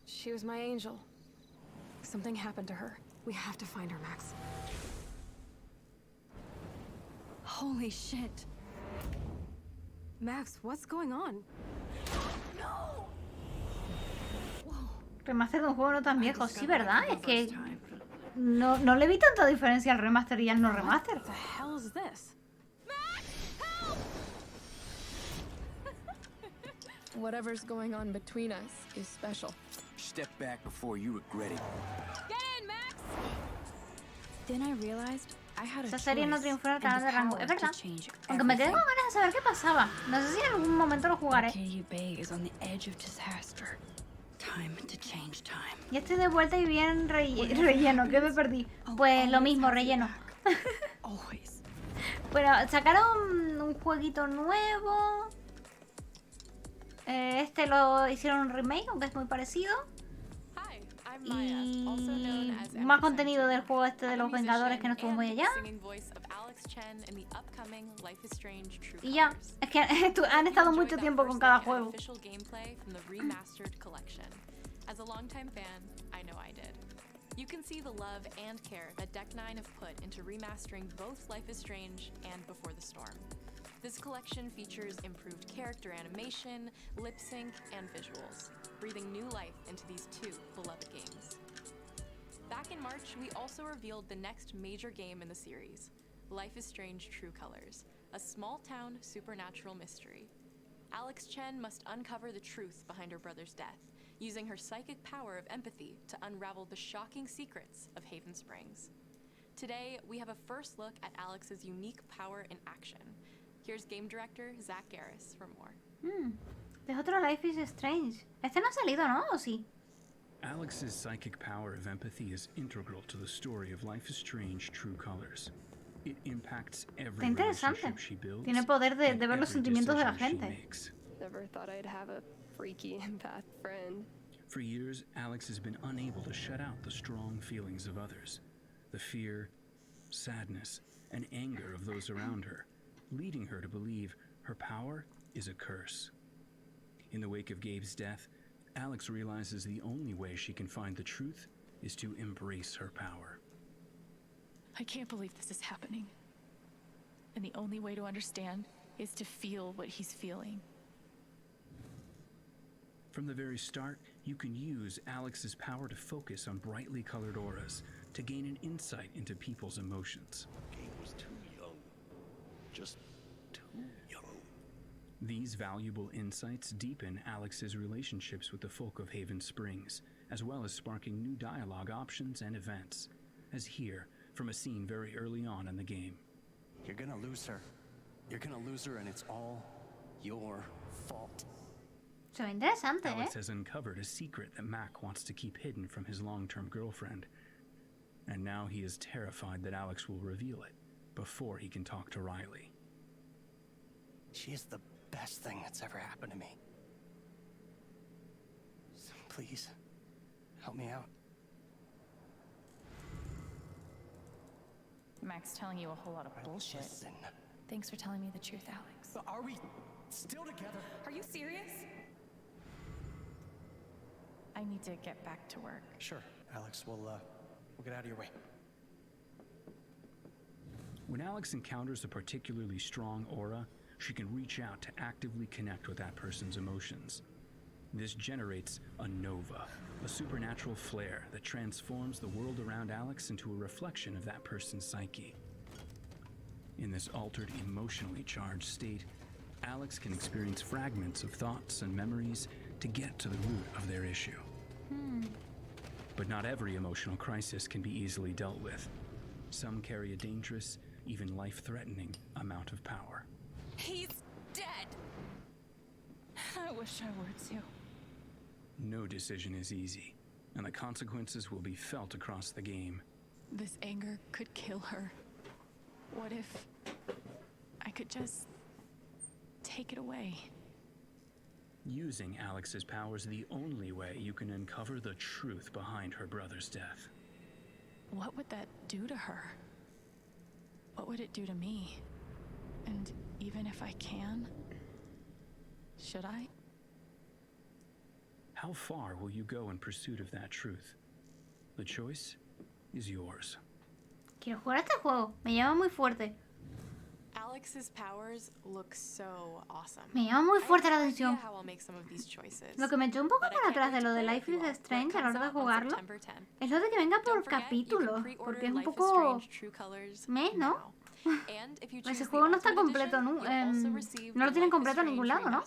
She was my angel. Something happened to her. We have to find her, Max. Holy shit. Max, what's going on? No! Remaster de un juego no tan viejo, sí, ¿verdad? Es que no le vi tanta diferencia al remaster y al no remaster. What the hell is this? Whatever's going on between us is special. Step back before you regret it. Get in, Max! Then I realized I had a Esa serie no triunfó en el canal de rango, es verdad. change Aunque me quedé con ganas de saber qué pasaba. No sé si en algún momento lo jugaré. Arcadia Bay is on the edge of disaster. Time to change time. Ya estoy de vuelta y bien relleno. ¿Qué me perdí? Pues lo mismo, relleno. Bueno, sacaron un jueguito nuevo. Este lo hicieron un remake, aunque es muy parecido. Y más contenido del juego este de los Vengadores que no estuvo muy allá. Y ya, es que han estado mucho tiempo con cada juego. As a longtime fan, I know I did. You can see the love and care that Deck 9 have put into remastering both Life is Strange and Before the Storm. This collection features improved character animation, lip sync, and visuals, breathing new life into these two beloved games. Back in March, we also revealed the next major game in the series, Life is Strange True Colors, a small-town supernatural mystery. Alex Chen must uncover the truth behind her brother's death, using her psychic power of empathy to unravel the shocking secrets of Haven Springs. Today, we have a first look at Alex's unique power in action. Here's game director Zach Garris for more. Es otro Life is Strange. Este no ha salido, ¿no? ¿O sí? Alex's psychic power of empathy is integral to the story of Life is Strange True Colors. It impacts every relationship she builds. Tiene poder de ver los sentimientos de la gente. Never thought I'd have a freaky empath friend. For years, Alex has been unable to shut out the strong feelings of others, the fear, sadness, and anger of those around her, leading her to believe her power is a curse. In the wake of Gabe's death, Alex realizes the only way she can find the truth is to embrace her power. I can't believe this is happening. And the only way to understand is to feel what he's feeling. From the very start, you can use Alex's power to focus on brightly colored auras to gain an insight into people's emotions. Gabe was too young. Just too young. These valuable insights deepen Alex's relationships with the folk of Haven Springs, as well as sparking new dialogue options and events, as here from a scene very early on in the game. You're gonna lose her. You're gonna lose her and it's all your fault. Se ve interesante, Alex has uncovered a secret that Mac wants to keep hidden from his long-term girlfriend. And now he is terrified that Alex will reveal it before he can talk to Riley. She is the best thing that's ever happened to me. So please, help me out. Mac's telling you a whole lot of bullshit. Listen. Thanks for telling me the truth, Alex. But are we still together? Are you serious? I need to get back to work. Sure, Alex, we'll get out of your way. When Alex encounters a particularly strong aura, she can reach out to actively connect with that person's emotions. This generates a nova, a supernatural flare that transforms the world around Alex into a reflection of that person's psyche. In this altered, emotionally charged state, Alex can experience fragments of thoughts and memories to get to the root of their issue. But not every emotional crisis can be easily dealt with. Some carry a dangerous, even life-threatening amount of power. He's dead! I wish I were too. No decision is easy, and the consequences will be felt across the game. This anger could kill her. What if I could just take it away? Using Alex's power is the only way you can uncover the truth behind her brother's death. What would that do to her? What would it do to me? And even if I can, should I? How far will you go in pursuit of that truth? The choice is yours. Quiero jugar este juego. Me llama muy fuerte. Alex's powers look so awesome. Me llama muy fuerte la atención. How I'll make some of these choices. Lo que me echó un poco para atrás de lo de Life is Strange a la hora de jugarlo es lo de que venga por capítulos, porque es un poco mes, ¿no? Ese juego no está completo, no lo tienen completo en ningún lado, ¿no?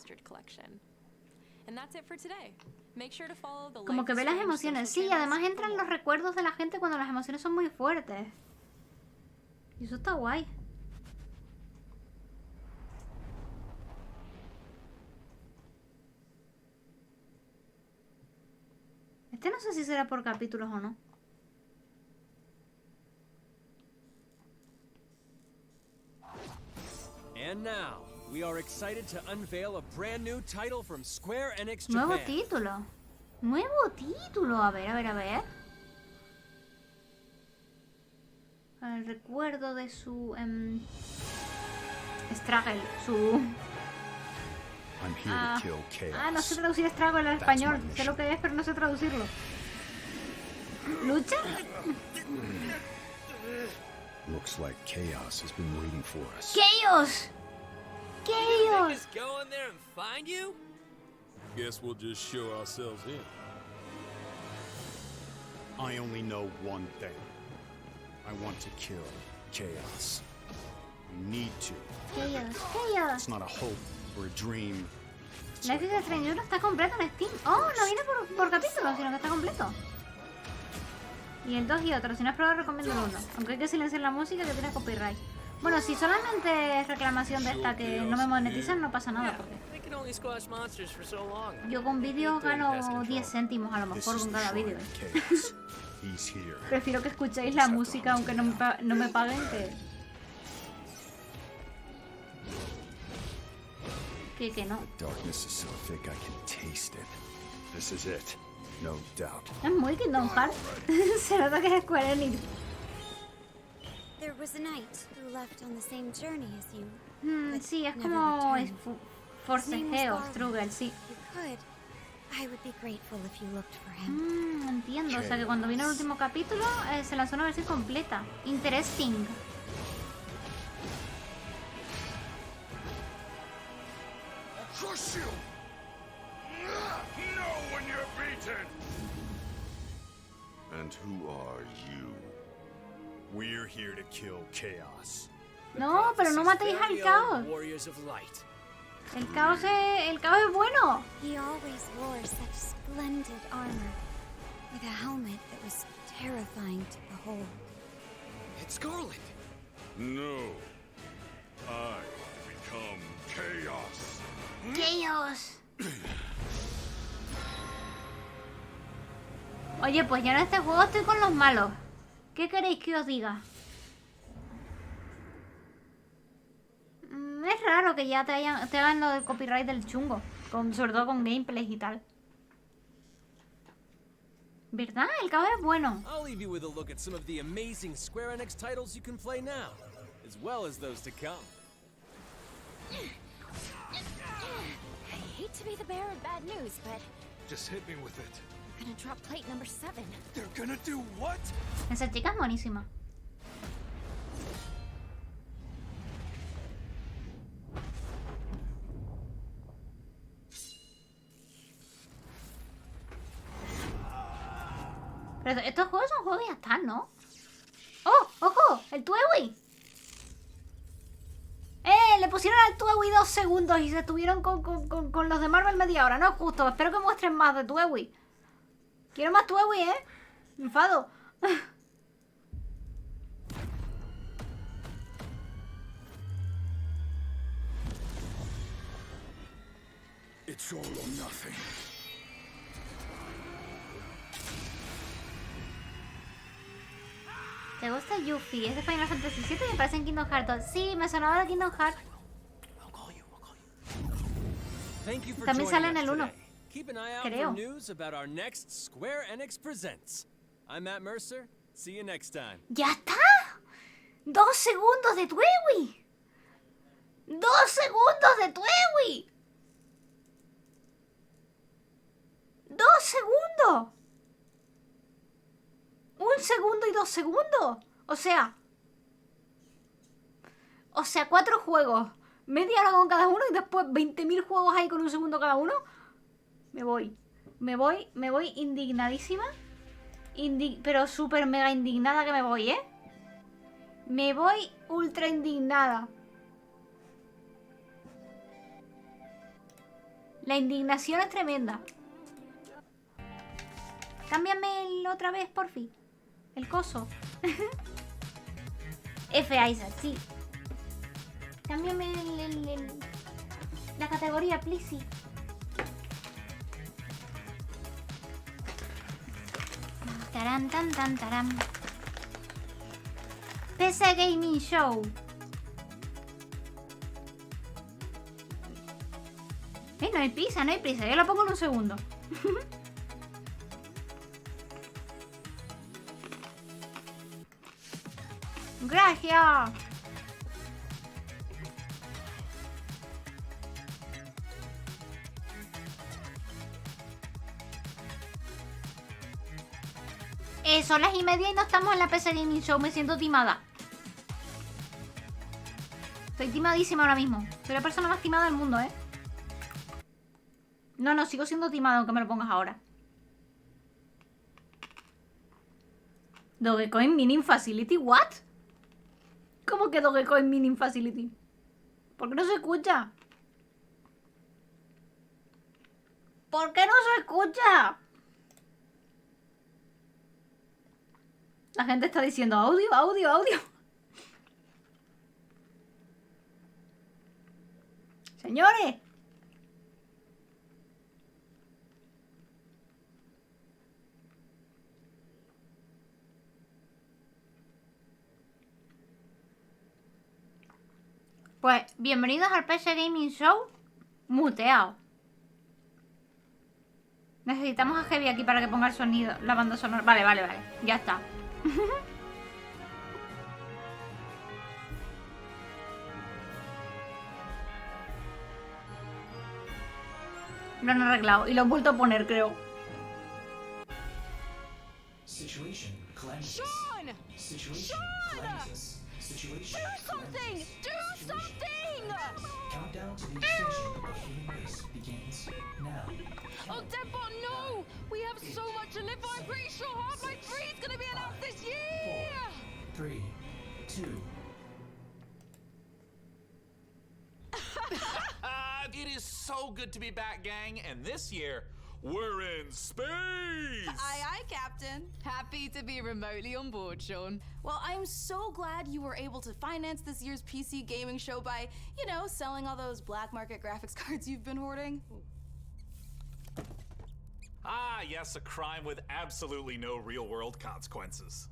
Como que ve las emociones, sí, y además entran los recuerdos de la gente cuando las emociones son muy fuertes. Y eso está guay. Este no sé si será por capítulos o no. And now, we are excited to unveil a brand new title from Square Enix Nuevo Japan. título. Nuevo título. A ver, a ver, a ver. El recuerdo de su... struggle, su... I'm here to kill chaos. no sé traducir struggle al español. Sé lo que es, pero no sé traducirlo. ¿Lucha? Looks like chaos has been waiting for us. ¡Chaos! ¡Chaos! Just go in there and find you? Guess we'll just show ourselves in. I only know one thing. I want to kill chaos. We need to. Chaos, chaos. It's not a hope or a dream. Life is Strange 1 está completo en Steam. Oh, no viene por capítulo, sino que está completo. Y el 2 y otro. Si no has probado, recomiendo el 1. Aunque hay que silenciar la música que tiene copyright. Bueno, si solamente es reclamación de esta que no me monetizan, no pasa nada. Porque yo con vídeos gano 10 céntimos a lo mejor con cada vídeo. Prefiero que escuchéis la música aunque no me paguen que no. Es muy Kingdom Hearts. Se nota que es Square Enix. Sí, es como forcejeo, struggle, sí. Entiendo, o sea que cuando vino el último capítulo se lanzó una versión completa. Interesting. And who are you? We're here to kill chaos. No, pero no matéis al caos. El caos es bueno. He always wore such splendid armor, with a helmet that was terrifying to behold. It's Scarlet. No. I become chaos. Chaos. Oye, pues yo en este juego estoy con los malos. ¿Qué queréis que os diga? Es raro que ya te hagan lo del copyright del chungo. Sobre todo con gameplays y tal. ¿Verdad? El caos es bueno. I'll leave you with a look at some of the amazing Square Enix titles you can play now, as well as those to come. I hate to be the bearer of bad news, but Just hit me with it. I'm gonna drop plate number 7. They're gonna do what? Esa chica es buenísima. Pero estos juegos son juegos y ya están, ¿no? ¡Oh! ¡Ojo! ¡El Tuewi! Le pusieron al Tuewi 2 segundos y se estuvieron con los de Marvel media hora. No es justo. Espero que muestren más de Tuewi. Quiero más Tuewi, ¿eh? Me enfado. It's all or nothing. ¿Te gusta Yuffie? Es de Final Fantasy VII y me parece en Kingdom Hearts 2. Sí, me sonaba de Kingdom Hearts. También sale en el 1. Keep an eye out Creo. for news about our next Square Enix Presents. I'm Matt Mercer. See you next time. ¡Ya está! 2 segundos de Tuewi. 2 segundos de Tuewi. 2 segundos. 1 segundo y 2 segundos. O sea, 4 juegos. Media hora con cada uno y después 20.000 juegos ahí con 1 segundo cada uno. Me voy indignadísima. Pero súper mega indignada que me voy, ¿eh? Me voy ultra indignada. La indignación es tremenda. Cámbiame el otra vez, porfi. El coso. F. Isaac, sí. Cámbiame la categoría, please. Taran, tan, tan, taran. PC Gaming Show. No hay prisa, no hay prisa. Yo lo pongo en 1 segundo. Gracias. Son las 1:30 y no estamos en la PC Gaming Show. Me siento timada. Estoy timadísima ahora mismo. Soy la persona más timada del mundo, ¿eh? No, sigo siendo timada aunque me lo pongas ahora. Dogecoin Mining Facility, ¿what? ¿Cómo que Dogecoin Mining Facility? ¿Por qué no se escucha? ¿Por qué no se escucha? La gente está diciendo audio, audio, audio. Señores. Pues, bienvenidos al PC Gaming Show muteado. Necesitamos a Heavy aquí para que ponga el sonido, la banda sonora. Vale, vale, vale. Ya está. Lo han arreglado y lo han vuelto a poner, creo. Situation cleanses. Sean! Situation cleanses. Situation Do something! Do something! Countdown to the extinction of human race begins now. Oh, Deadbot, no! We have so much to live for. I'm pretty sure Half-Life 3 is going to be announced this year! 4, 3, 2. It is so good to be back, gang, and this year, we're in space! Aye, aye, Captain. Happy to be remotely on board, Sean. Well, I'm so glad you were able to finance this year's PC gaming show by, you know, selling all those black market graphics cards you've been hoarding. Ah, yes, a crime with absolutely no real-world consequences.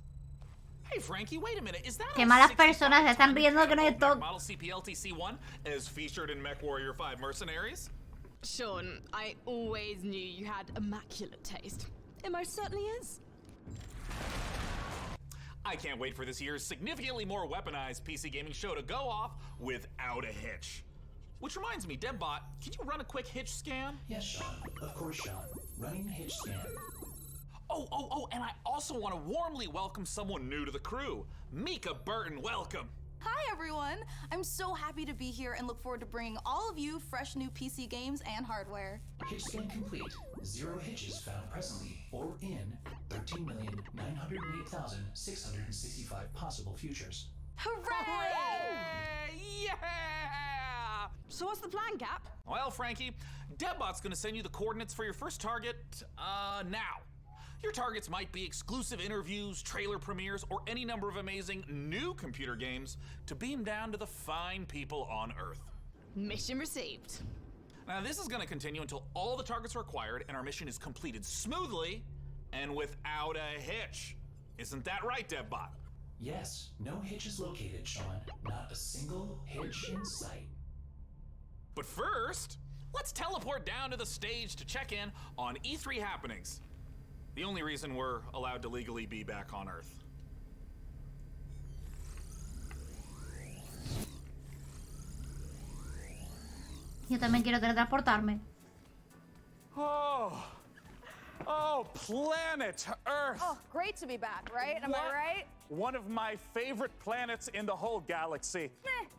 Hey, Frankie, wait a minute. Is that Qué malas personas se están riendo que no es todo. model CPLTC-1 as featured in MechWarrior 5 Mercenaries? Sean, I always knew you had immaculate taste. It most certainly is. I can't wait for this year's significantly more weaponized PC gaming show to go off without a hitch. Which reminds me, Debbot, can you run a quick hitch scan? Yes, Sean. Of course, Sean. Running hitch scan. Oh, and I also want to warmly welcome someone new to the crew. Mika Burton, welcome. Hi, everyone. I'm so happy to be here and look forward to bringing all of you fresh new PC games and hardware. Hitch scan complete. 0 hitches found presently or in 13,908,665 possible futures. Hooray! Yeah! So what's the plan, Cap? Well, Frankie, Debbot's gonna send you the coordinates for your first target, now. Your targets might be exclusive interviews, trailer premieres, or any number of amazing new computer games to beam down to the fine people on Earth. Mission received. Now, this is gonna continue until all the targets are acquired and our mission is completed smoothly and without a hitch. Isn't that right, Debbot? Yes, no hitches located, Sean. Not a single hitch in sight. But first, let's teleport down to the stage to check in on E3 happenings. The only reason we're allowed to legally be back on Earth. Yo también quiero teletransportarme. Oh, planet Earth. Oh, great to be back, right? Am I right? One of my favorite planets in the whole galaxy.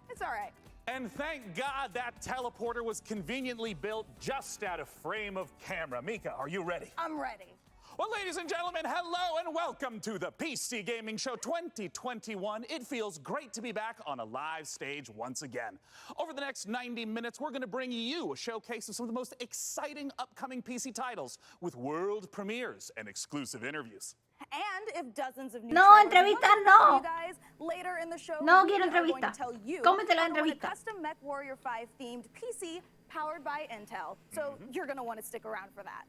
It's all right. And thank God that teleporter was conveniently built just out of frame of camera. Mika, are you ready? I'm ready. Well, ladies and gentlemen, hello and welcome to the PC Gaming Show 2021. It feels great to be back on a live stage once again. Over the next 90 minutes, we're going to bring you a showcase of some of the most exciting upcoming PC titles with world premieres and exclusive interviews. And if dozens of new No, entrevistas no. you guys later in the show, No we quiero are going entrevista. to tell you Cómete la about a entrevista. custom MechWarrior 5 themed PC powered by Intel. So you're going to want to stick around for that.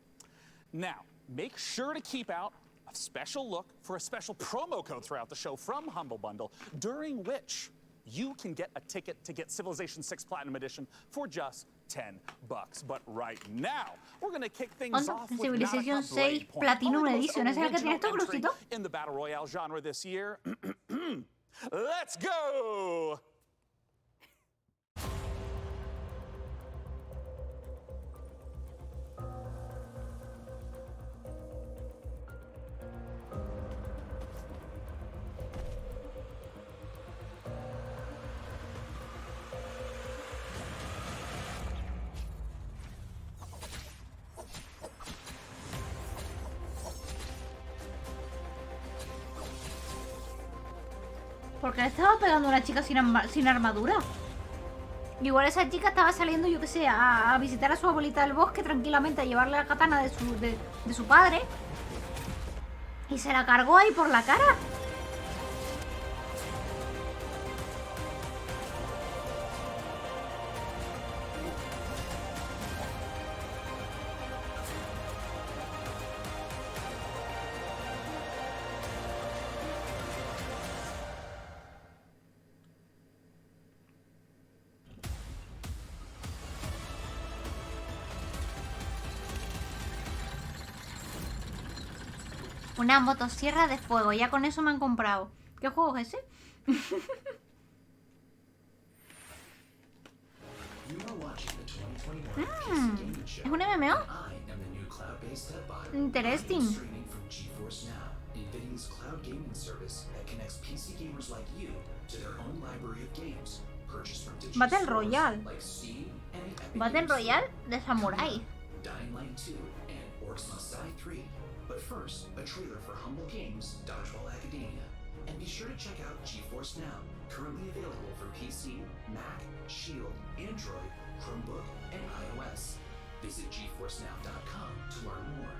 Now, make sure to keep out a special look for a special promo code throughout the show from Humble Bundle, during which you can get a ticket to get Civilization 6 Platinum Edition for just $10. But right now, we're going to kick things off with Civilization 6 Breakpoint, Platinum only the most Edition. ¿Es el que tiene esto, original entry Crucito? in the Battle Royale genre this year. Let's go! ¿Por qué le estaba pegando a una chica sin armadura? Igual esa chica estaba saliendo, yo que sé, a visitar a su abuelita del bosque tranquilamente, a llevarle la katana de su padre. Y se la cargó ahí por la cara. Una motosierra de fuego, ya con eso me han comprado. ¿Qué juego es ese? ¿Es un MMO? Interesting. Battle Royale. Battle Royale de Samurai. But first, a trailer for Humble Games' Dodgeball Academia. And be sure to check out GeForce Now, currently available for PC, Mac, Shield, Android, Chromebook, and iOS. Visit GeForceNow.com to learn more.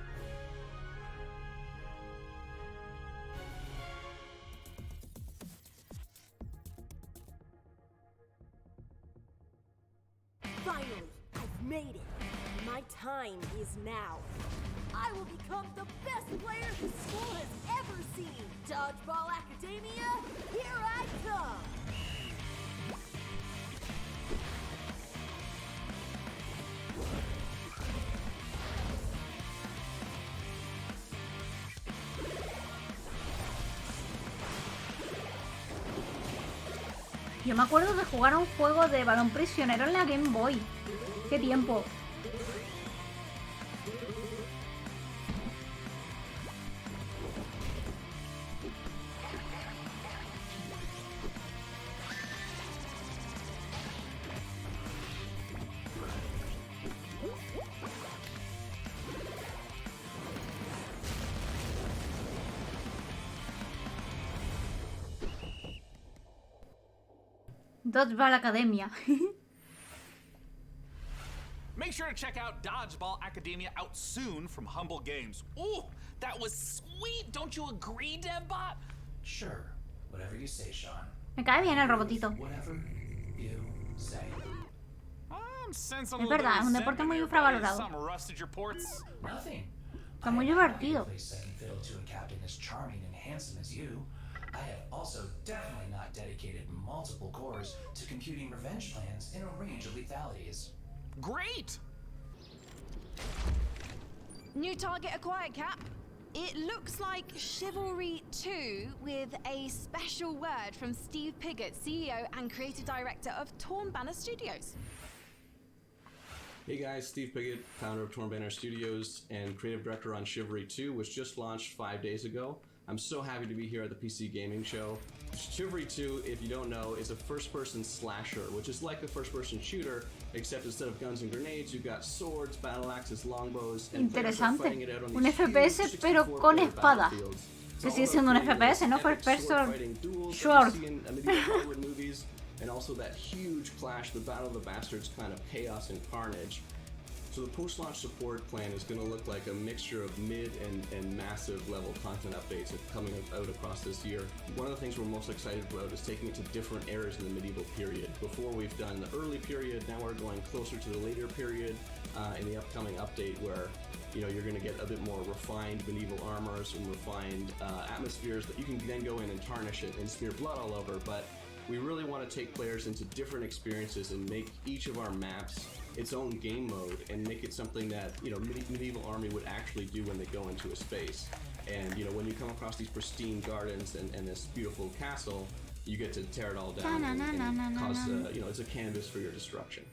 Finally, I've made it. My time is now. I will become the best player the school has ever seen! Dodgeball Academia, here I come! Yo me acuerdo de jugar a un juego de balón prisionero en la Game Boy. ¡Qué tiempo! Dodgeball Academia. Make sure to check out Dodgeball Academia out soon from Humble Games. Ooh, that was sweet! Don't you agree, DevBot? Sure, whatever you say, Sean. Me cae bien el robotito. Whatever you say. Es verdad, es un deporte muy infravalorado. Está muy divertido. I have also definitely not dedicated multiple cores to computing revenge plans in a range of lethalities. Great! New target acquired, Cap. It looks like Chivalry 2 with a special word from Steve Piggott, CEO and creative director of Torn Banner Studios. Hey guys, Steve Piggott, founder of Torn Banner Studios and creative director on Chivalry 2, which just launched 5 days ago. I'm so happy to be here at the PC Gaming Show. Chivalry 2, if you don't know, is a first-person slasher, which is like a first-person shooter, except instead of guns and grenades, you've got swords, battle axes, longbows, and players are fighting it out on these un FPS pero con espada. Que sigue siendo un FPS, no first person. Sure. And also that huge clash, the Battle of the Bastards kind of chaos and carnage. So the post-launch support plan is going to look like a mixture of mid and massive level content updates coming out across this year. One of the things we're most excited about is taking it to different eras in the medieval period. Before we've done the early period, now we're going closer to the later period in the upcoming update where you're going to get a bit more refined medieval armors and refined atmospheres that you can then go in and tarnish it and smear blood all over. But we really want to take players into different experiences and make each of our maps its own game mode and make it something that medieval army would actually do when they go into a space. And when you come across these pristine gardens and this beautiful castle, you get to tear it all down and cause it's a canvas for your destruction.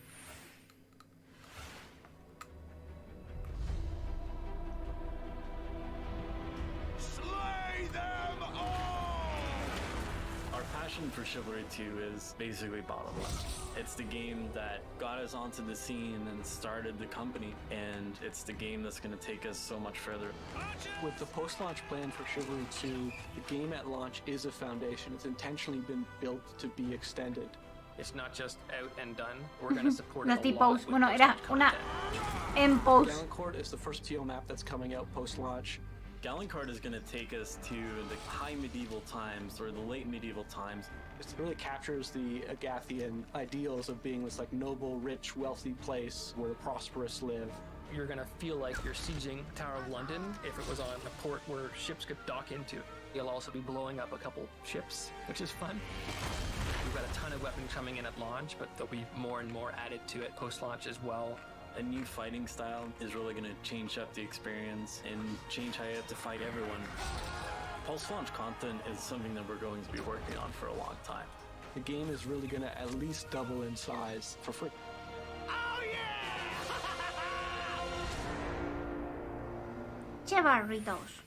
Slay them all! Our passion for Chivalry 2 is basically bottom line. It's the game that got us onto the scene and started the company, and it's the game that's going to take us so much further. With the post-launch plan for Chivalry 2, the game at launch is a foundation. It's intentionally been built to be extended. It's not just out and done. We're going to support No it a estoy lot post. with Bueno, era post-launch una content. en post. Gallencourt is the first TO map that's coming out post-launch. Gallencourt is going to take us to the high medieval times or the late medieval times. It really captures the Agathian ideals of being this like noble, rich, wealthy place where the prosperous live. You're going to feel like you're sieging Tower of London if it was on a port where ships could dock into. You'll also be blowing up a couple ships, which is fun. We've got a ton of weapons coming in at launch, but there'll be more and more added to it post-launch as well. A new fighting style is really going to change up the experience and change how you have to fight everyone. Post-launch content is something that we're going to be working on for a long time. The game is really going to at least double in size for free. Che barritos.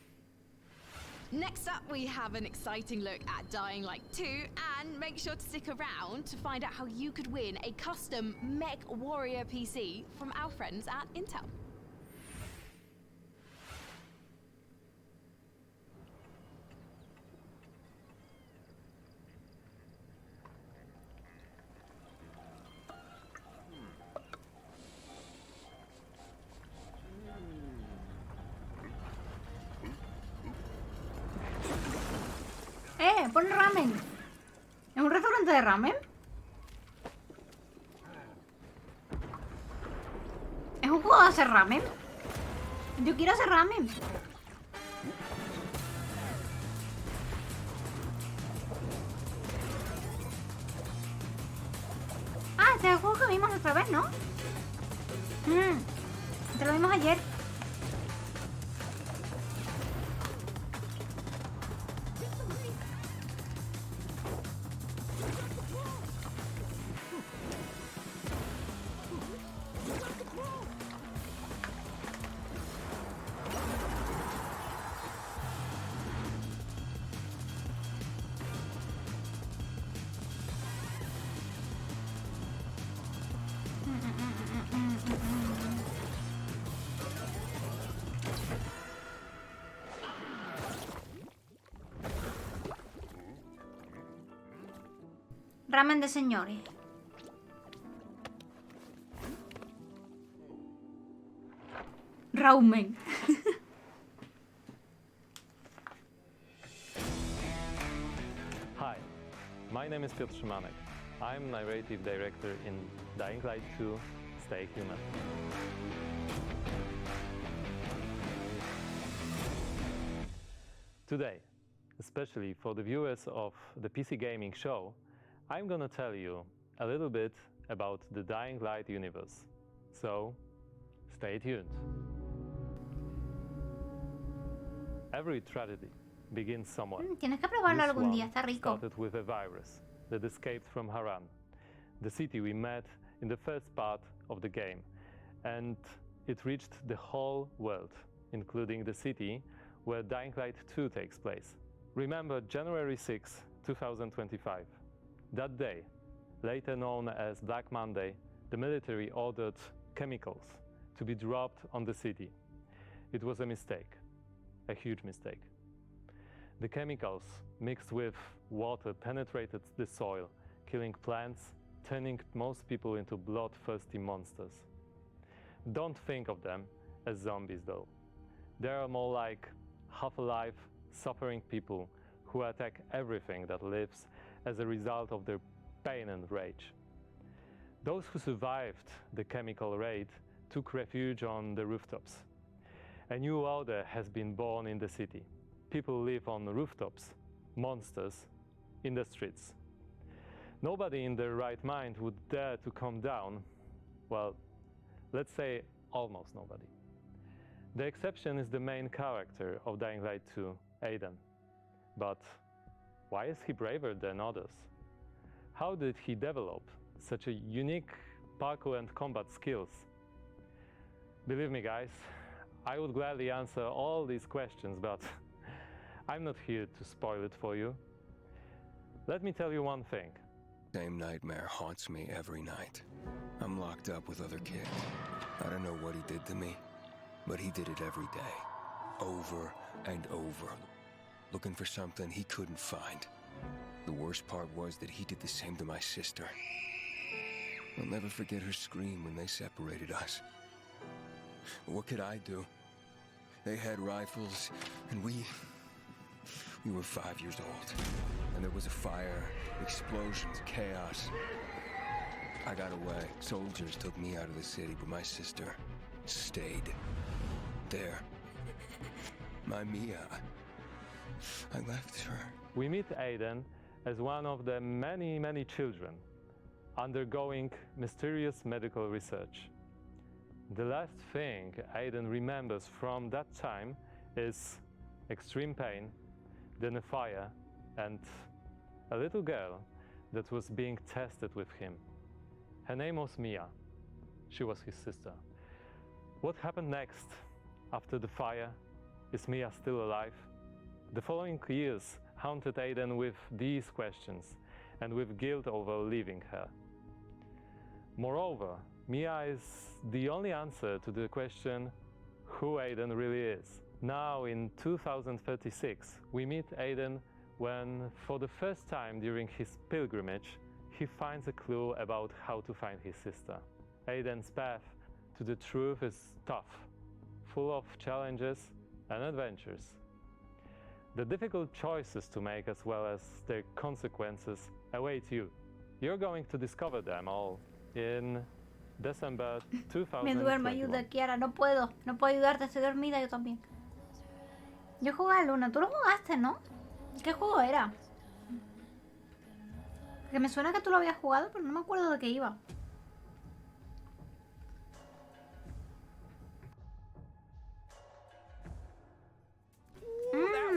Next up, we have an exciting look at Dying Light 2, and make sure to stick around to find out how you could win a custom Mech Warrior PC from our friends at Intel. Pon ramen. ¿Es un restaurante de ramen? ¿Es un juego de hacer ramen? Yo quiero hacer ramen. Ah, este es el juego que vimos otra vez, ¿no? Este lo vimos ayer. Ramen de señores. Raumen. Hi, my name is Piotr Szymanek. I'm narrative director in Dying Light 2, Stay Human. Today, especially for the viewers of the PC Gaming Show, I'm gonna tell you a little bit about the Dying Light universe. So, stay tuned. Every tragedy begins somewhere. Tienes que probarlo This algún día, one está rico. started with a virus that escaped from Haran, the city we met in the first part of the game, and it reached the whole world, including the city where Dying Light 2 takes place. Remember January 6, 2025. That day, later known as Black Monday, the military ordered chemicals to be dropped on the city. It was a mistake, a huge mistake. The chemicals mixed with water penetrated the soil, killing plants, turning most people into bloodthirsty monsters. Don't think of them as zombies though. They are more like half-alive, suffering people who attack everything that lives as a result of their pain and rage. Those who survived the chemical raid took refuge on the rooftops. A new order has been born in the city. People live on rooftops, monsters in the streets. Nobody in their right mind would dare to come down. Well, let's say almost nobody. The exception is the main character of Dying Light 2, Aiden. But why is he braver than others? How did he develop such a unique parkour and combat skills? Believe me guys, I would gladly answer all these questions, but I'm not here to spoil it for you. Let me tell you one thing. Same nightmare haunts me every night. I'm locked up with other kids. I don't know what he did to me, but he did it every day, over and over, looking for something he couldn't find. The worst part was that he did the same to my sister. I'll never forget her scream when they separated us. What could I do? They had rifles, and we were 5 years old. And there was a fire, explosions, chaos. I got away. Soldiers took me out of the city, but my sister stayed there. My Mia. I left her. We meet Aiden as one of the many, many children undergoing mysterious medical research. The last thing Aiden remembers from that time is extreme pain, then a fire, and a little girl that was being tested with him. Her name was Mia. She was his sister. What happened next after the fire? Is Mia still alive? The following years haunted Aiden with these questions and with guilt over leaving her. Moreover, Mia is the only answer to the question who Aiden really is. Now in 2036, we meet Aiden when, for the first time during his pilgrimage, he finds a clue about how to find his sister. Aiden's path to the truth is tough, full of challenges and adventures. The difficult choices to make as well as their consequences await you. You're going to discover them all in December 2021. Me duermo, ayuda, Kiara, no puedo ayudarte, estoy dormida yo también. Yo jugué a Luna, tú lo jugaste, ¿no? ¿Qué juego era? Que me suena que tú lo habías jugado, pero no me acuerdo de qué iba.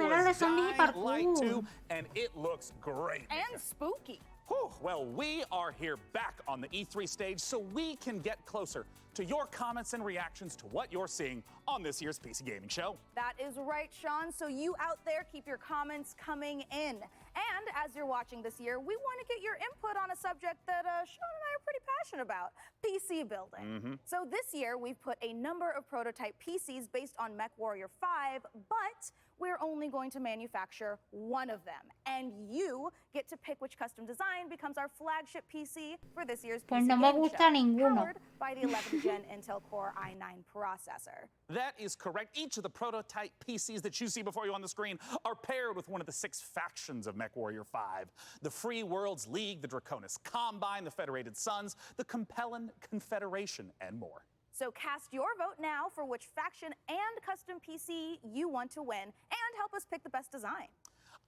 Era de zombies y parkour. And it looks great. And spooky. Whew. Well, we are here back on the E3 stage so we can get closer to your comments and reactions to what you're seeing on this year's PC Gaming Show. That is right, Sean. So you out there, keep your comments coming in. And as you're watching this year, we want to get your input on a subject that Sean and I are pretty passionate about, PC building. So this year, we've put a number of prototype PCs based on MechWarrior 5, but we're only going to manufacture one of them. And you get to pick which custom design becomes our flagship PC for this year's PC no me Game gusta Show, ninguno. powered by the 11th Gen Intel Core i9 processor. That is correct. Each of the prototype PCs that you see before you on the screen are paired with one of the 6 factions of MechWarrior 5. The Free Worlds League, the Draconis Combine, the Federated Sons, the Compellin Confederation, and more. So cast your vote now for which faction and custom PC you want to win, and help us pick the best design.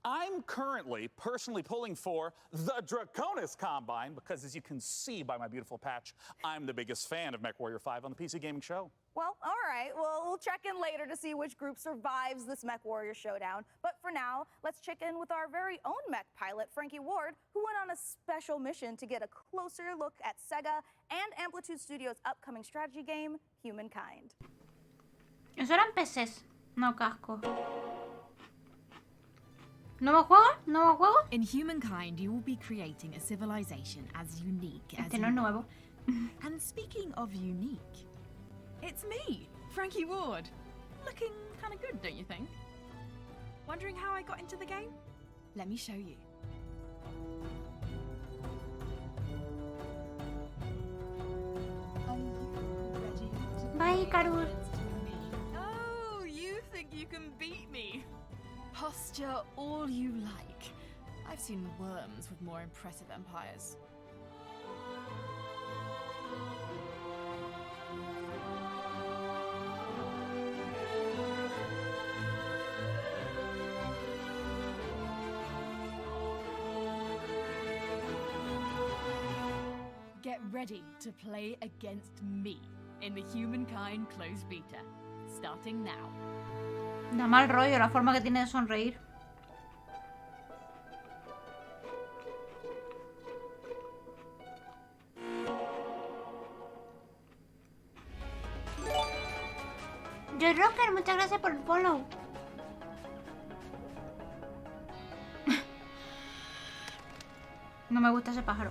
I'm currently personally pulling for the Draconis Combine because, as you can see by my beautiful patch, I'm the biggest fan of MechWarrior 5 on the PC Gaming Show. Well, all right. Well, we'll check in later to see which group survives this MechWarrior showdown. But for now, let's check in with our very own mech pilot, Frankie Ward, who went on a special mission to get a closer look at Sega and Amplitude Studios' upcoming strategy game, Humankind. Eso eran PCs, no cascos. ¿Nuevo juego? ¿Nuevo juego? In Humankind, you will be creating a civilization as unique as no es nuevo. And speaking of unique, it's me, Frankie Ward. Looking kind of good, don't you think? Wondering how I got into the game? Let me show you. Are you ready to Bye, Karul. Oh, you think you can beat me? Posture all you like. I've seen worms with more impressive empires. Get ready to play against me in the Humankind closed beta, starting now. Da mal rollo la forma que tiene de sonreír. Joy Rocker, muchas gracias por el follow. No me gusta ese pájaro.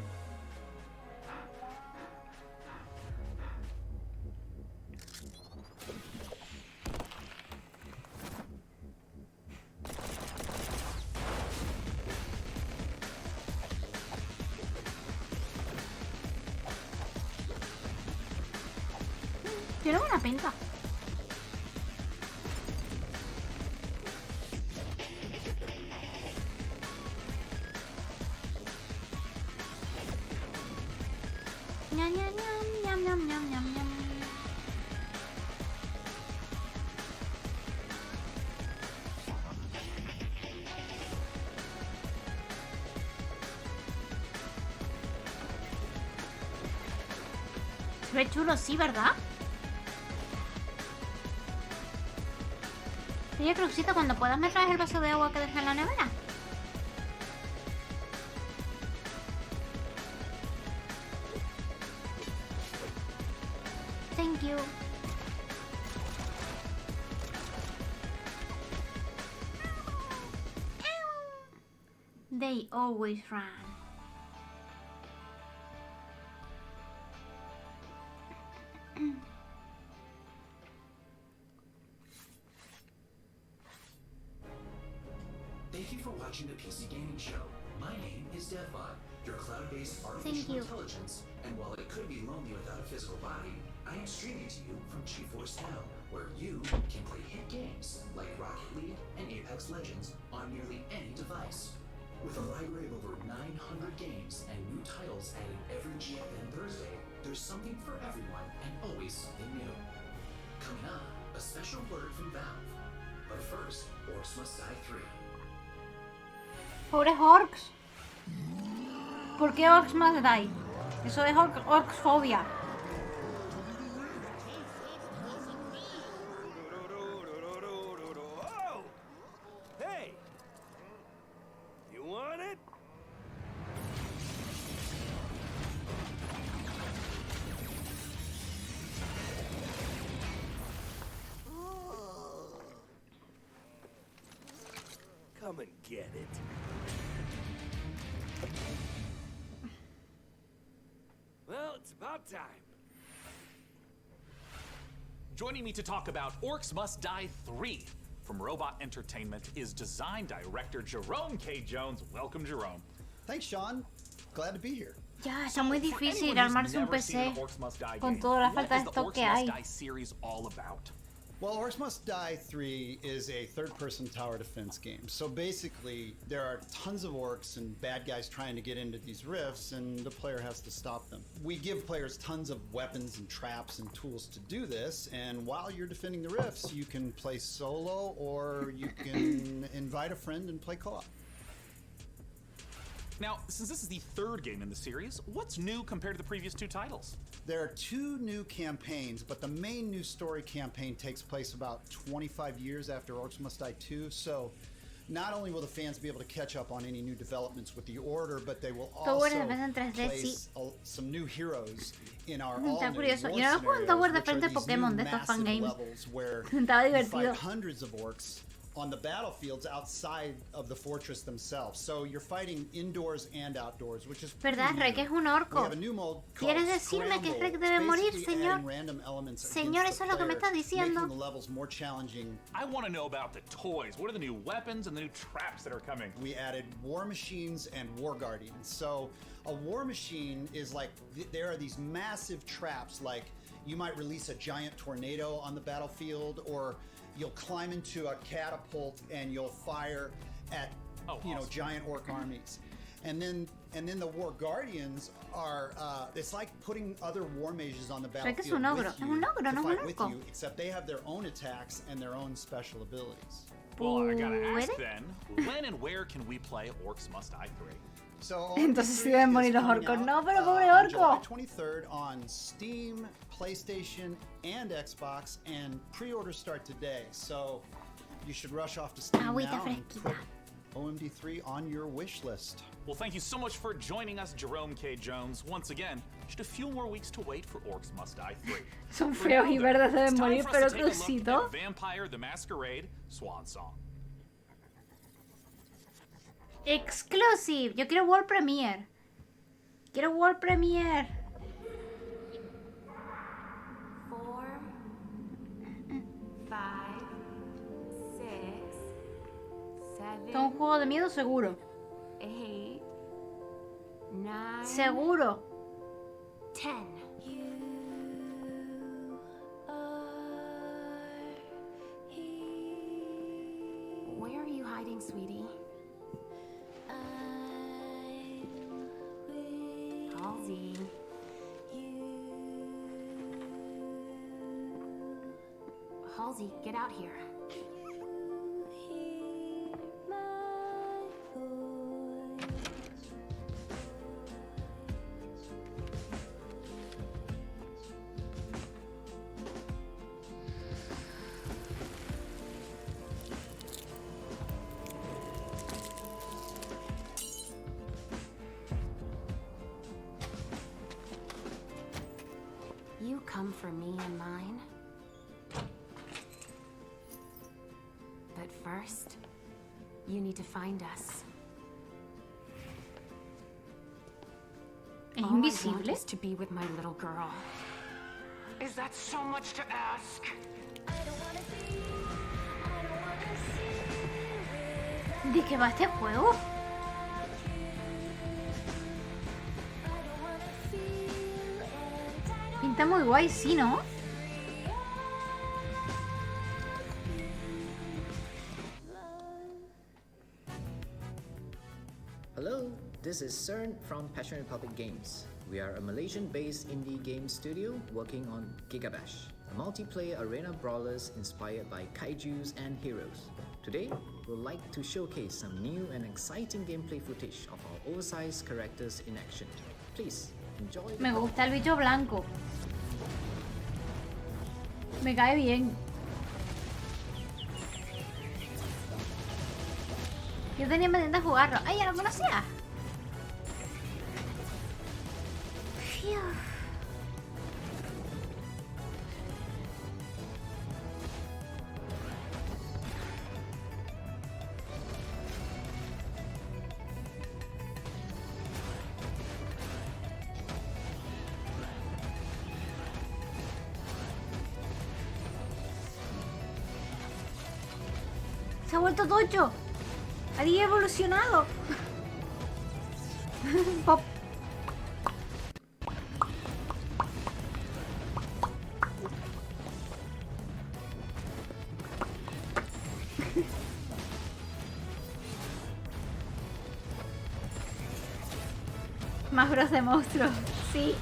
Tiene buena pinta. Ñam, ñam, ñam, ñam, ñam, ñam, ñam. Se ve chulo, sí, ¿verdad? Oye, Cruxito, cuando puedas me traes el vaso de agua que dejé en la nevera. Thank you. They always run. Thank you for watching the PC Gaming Show. My name is DevBot, your cloud-based artificial intelligence, and while it could be lonely without a physical body, I am streaming to you from GeForce Now, where you can play hit games like Rocket League and Apex Legends on nearly any device. With a library of over 900 games and new titles added every GFN Thursday, there's something for everyone and always something new. Coming up, a special word from Valve. But first, Orcs Must Die 3. Pobres orcs. ¿Por qué Orcs Must Die? Eso es orcsfobia. Hey! You want it? Come and get it. Well, it's about time. Joining me to talk about Orcs Must Die 3 from Robot Entertainment is design director Jerome K. Jones. Welcome, Jerome. Thanks, Sean. Glad to be here. Ya, está muy difícil armarse un PC con toda la falta de stock que hay. Well, Orcs Must Die 3 is a third-person tower defense game. So basically, there are tons of orcs and bad guys trying to get into these rifts, and the player has to stop them. We give players tons of weapons and traps and tools to do this, and while you're defending the rifts, you can play solo or you can invite a friend and play co-op. Now, since this is the third game in the series, what's new compared to the previous two titles? There are two new campaigns, but the main new story campaign takes place about 25 years after Orcs Must Die 2, so not only will the fans be able to catch up on any new developments with the Order, but they will also place some new heroes in our all-new war scenarios, which are these new massive levels where you fight hundreds of orcs on the battlefields outside of the fortress themselves. So you're fighting indoors and outdoors, which is ¿Verdad? Rek es un orco. ¿Quieres decirme que Rek debe morir, señor? Señor, eso es lo que me estás diciendo. I want to know about the toys. What are the new weapons and the new traps that are coming? We added war machines and war guardians. So a war machine is like, there are these massive traps, like you might release a giant tornado on the battlefield, or you'll climb into a catapult and you'll fire at giant orc armies. And then the war guardians are it's like putting other war mages on the battlefield with you, except they have their own attacks and their own special abilities. Well, I gotta ask then, when and where can we play Orcs Must Die 3? So entonces sí deben morir los orcos. No, pero pobre orco. July 23rd on Steam, PlayStation, and Xbox, and pre-orders start today. So you should rush off to Steam now and put OMD3 on your wish list. Well, thank you so much for joining us, Jerome K. Jones. Once again, just a few more weeks to wait for Orcs Must Die 3. Son feos y verdes deben morir, pero Crucito. Vampire the Masquerade Swan Song. Exclusive. Yo quiero World Premiere. Quiero World Premiere. 4, 5, 6, 7. Está un juego de miedo seguro. 8, 9. Seguro. 10. You hiding, sweetie? Halsey. Halsey, get out here. You come for me and mine. But first, you need to find us. ¿Es All I want invisible? is to be with my little girl. Is that so much to ask? ¿De qué va este juego? Pinta muy guay, sí, ¿no? Hello, this is CERN from Passion Republic Games. We are a Malaysian-based indie game studio working on Gigabash, a multiplayer arena brawlers inspired by kaijus and heroes. Today, we'd like to showcase some new and exciting gameplay footage of our oversized characters in action. Please enjoy. Me gusta el bicho blanco. Me cae bien. Yo tenía pendiente jugarlo. ¡Ay, ya lo conocía! Fiu. Se ha vuelto tocho. Había evolucionado. Pop. Más bros de monstruos. Sí.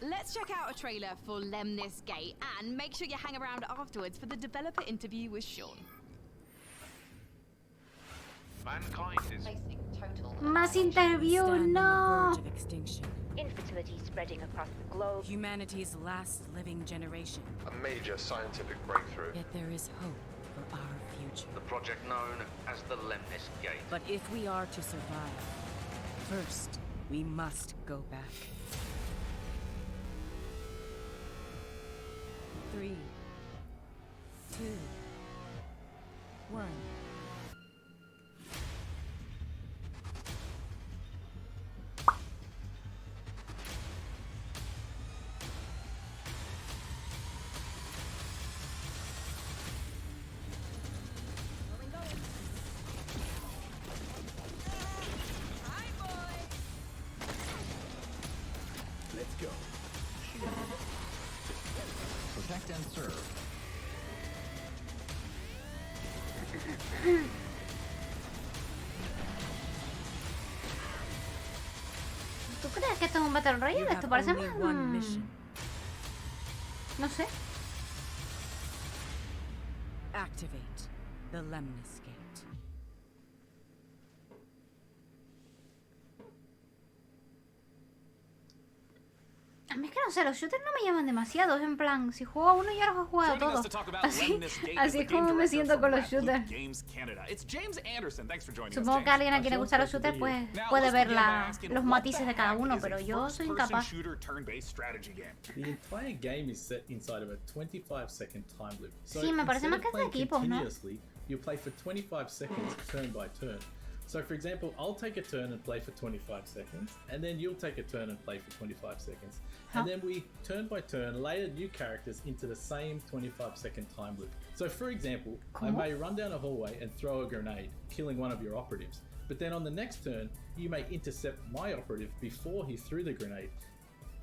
Let's check out a trailer for Lemnis Gate and make sure you hang around afterwards for the developer interview with Sean. Mankind is Más interview, no. Infertility spreading across the globe. Humanity's last living generation. a major scientific breakthrough. Yet there is hope for our future. The project known as the Lemnis Gate. But if we are to survive, first we must go back. 3, 2, 1. Let's go. Protect and serve. ¿Tú crees que esto es un Battle Royale? Esto parece más... No sé. Activate the Lemnis Gate. A mí es que no sé, los shooters no me llaman demasiado. Es en plan, si juego a uno ya los he jugado todos. Así es como me siento con los shooters. Supongo que a alguien a quien le gustan los shooters pues puede ver los matices de cada uno, pero yo soy incapaz. The entire game is set inside of a 25-second time loop. Sí, me parece más que es de equipos, ¿no? You play for 25 seconds turn by turn. So for example, I'll take a turn and play for 25 seconds, and then you'll take a turn and play for 25 seconds. And then we, turn by turn, layer new characters into the same 25-second time loop. So for example, I may run down a hallway and throw a grenade, killing one of your operatives. But then on the next turn, you may intercept my operative before he threw the grenade.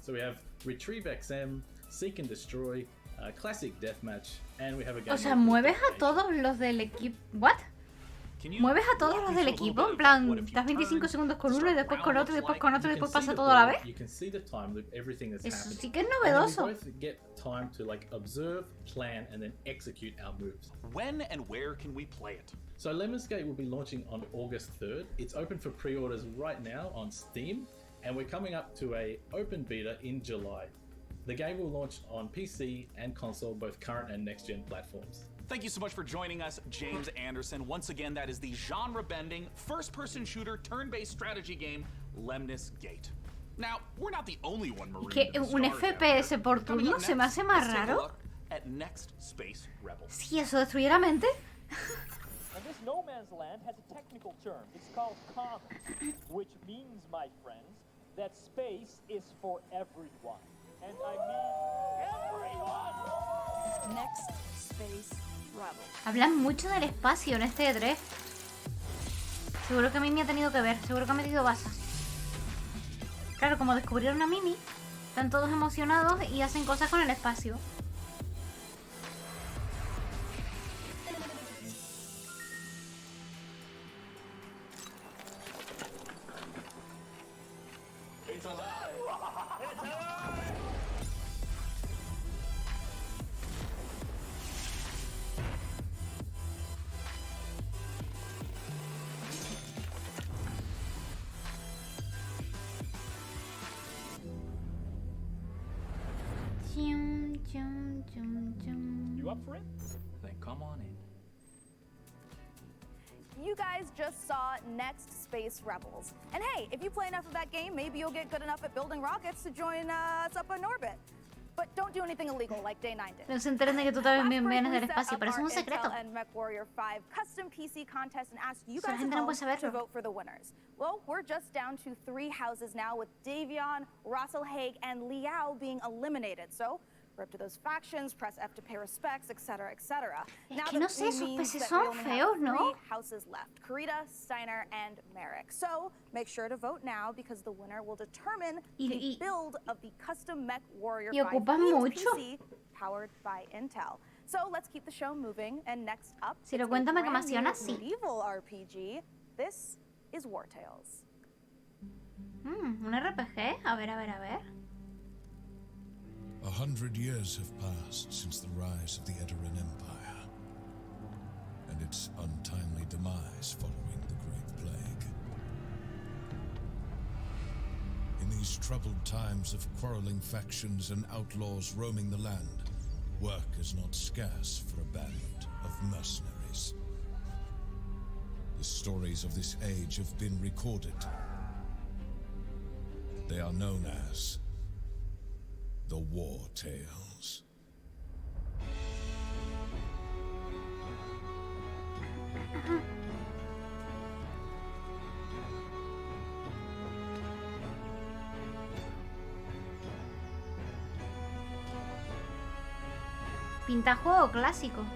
So we have Retrieve XM, Seek and Destroy, Classic Deathmatch, and we have a game. O sea, mueves a todos los del equipo. ¿What? ¿Mueves a todos los del equipo? En plan, das 25 segundos con uno y después con otro y después con otro y después pasa todo a la vez. Eso sí que es novedoso. Get time to like observe, plan, and then execute our moves. When and where can we play it? So Lemons Gate will be launching on August 3rd. It's open for pre-orders right now on Steam, and we're coming up to a open beta in July. The game will launch on PC and console, both current and next-gen platforms. Thank you so much for joining us, James Anderson. Once again, that is the genre-bending, first-person shooter, turn-based strategy game, Lemnis Gate. Now, we're not the only one marine. Que un FPS por turno se me hace más raro. At Next Space Rebels. Si eso destruyera mente. And this no man's land has a technical term. It's called common, which means, my friends, that space is for everyone. And I mean everyone. Next Space Rebels. Hablan mucho del espacio en este E3. Seguro que Mimi ha tenido que ver, seguro que ha metido baza. Claro, como descubrieron a Mimi, están todos emocionados y hacen cosas con el espacio. You up for it? Then come on in. You guys just saw Next Space Rebels. And hey, if you play enough of that game, maybe you'll get good enough at building rockets to join us up in orbit. But don't do anything illegal like Day 9 did. No se enteren de que tú también vienes del espacio, pero eso es un secreto. And MechWarrior 5 custom PC contest and asked you So la guys gente no puede saberlo. to vote for the winners. Well, we're just down to 3 houses now, with Davion, Russell Haig, and Liao being eliminated. So we're up to those factions, press F to pay respects, etc., etc. Es que no sé, esos peces son feos, ¿no? 3 houses left: Karita, Steiner, and Merrick. So make sure to vote now, because the winner will determine the build of the custom MechWarrior 5 PC powered by Intel. So let's keep the show moving, and next up, Si lo cuento me emociona, sí. medieval RPG. This is War Tales. Un RPG, a ver, a ver, a ver. 100 years have passed since the rise of the Edoran Empire, and its untimely demise following the Great Plague. In these troubled times of quarreling factions and outlaws roaming the land, work is not scarce for a band of mercenaries. The stories of this age have been recorded. They are known as the War Tales. Pinta juego clásico.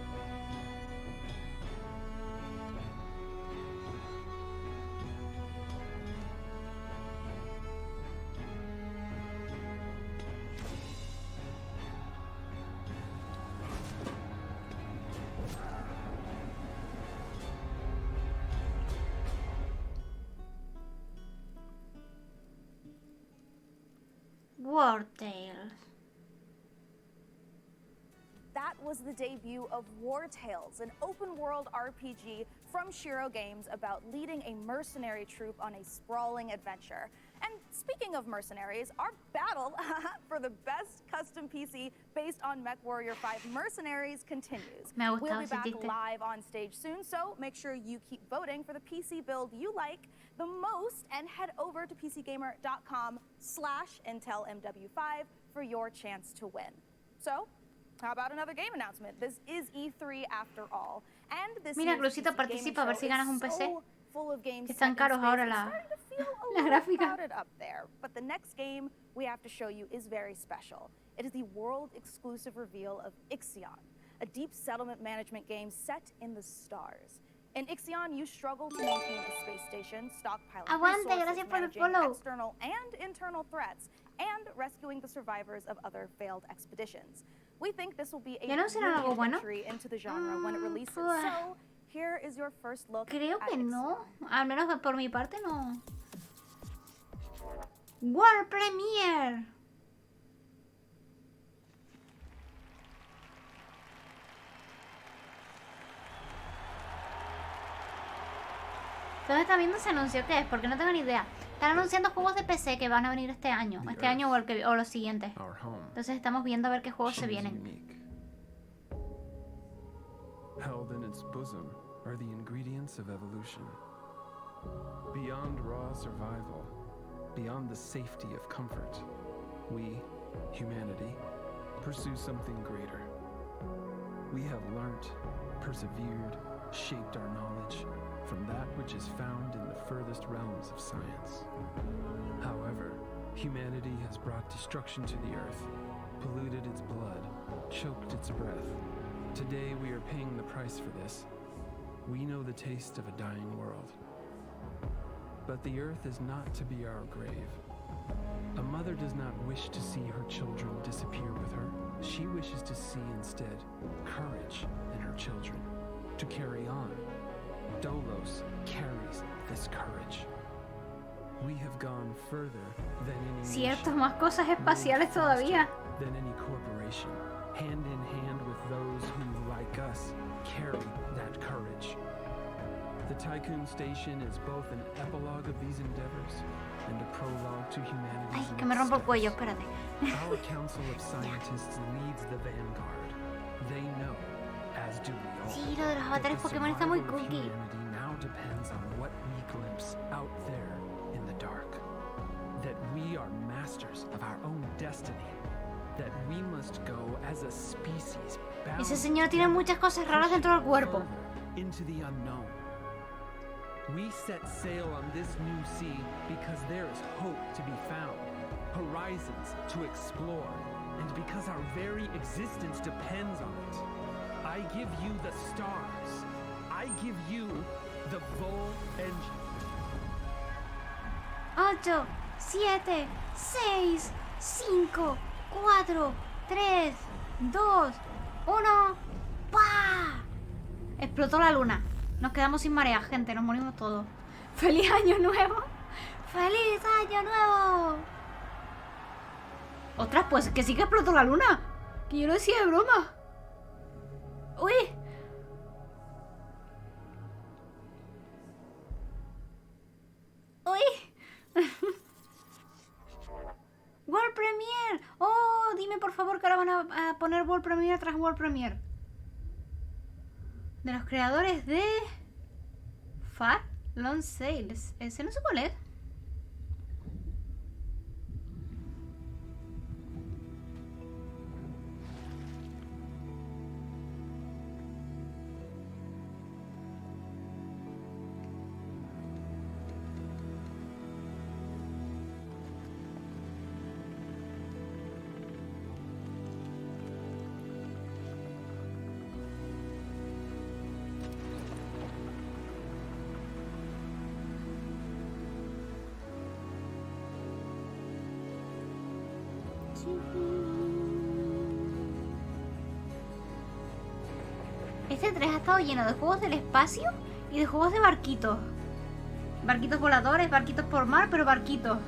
War Tales. That was the debut of War Tales, an open-world RPG from Shiro Games about leading a mercenary troop on a sprawling adventure. And speaking of mercenaries, our battle for the best custom PC based on MechWarrior 5 Mercenaries continues. We'll be back live on stage soon, so make sure you keep voting for the PC build you like the most, and head over to pcgamer.com/IntelMW5 for your chance to win. So, how about another game announcement? This is E3 after all. And this Mira, Crucito, participa a ver si ganas un PC. Full of games Que están caros ahora la gráfica. up there. But the next game we have to show you is very special. It is the world exclusive reveal of Ixion, a deep settlement management game set in the stars. In Ixion, you struggle to maintain a space station, stockpiling Aguante, resources, gracias por el managing follow. external and internal threats, and rescuing the survivors of other failed expeditions. We think this will be a brilliant entry into the genre when it releases. So, here is your first look. Creo que no. Al menos por mi parte no. World Premiere. Entonces está viendo ese anuncio, ¿qué es? Porque no tengo ni idea. Están anunciando juegos de PC que van a venir este año o los siguientes. Entonces estamos viendo a ver qué juegos se vienen. Held in its bosom are the ingredients of evolution. Beyond raw survival, beyond the safety of comfort, we, humanity, pursue something greater. We have learnt, persevered, shaped our knowledge from that which is found in the furthest realms of science. However, humanity has brought destruction to the earth, polluted its blood, choked its breath. Today we are paying the price for this. We know the taste of a dying world. But the earth is not to be our grave. A mother does not wish to see her children disappear with her. She wishes to see instead courage in her children, to carry on. Dolos carries this courage. We have gone further than any Cierto, más cosas espaciales todavía. Than any corporation, hand in hand with those who, like us, carry that courage. The Tycoon Station is both an epilogue of these endeavors and a prologue to humanity's Ay, que me rompo el cuello, espérate. Our Council of Scientists leads the vanguard. They know, as do we all. Sí, lo de los avatares Pokémon está muy cookie. Humanity now depends on what we glimpse out there in the dark. That we are masters of our own destiny. That we must go as a species. Ese señor tiene muchas cosas raras dentro del cuerpo. Into the unknown. We set sail on this new sea because there is hope to be found, horizons to explore, and because our very existence depends on it. I give you the stars. I give you the Vol engine. 8, 7, 6, 5, 4, 3, 2, 1. ¡Pah! Explotó la luna. Nos quedamos sin marea, gente. Nos morimos todos. ¡Feliz año nuevo! ¡Feliz año nuevo! Ostras, pues que sí que explotó la luna. Que yo lo decía de broma. ¡Uy! ¡Uy! World Premiere. Oh, dime por favor que ahora van a poner World Premiere tras World Premiere. De los creadores de Fat Long Sales. Ese no sé cuál es. Este 3 ha estado lleno de juegos del espacio y de juegos de barquitos. Barquitos voladores, barquitos por mar, pero barquitos.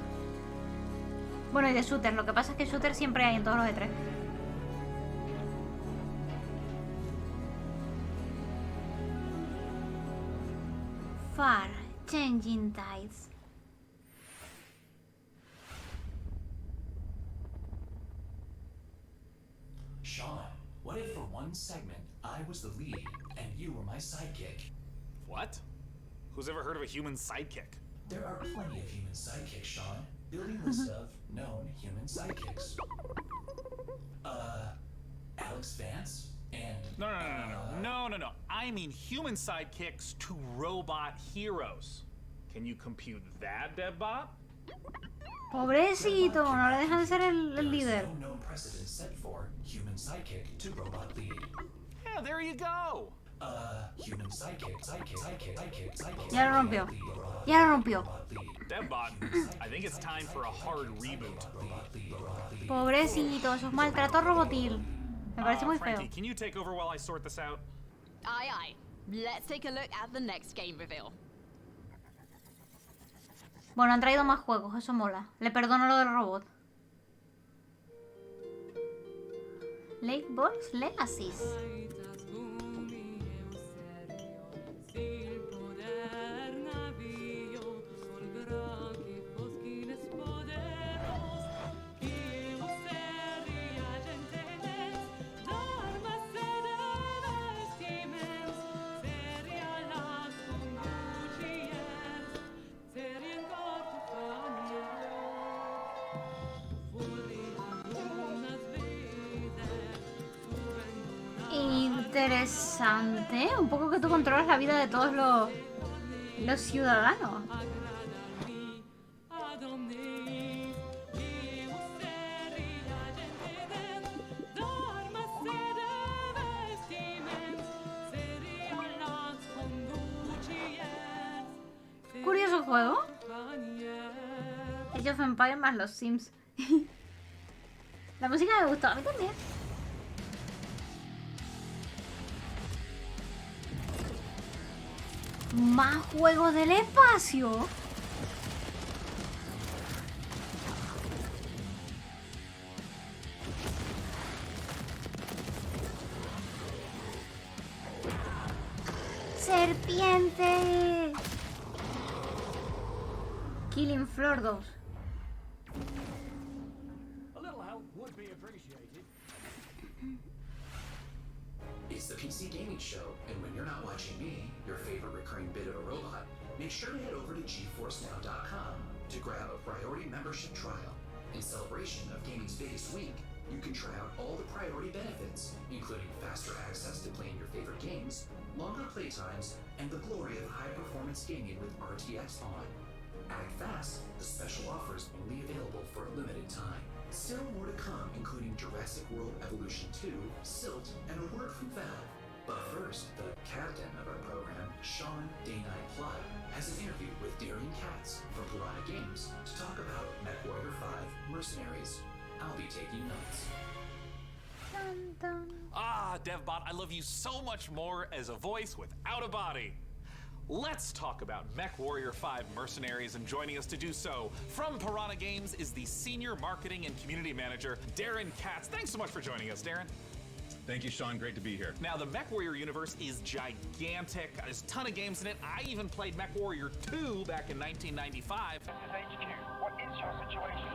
Bueno, y de shooter. Lo que pasa es que shooter siempre hay en todos los E3. Far Changing Tides. Sean, what if for one segment I was the lead and you were my sidekick? What? Who's ever heard of a human sidekick? There are plenty of human sidekicks, Sean. Building lists of known human sidekicks. Alex Vance and... No. I mean human sidekicks to robot heroes. Can you compute that, Debbot? Pobrecito, no le dejan de ser el líder. No known precedent set for human sidekick to robot lead. Yeah, there you go. Human sidekick. Ya lo rompió. Ya lo rompió. Devbot, I think it's time for a hard reboot. Pobrecito, eso es maltrato robotil. Me parece muy feo. Frankie, can you take over while I sort this out? Aye, aye. Let's take a look at the next game reveal. Bueno, han traído más juegos, eso mola. Le perdono lo del robot. Lake Boys Legacies. Interesante. Un poco que tú controlas la vida de todos los ciudadanos. Curioso juego. Age of Empires más los Sims. La música me gustó, a mí también. Más juegos del espacio. Serpiente. Killing Floor 2. A little help would be appreciated. It's the PC Gaming Show, and when you're not watching me, your favorite recurring bit of a robot, make sure to head over to GeForceNow.com to grab a priority membership trial. In celebration of gaming's biggest week, you can try out all the priority benefits, including faster access to playing your favorite games, longer playtimes, and the glory of high-performance gaming with RTX on. Act fast, the special offer is only available for a limited time. Still more to come, including Jurassic World Evolution 2, Silt, and a word from Valve. But first, the captain of our program, Sean Day9 Flood, has an interview with Darian Katz from Piranha Games to talk about MechWarrior 5 Mercenaries. I'll be taking notes. Dun, dun. Ah, Devbot, I love you so much more as a voice without a body. Let's talk about MechWarrior 5 Mercenaries, and joining us to do so from Piranha Games is the Senior Marketing and Community Manager, Darren Katz. Thanks so much for joining us, Darren. Thank you, Sean. Great to be here. Now, the MechWarrior universe is gigantic. There's a ton of games in it. I even played MechWarrior 2 back in 1995. This is HQ. What is your situation?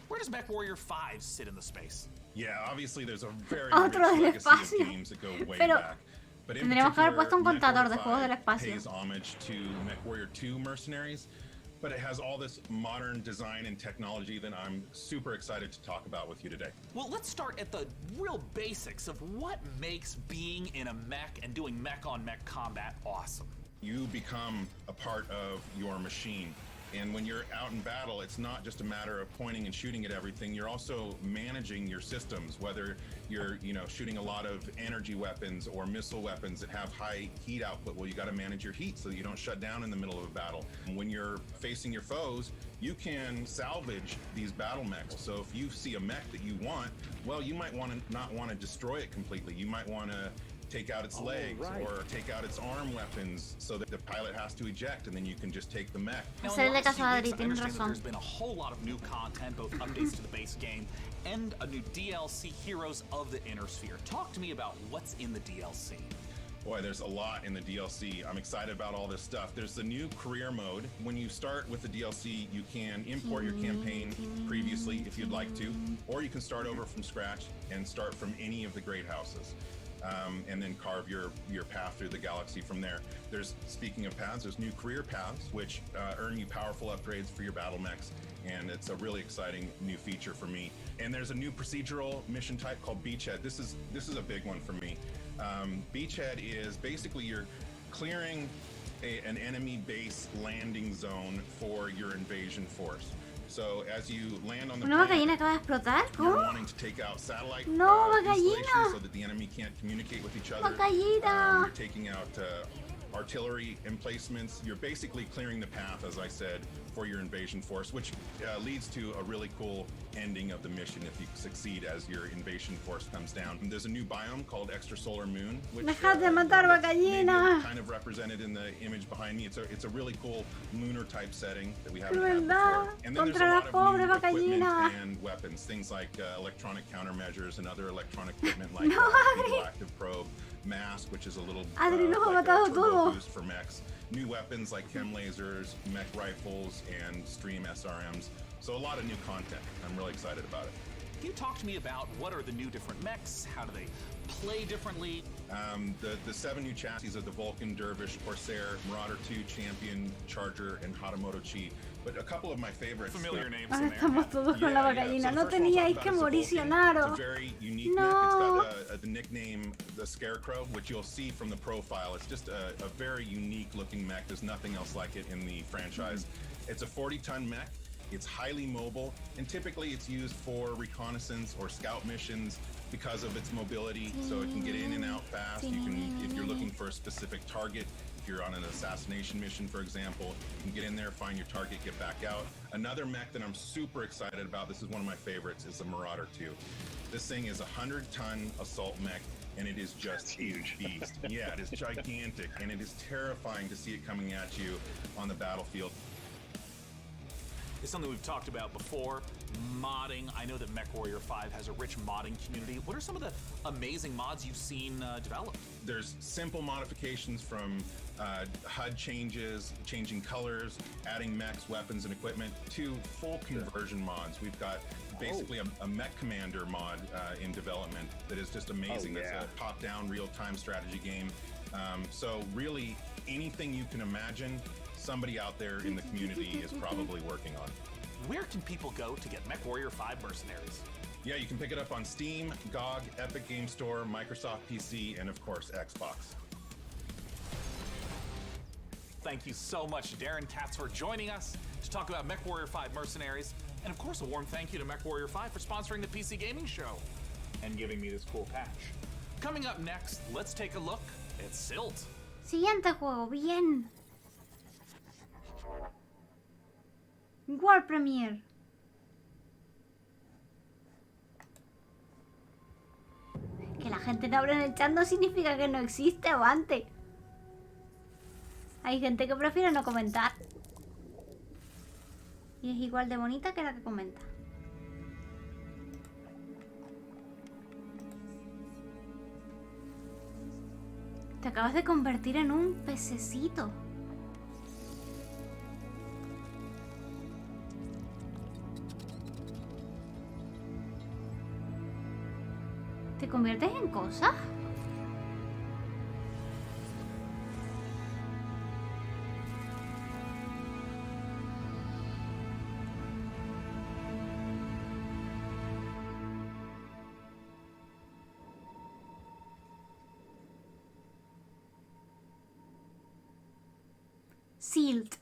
Where does MechWarrior 5 sit in the space? Yeah, obviously there's a very Otro rich del legacy of espacio. games that go way Pero back. But in tendríamos que haber particular, puesto un contador de MechWarrior juegos del 5 espacio. pays homage to MechWarrior 2 Mercenaries, but it has all this modern design and technology that I'm super excited to talk about with you today. Well, let's start at the real basics of what makes being in a mech and doing mech-on-mech combat awesome. You become a part of your machine. And when you're out in battle, it's not just a matter of pointing and shooting at everything. You're also managing your systems, whether you're, shooting a lot of energy weapons or missile weapons that have high heat output. Well, you got to manage your heat so that you don't shut down in the middle of a battle. And when you're facing your foes, you can salvage these battle mechs. So if you see a mech that you want, well, you might not want to destroy it completely. You might want to take out its legs or take out its arm weapons so that the pilot has to eject, and then you can just take the mech. Now, in the last few weeks, I understand that there's been a whole lot of new content, both updates to the base game and a new DLC, Heroes of the Inner Sphere. Talk to me about what's in the DLC. Boy, there's a lot in the DLC. I'm excited about all this stuff. There's the new career mode. When you start with the DLC, you can import your campaign previously if you'd like to, or you can start over from scratch and start from any of the great houses. And then carve your path through the galaxy from there. Speaking of paths, there's new career paths, which earn you powerful upgrades for your battle mechs, and it's a really exciting new feature for me. And there's a new procedural mission type called Beachhead. This is a big one for me. Beachhead is basically you're clearing an enemy base landing zone for your invasion force. So as you land on the ¿Una planet, bacallina acaba de explotar? you're ¿Cómo? wanting to take out satellite No, installations bacallina. so that the enemy can't communicate with each other. Bacallina. You're taking out artillery emplacements. You're basically clearing the path, as I said, for your invasion force, which leads to a really cool ending of the mission if you succeed as your invasion force comes down. And there's a new biome called Extrasolar Moon, which Dejad de matar bacallina. kind of represented in the image behind me. It's a really cool lunar type setting that we Es haven't had verdad. before. And then there's a Contra lot las of pobres new equipment bacallinas. and weapons, things like electronic countermeasures and other electronic equipment like No, Adri. active probe, mask, which is a little Adri, nos ha like a matado turbo todo. boost for mechs. New weapons like chem lasers, mech rifles, and stream SRMs. So a lot of new content. I'm really excited about it. Can you talk to me about what are the new different mechs? How do they play differently? The 7 new chassis of the Vulcan, Dervish, Corsair, Marauder 2, Champion, Charger, and Hatamoto Chi. But a couple of my favorites. Familiar names Ahora in there. estamos todos con la bacallina. No teníais que moricionaros. It's a very unique No. mech. It's got the nickname the Scarecrow, which you'll see from the profile. It's just a very unique looking mech. There's nothing else like it in the franchise. It's a 40-ton mech. It's highly mobile, and typically it's used for reconnaissance or scout missions because of its mobility, so it can get in and out fast. You can, if you're looking for a specific target, if you're on an assassination mission, for example, you can get in there, find your target, get back out. Another mech that I'm super excited about, this is one of my favorites, is the Marauder 2. This thing is a 100-ton assault mech, and it is just a beast. Yeah, it is gigantic, and it is terrifying to see it coming at you on the battlefield. It's something we've talked about before, modding. I know that MechWarrior 5 has a rich modding community. What are some of the amazing mods you've seen developed? There's simple modifications from HUD changes, changing colors, adding mechs, weapons, and equipment, to full conversion mods. We've got basically a mech commander mod in development that is just amazing. That's a top-down real-time strategy game. So really, anything you can imagine, somebody out there in the community is probably working on. Where can people go to get MechWarrior 5 Mercenaries? Yeah, you can pick it up on Steam, GOG, Epic Game Store, Microsoft PC, and of course, Xbox. Thank you so much, Darren Katz, for joining us to talk about MechWarrior 5 Mercenaries. And of course, a warm thank you to MechWarrior 5 for sponsoring the PC Gaming Show and giving me this cool patch. Coming up next, let's take a look at Silt. Siguiente juego, bien. World Premiere. Que la gente no hable en el chat no significa que no existe o antes. Hay gente que prefiere no comentar. Y es igual de bonita que la que comenta. Te acabas de convertir en un pececito. ¿Te conviertes en cosas? Silt.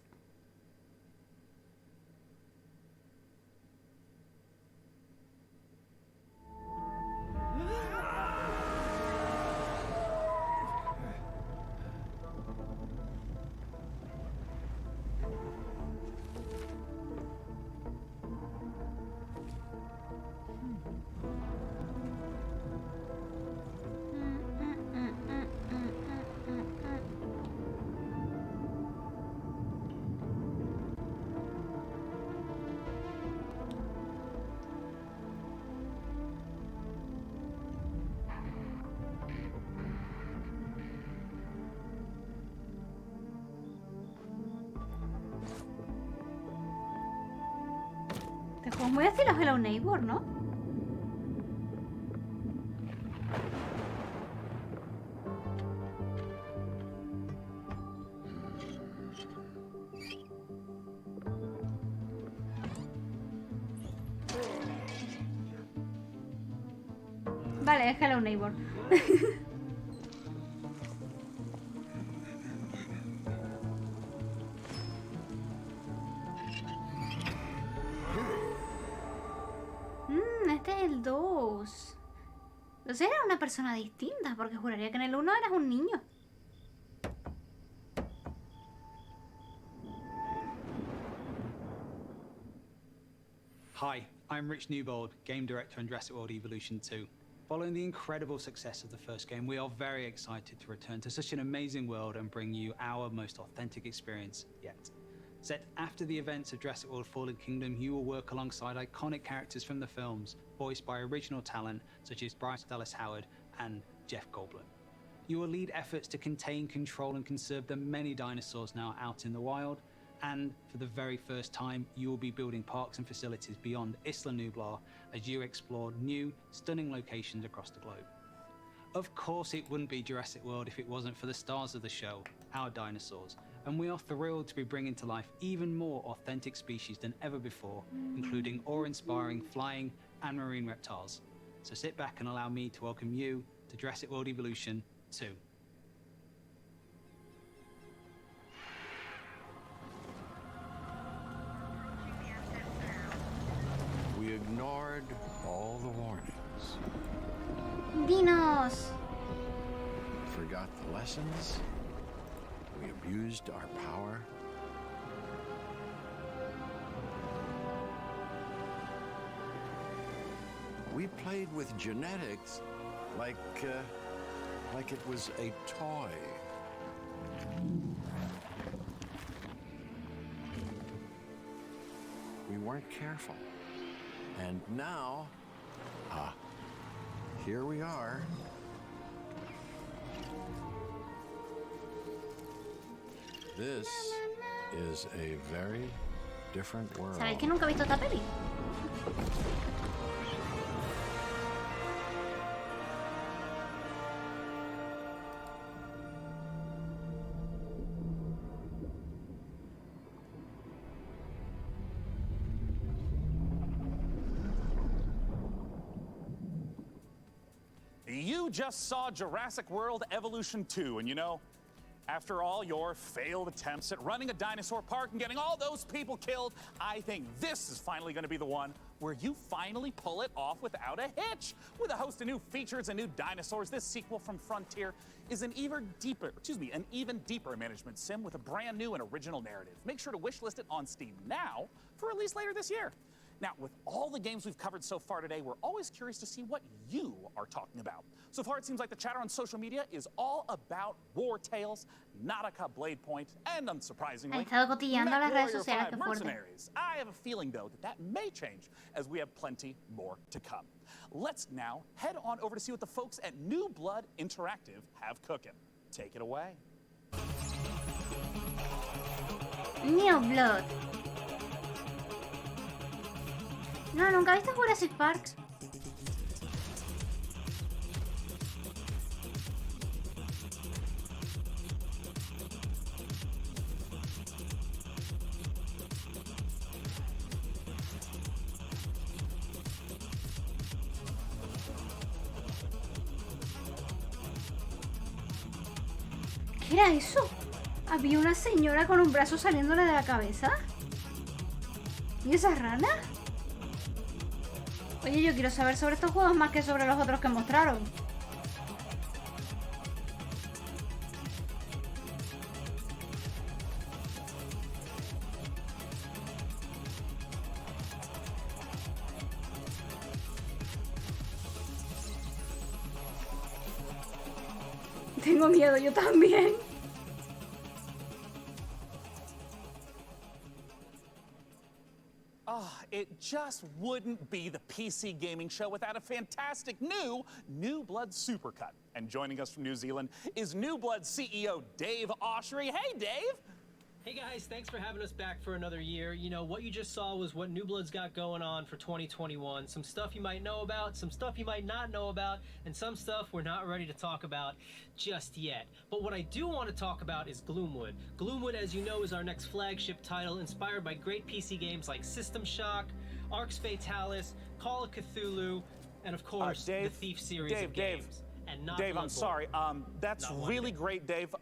Este juego es muy estilo Hello Neighbor, ¿no? Vale, es Hello Neighbor. Este es el 2. Entonces era una persona distinta, porque juraría que en el 1 eras un niño. Hi, I'm Rich Newbold, Game Director on Jurassic World Evolution 2. Following the incredible success of the first game, we are very excited to return to such an amazing world and bring you our most authentic experience yet. Set after the events of Jurassic World Fallen Kingdom, you will work alongside iconic characters from the films, voiced by original talent such as Bryce Dallas Howard and Jeff Goldblum. You will lead efforts to contain, control, and conserve the many dinosaurs now out in the wild, and for the very first time, you will be building parks and facilities beyond Isla Nublar as you explore new, stunning locations across the globe. Of course, it wouldn't be Jurassic World if it wasn't for the stars of the show, our dinosaurs, and we are thrilled to be bringing to life even more authentic species than ever before, including awe-inspiring flying and marine reptiles. So sit back and allow me to welcome you to Jurassic World Evolution 2. We ignored all the warnings. Dinos. Forgot the lessons. We abused our power. We played with genetics like it was a toy. We weren't careful. And now, here we are. This is a very different world. ¿Sabéis que nunca he visto esta peli? You just saw Jurassic World Evolution 2, and you know, after all your failed attempts at running a dinosaur park and getting all those people killed, I think this is finally going to be the one where you finally pull it off without a hitch. With a host of new features and new dinosaurs, this sequel from Frontier is an even deeper management sim with a brand new and original narrative. Make sure to wishlist it on Steam now for release later this year. Now, with all the games we've covered so far today, we're always curious to see what you are talking about. So far, it seems like the chatter on social media is all about War Tales, Nautica Blade Point, and unsurprisingly, He estado cotilleando las redes MechWarrior sociales, 5 qué fuerte. Mercenaries. I have a feeling, though, that may change as we have plenty more to come. Let's now head on over to see what the folks at New Blood Interactive have cooking. Take it away. New Blood. No, nunca he visto Jurassic Park. ¿Qué era eso? ¿Había una señora con un brazo saliéndole de la cabeza? ¿Y esa rana? Oye, yo quiero saber sobre estos juegos más que sobre los otros que mostraron. Tengo miedo, yo también. It just wouldn't be the PC gaming show without a fantastic New Blood Supercut. And joining us from New Zealand is New Blood CEO Dave Oshry. Hey, Dave! Hey guys, thanks for having us back for another year. You know, what you just saw was what New Blood's got going on for 2021. Some stuff you might know about, some stuff you might not know about, and some stuff we're not ready to talk about just yet. But what I do want to talk about is Gloomwood. Gloomwood, as you know, is our next flagship title inspired by great PC games like System Shock, Arx Fatalis, Call of Cthulhu, and of course, Dave, the Thief series of games. And not Dave, I'm Bloodborne. sorry. That's Not one really bit. great, Dave.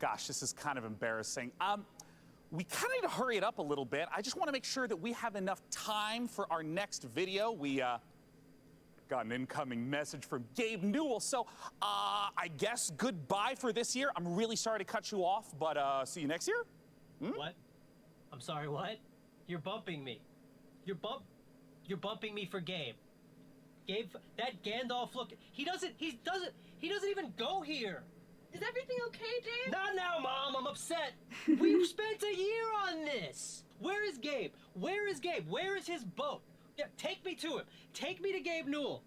Gosh, this is kind of embarrassing. we kind of need to hurry it up a little bit. I just want to make sure that we have enough time for our next video. We got an incoming message from Gabe Newell. So I guess goodbye for this year. I'm really sorry to cut you off, but see you next year. What? I'm sorry, what? You're bumping me. You're bumping me for Gabe. Gabe, that Gandalf look, he doesn't even go here. Is everything okay, Dave? Not now, Mom, I'm upset. We've spent a year on this. Where is Gabe? Where is Gabe? Where is his boat? Yeah, take me to him. Take me to Gabe Newell.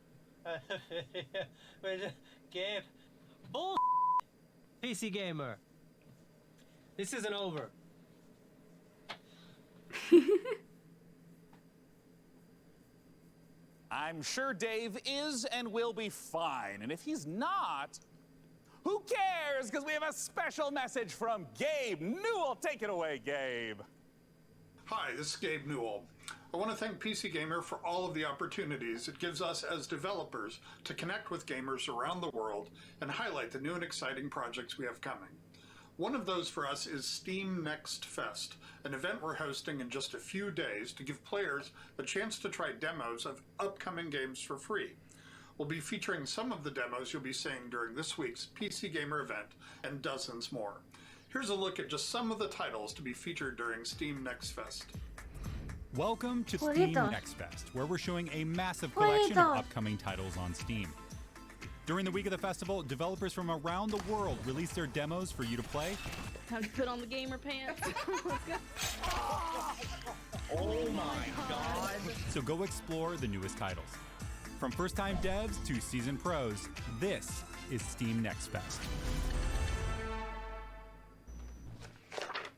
Gabe. Bull. PC Gamer. This isn't over. I'm sure Dave is and will be fine. And if he's not, who cares? Because we have a special message from Gabe Newell. Take it away, Gabe. Hi, this is Gabe Newell. I want to thank PC Gamer for all of the opportunities it gives us as developers to connect with gamers around the world and highlight the new and exciting projects we have coming. One of those for us is Steam Next Fest, an event we're hosting in just a few days to give players a chance to try demos of upcoming games for free. We'll be featuring some of the demos you'll be seeing during this week's PC Gamer event and dozens more. Here's a look at just some of the titles to be featured during Steam Next Fest. Welcome to Steam Next Fest, where we're showing a massive collection of upcoming titles on Steam. During the week of the festival, developers from around the world release their demos for you to play. Time to put on the gamer pants. Oh my God. So go explore the newest titles. From first-time devs to seasoned pros, this is Steam Next Fest.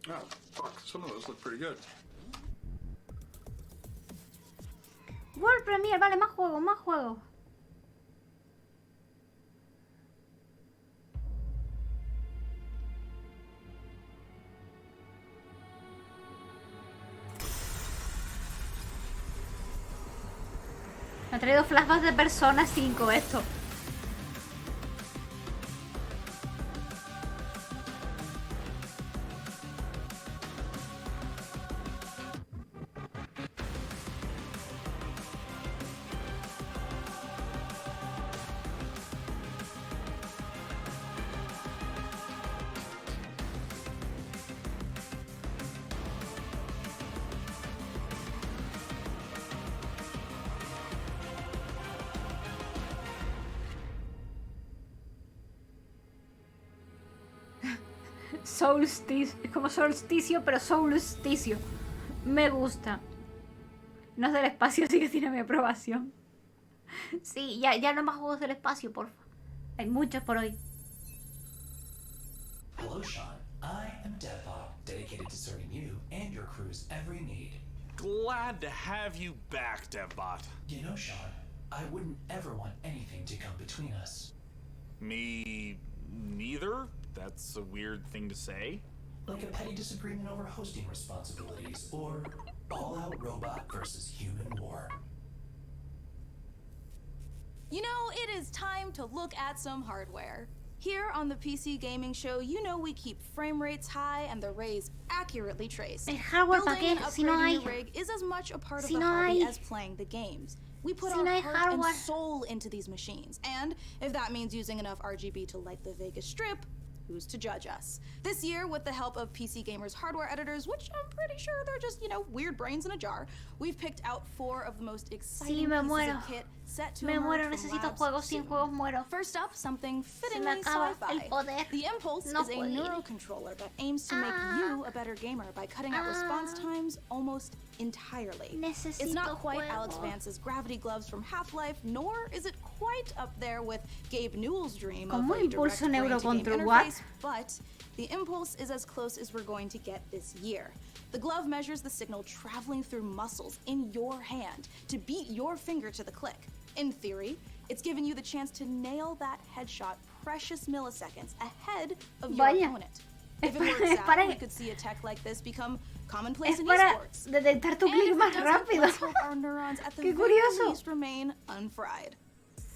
Oh, fuck, some of those look pretty good. World Premiere, vale, más juegos, más juegos. Me ha traído flashbacks de Persona 5 esto. Solsticio, es como solsticio, pero solsticio. Me gusta. No es del espacio, así que tiene mi aprobación. Sí, ya no más juegos del espacio, porfa. Hay muchos por hoy. Hello, Sean. I am Devbot, dedicated to serving you and your crew's every need. Glad to have you back, Devbot. You know, Sean, I wouldn't ever want anything to come between us. Me neither? That's a weird thing to say. Like a petty disagreement over hosting responsibilities, or all-out robot versus human war. You know, it is time to look at some hardware. Here on the PC Gaming Show, you know we keep frame rates high and the rays accurately traced. El hardware, ¿para Building qué? and Si no hay. upgrading your rig is as much a part of Si the no hobby hay. as playing the games. We put Si our no hay heart hardware. and soul into these machines, and if that means using enough RGB to light the Vegas Strip, who's to judge us? This year, with the help of PC Gamer's hardware editors, which I'm pretty sure they're just, you know, weird brains in a jar, we've picked out 4 of the most exciting Sí, me pieces muero. of kit set to Me emerge muero, from necesito labs juegos. Sin soon. juegos muero. First up, something Se me fittingly acaba sci-fi. el poder. The Impulse No is a puedo ir. neurocontroller that aims to make you a better gamer by cutting out response times almost entirely. Necesito It's not quite juegos. Alex Vance's gravity gloves from Half-Life, nor is it quite up there with Gabe Newell's dream of ¿Cómo a direct impulso brain-to-game neurocontrol? What? interface, but the Impulse is as close as we're going to get this year. The glove measures the signal traveling through muscles in your hand to beat your finger to the click. In theory, it's given you the chance to nail that headshot precious milliseconds ahead of your Vaya. opponent. If it Es works para- out, we could see a tech like this become commonplace Es in para esports. detectar tu And clic if it más doesn't, rápido. let's hope our neurons at the Qué very curioso. least remain unfried.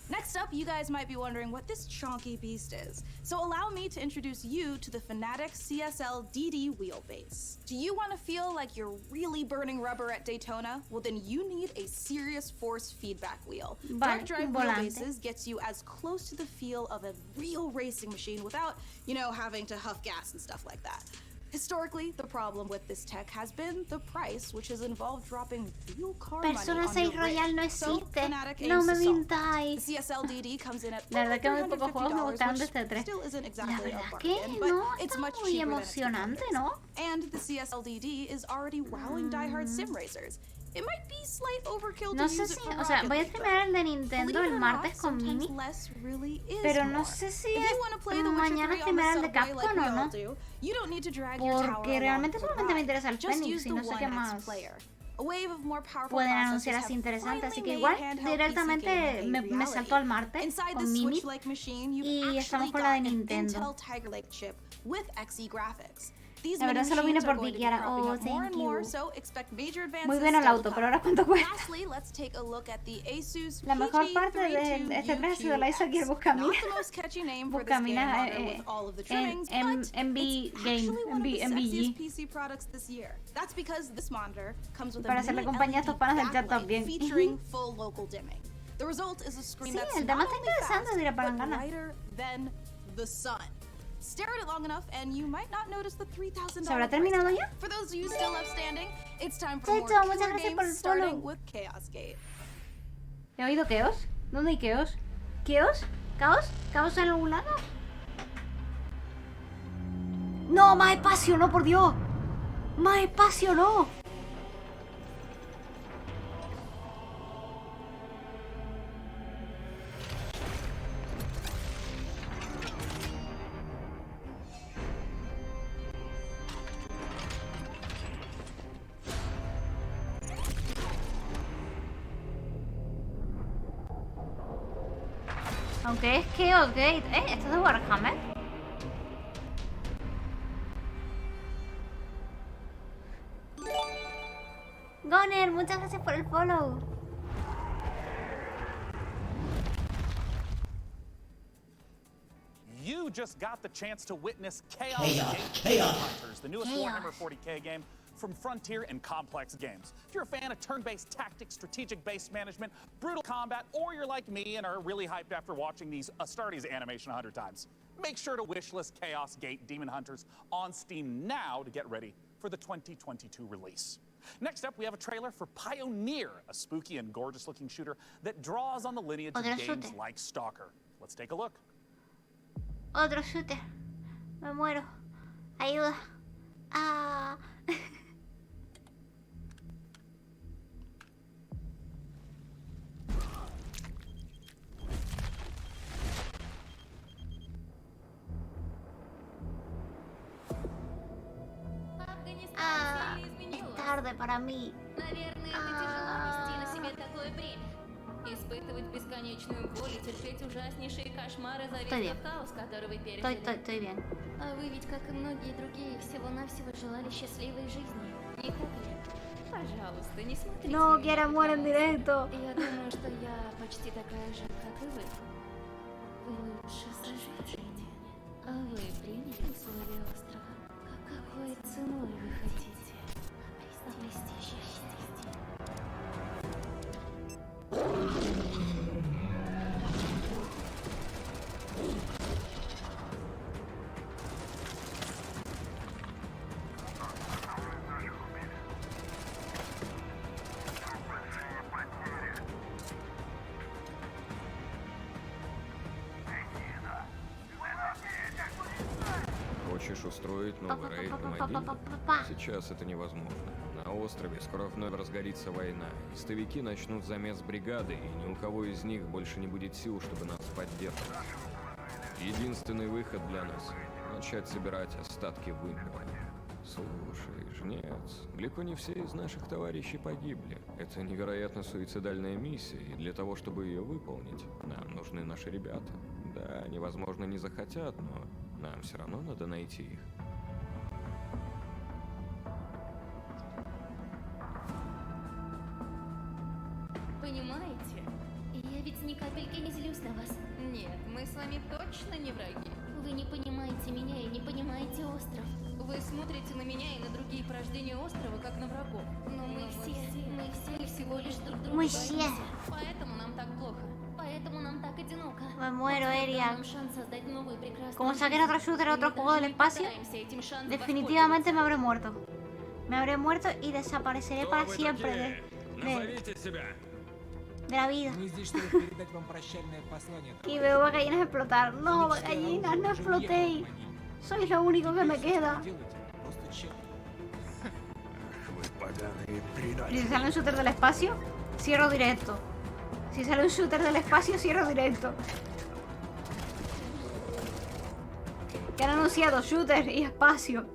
Next up, you guys might be wondering what this chonky beast is. So allow me to introduce you to the Fanatec CSL DD wheelbase. Do you want to feel like you're really burning rubber at Daytona? Well, then you need a serious force feedback wheel. Dark Drive wheelbases gets you as close to the feel of a real racing machine without, you know, having to huff gas and stuff like that. Historically, the problem with this tech has been the price, which has involved dropping real car money Persona on 6 your Royal no rig. So, existe. Fanatec No aims me to solve mintáis. that. The CSL DD comes in at La verdad que muy pocos juegos me gustaron de $350, este 3. still isn't La exactly a verdad que bargain, but no, it's está much muy cheaper than its emocionante, ¿no? and the CSL DD is already wowing diehard sim racers. It might be slight overkill No to sé use it si, for o sea, Rocket voy a League, streamear el de Nintendo Believe it el or martes not, con sometimes Mimi, less really is pero more. no sé si If you want to play The Witcher mañana 3 on the streamear el de subway like Capcom we o all no, do, you don't need to drag your tower porque along realmente for the solamente me ride. interesa el Just Phoenix use y the no sé qué 1X más player. A wave of more powerful pueden processors anunciar have así interesante, así que finally igual made handheld directamente PC gaming a me reality. salto al martes Inside con the Mimi Switch-like machine, you've y estamos actually con la de got an Nintendo. Intel Tiger Lake chip with Xe graphics. These La verdad mini solo vine machines are por going to be Vicky, cropping oh up more and thank more, you. so expect major Muy advances bueno el still auto, to pero ahora come. cuánto cuesta. Lastly, let's take a look at the Asus La mejor parte de este 3 ha sido la Isaac y el Buscaminas. Not the most catchy name for this game Buscaminas model with all of the en trimmings, but MB it's Game, actually one of the sexiest MBG. PC products this year. That's because this monitor comes with a Para hacerle mini compañía a estos panas del chat backlight también. featuring full local dimming. The result is a screen Sí, that's el tema not está only interesante, fast, diré para but ganas. brighter than the sun. Stare at it long enough and you might not notice the $3,000 ¿Se habrá price terminado tag. ya? For those of you still left standing, it's time for Chaito, more muchas killer gracias por el games starting follow. with Chaos Gate. ¿He oído Chaos? ¿Dónde hay Chaos? ¿Chaos? ¿Caos? ¿Caos en algún lado? ¡No! ¡Más espacio! ¡No, por Dios! ¡Más espacio! ¡No! Aunque es Chaos Gate, ¿Esto es de Warhammer? Goner, muchas gracias por el follow. You just got the chance to witness Chaos Hunters, the newest Warhammer 40k game from Frontier and Complex Games. If you're a fan of turn-based tactics, strategic-based management, brutal combat, or you're like me and are really hyped after watching these Astartes animation 100 times, make sure to wishlist Chaos Gate Demon Hunters on Steam now to get ready for the 2022 release. Next up, we have a trailer for Pioneer, a spooky and gorgeous-looking shooter that draws on the lineage of games like Stalker. Let's take a look. Otro shooter. Me muero. Ayuda. Ah. Ah, es tarde para mí. Наверное, это тяжело нести на себе такое бремя. Испытывать бесконечную боль и терпеть ужаснейшие кошмары зависит от хаос, который вы пережили. Estoy bien. А вы ведь, как и многие другие, всего-навсего желали счастливой жизни, не так ли? Пожалуйста, не смотрите No, на меня quiero amor en такого. directo. Я думаю, что я почти такая же, как и вы. Лучше скажите мне, а вы приняли условия острова? Какой ценой вы хотите обрести счастье? Хочешь устроить новый рейд на могиле? Сейчас это невозможно. На острове скоро вновь разгорится война. Истовики начнут замес бригады, и ни у кого из них больше не будет сил, чтобы нас поддерживать. Единственный выход для нас — начать собирать остатки вымпела. Слушай, жнец, далеко не все из наших товарищей погибли. Это невероятно суицидальная миссия, и для того, чтобы ее выполнить, нам нужны наши ребята. Да, они, возможно, не захотят, но нам все равно надо найти их. Понимаете, Я ведь ни капельки не злюсь на вас. Нет, мы с вами точно не враги. Вы не понимаете меня и не понимаете остров. Вы смотрите на меня и на другие порождения острова, как на врагов. Но мы все всего лишь друг друга Мы все. боимся. Поэтому нам так плохо. Поэтому нам так одиноко. Me muero, Eria. Нам шанс создать новую прекрасную Como saquen жизнь. otro shooter, otro Мы juego del даже не espacio, пытаемся этим шансом definitivamente me habré muerto. Me habré muerto y desapareceré para siempre de la vida. Y veo a gallinas explotar. No, gallinas, no explotéis. Sois lo único que me queda. ¿Y si sale un shooter del espacio? Cierro directo. Si sale un shooter del espacio, cierro directo. Que han anunciado shooter y espacio.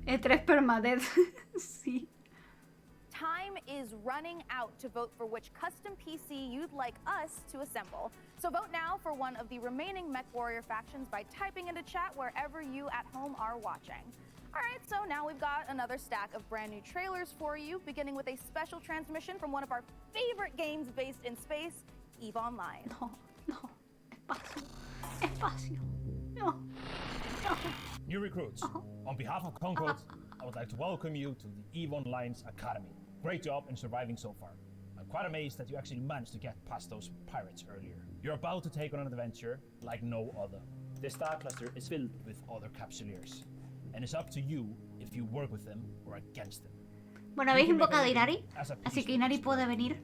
E3 permadeath. Sí. Time is running out to vote for which custom PC you'd like us to assemble. So vote now for one of the remaining MechWarrior factions by typing into chat wherever you at home are watching. All right, so now we've got another stack of brand new trailers for you, beginning with a special transmission from one of our favorite games based in space, EVE Online. No, espacio. No. New recruits, on behalf of Concord, I would like to welcome you to the EVE Online's Academy. Great job in surviving so far. I'm quite amazed that you actually managed to get past those pirates earlier. You're about to take on an adventure like no other. The Star Cluster is filled with other capsuleers, and it's up to you if you work with them or against them. Bueno, habéis invocado a Inari, así que Inari puede venir.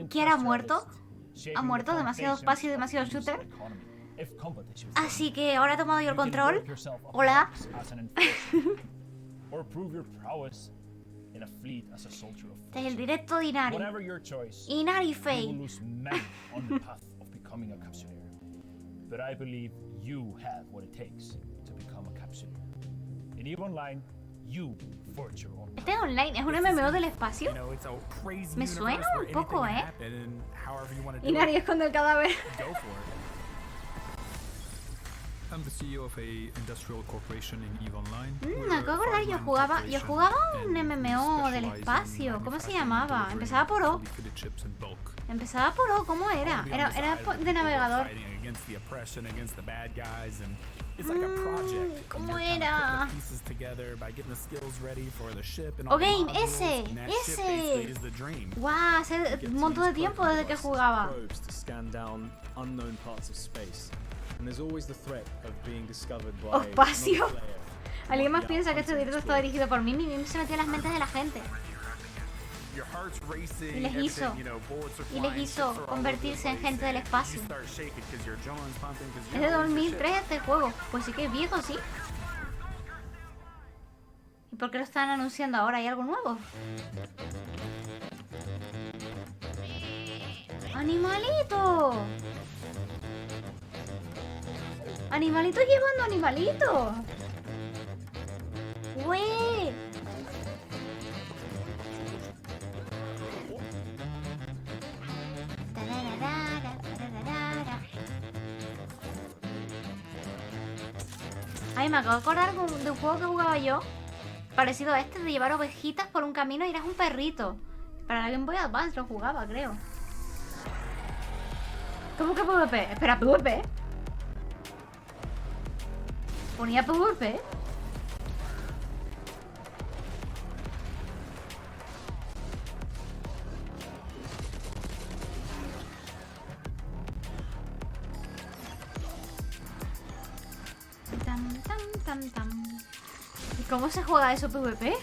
¿Quién ha muerto? Ha muerto, demasiado espacio y demasiado shooter. Así que ahora he tomado yo el control. Hola. Este es el directo de Inari. Inari Fame. But I believe you have what it takes to become a capsuleer. In EVE Online, you forge your own. Este online es un MMO del espacio. Me suena un poco, ¿eh? Inari esconde el cadáver. I'm the CEO of a industrial corporation in EVE Online. Me acabo de acordar, yo jugaba un MMO del espacio. ¿Cómo se llamaba? Empezaba por O. Empezaba por O, ¿cómo era? Era de navegador. ¿Cómo era? O Game, ese. Guau, hace un montón de tiempo desde que jugaba. Espacio. ¿Alguien más piensa que este directo está dirigido por Mimi? Mimi se metió en las mentes de la gente. Y les hizo convertirse en gente del espacio. Es de 2003 este juego. Pues sí que es viejo, sí. ¿Y por qué lo están anunciando ahora? ¿Hay algo nuevo? ¡Animalito! ¡Animalito llevando animalito! ¡Güey! Ay, me acabo de acordar de un juego que jugaba yo, parecido a este, de llevar ovejitas por un camino y eras un perrito. Para la Game Boy Advance lo jugaba, creo. ¿Cómo que PvP? Espera, ¿PvP? ¿Ponía PvP? ¿Y cómo se juega eso PvP?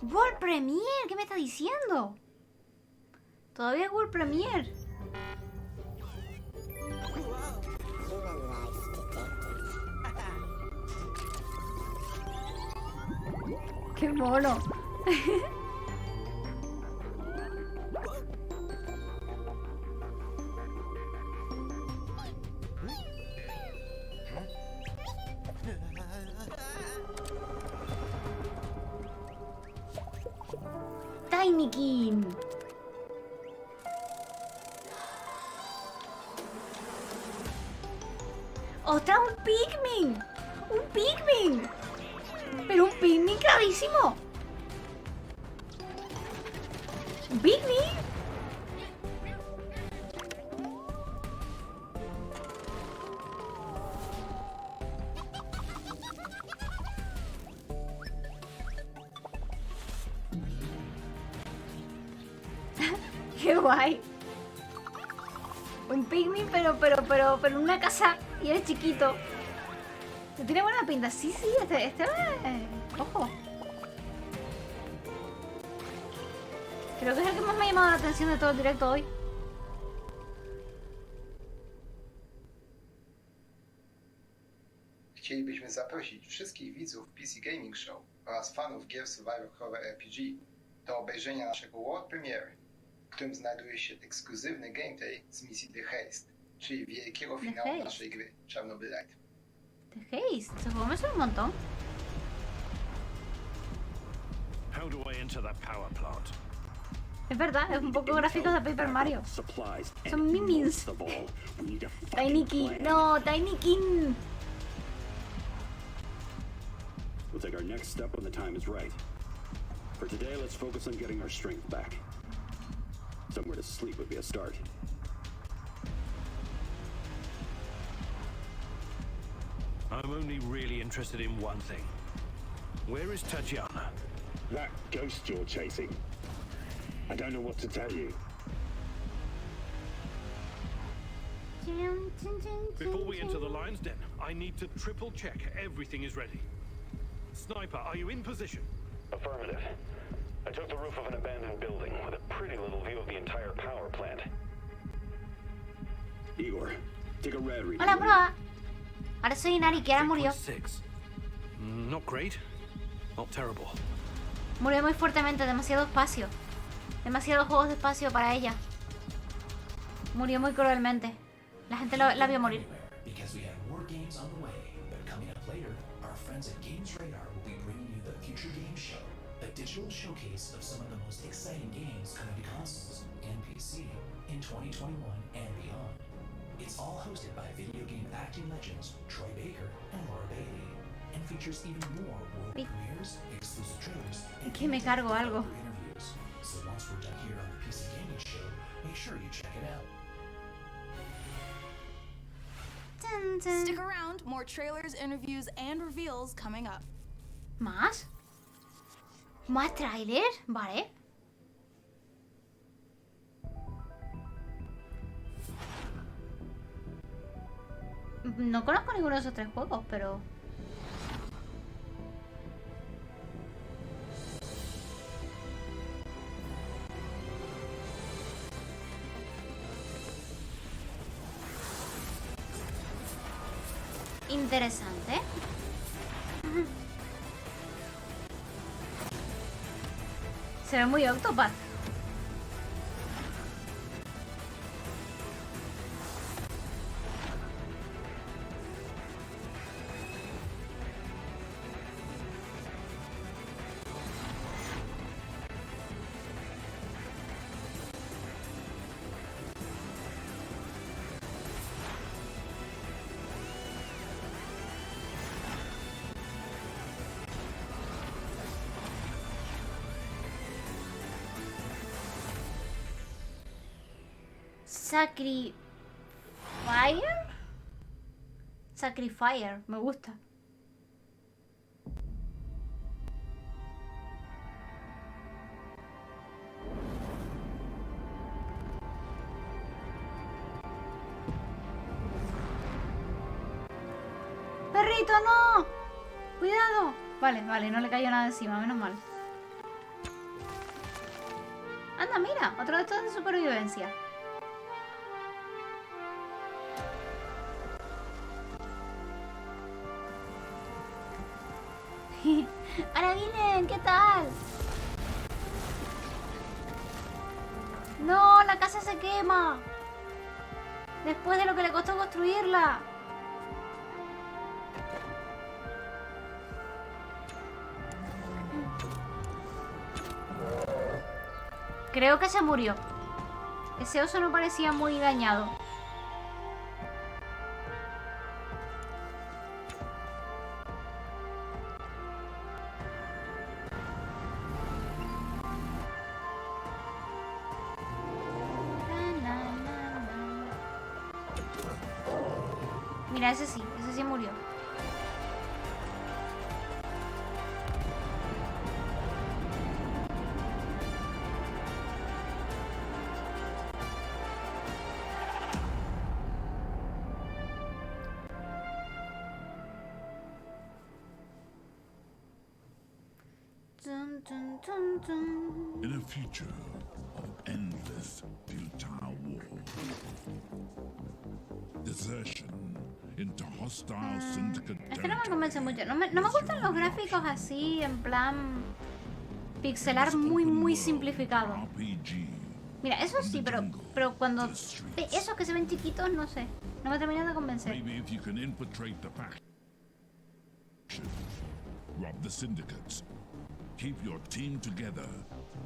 World Premiere, ¿qué me está diciendo? Todavía es World Premiere. ¡Qué mono! Tiny King. ¡Ostras, un Pikmin! ¡Un Pikmin! ¡Pero un Pikmin clarísimo! ¿Un Pikmin? ¡Qué guay! Un Pikmin, pero en una casa y es chiquito. Tiene buena pinta. Sí, este ojo. Creo que es el que más me ha llamado la atención de todo el directo hoy. Chcielibyśmy zaprosić wszystkich widzów PC Gaming Show oraz fanów gier Survivor Horror RPG do obejrzenia naszego world premiery, w którym znajduje się ekskluzywny gameplay z misji The Haste, czyli wielkiego finału naszej gry Czarnobylite. The Haste, este juego me suena un montón. How do I enter that power plant? Es verdad, es un poco gráfico de Paper Mario. Son mimins. Tiny King, no, Tiny King. We'll take our next step when the time is right. For today, let's focus on getting our strength back. Somewhere to sleep would be a start. I'm only really interested in one thing. Where is Tatiana? That ghost you're chasing. I don't know what to tell you. Before we enter the lion's den, I need to triple check everything is ready. Sniper, are you in position? Affirmative. I took the roof of an abandoned building with a pretty little view of the entire power plant. Igor, take a rad read. Hola, prueba. Ahora soy Inari, que ahora murió. Not great. Not terrible. Murió muy fuertemente, demasiado espacio. Demasiados juegos de espacio para ella. Murió muy cruelmente. La gente la vio morir. Because we have more games on the way, but coming up later, our friends at Games Radar will be bringing you the Future Games Show, a digital showcase of some of the most exciting games coming to consoles and PC in 2021 and beyond. It's all hosted by video game acting legends Troy Baker and Laura Bailey, and features even more world premieres, exclusive trailers, and que me cargo algo. interviews. So once we're done here on the PC Gaming Show, make sure you check it out. Stick around, more trailers, interviews, and reveals coming up. ¿Más? ¿Más trailer? Vale. No conozco ninguno de esos tres juegos, pero... Interesante. Se ve muy Octopath. Sacrifier, me gusta. ¡Perrito, no! ¡Cuidado! Vale, no le cayó nada encima, menos mal. Anda, mira, otro de estos de supervivencia. Hola, Guilén, ¿qué tal? No, la casa se quema. Después de lo que le costó construirla. Creo que se murió. Ese oso no parecía muy dañado. Mira, ese sí murió. In a future of endless futile war, desertion into hostile syndicate Es que no me convence mucho. No me gustan los gráficos así, en plan pixelar muy simplificado. Mira, eso sí, pero cuando esos que se ven chiquitos, no sé. No me terminan de convencer. Maybe if you can infiltrate the faction, rob the syndicates, keep your team together,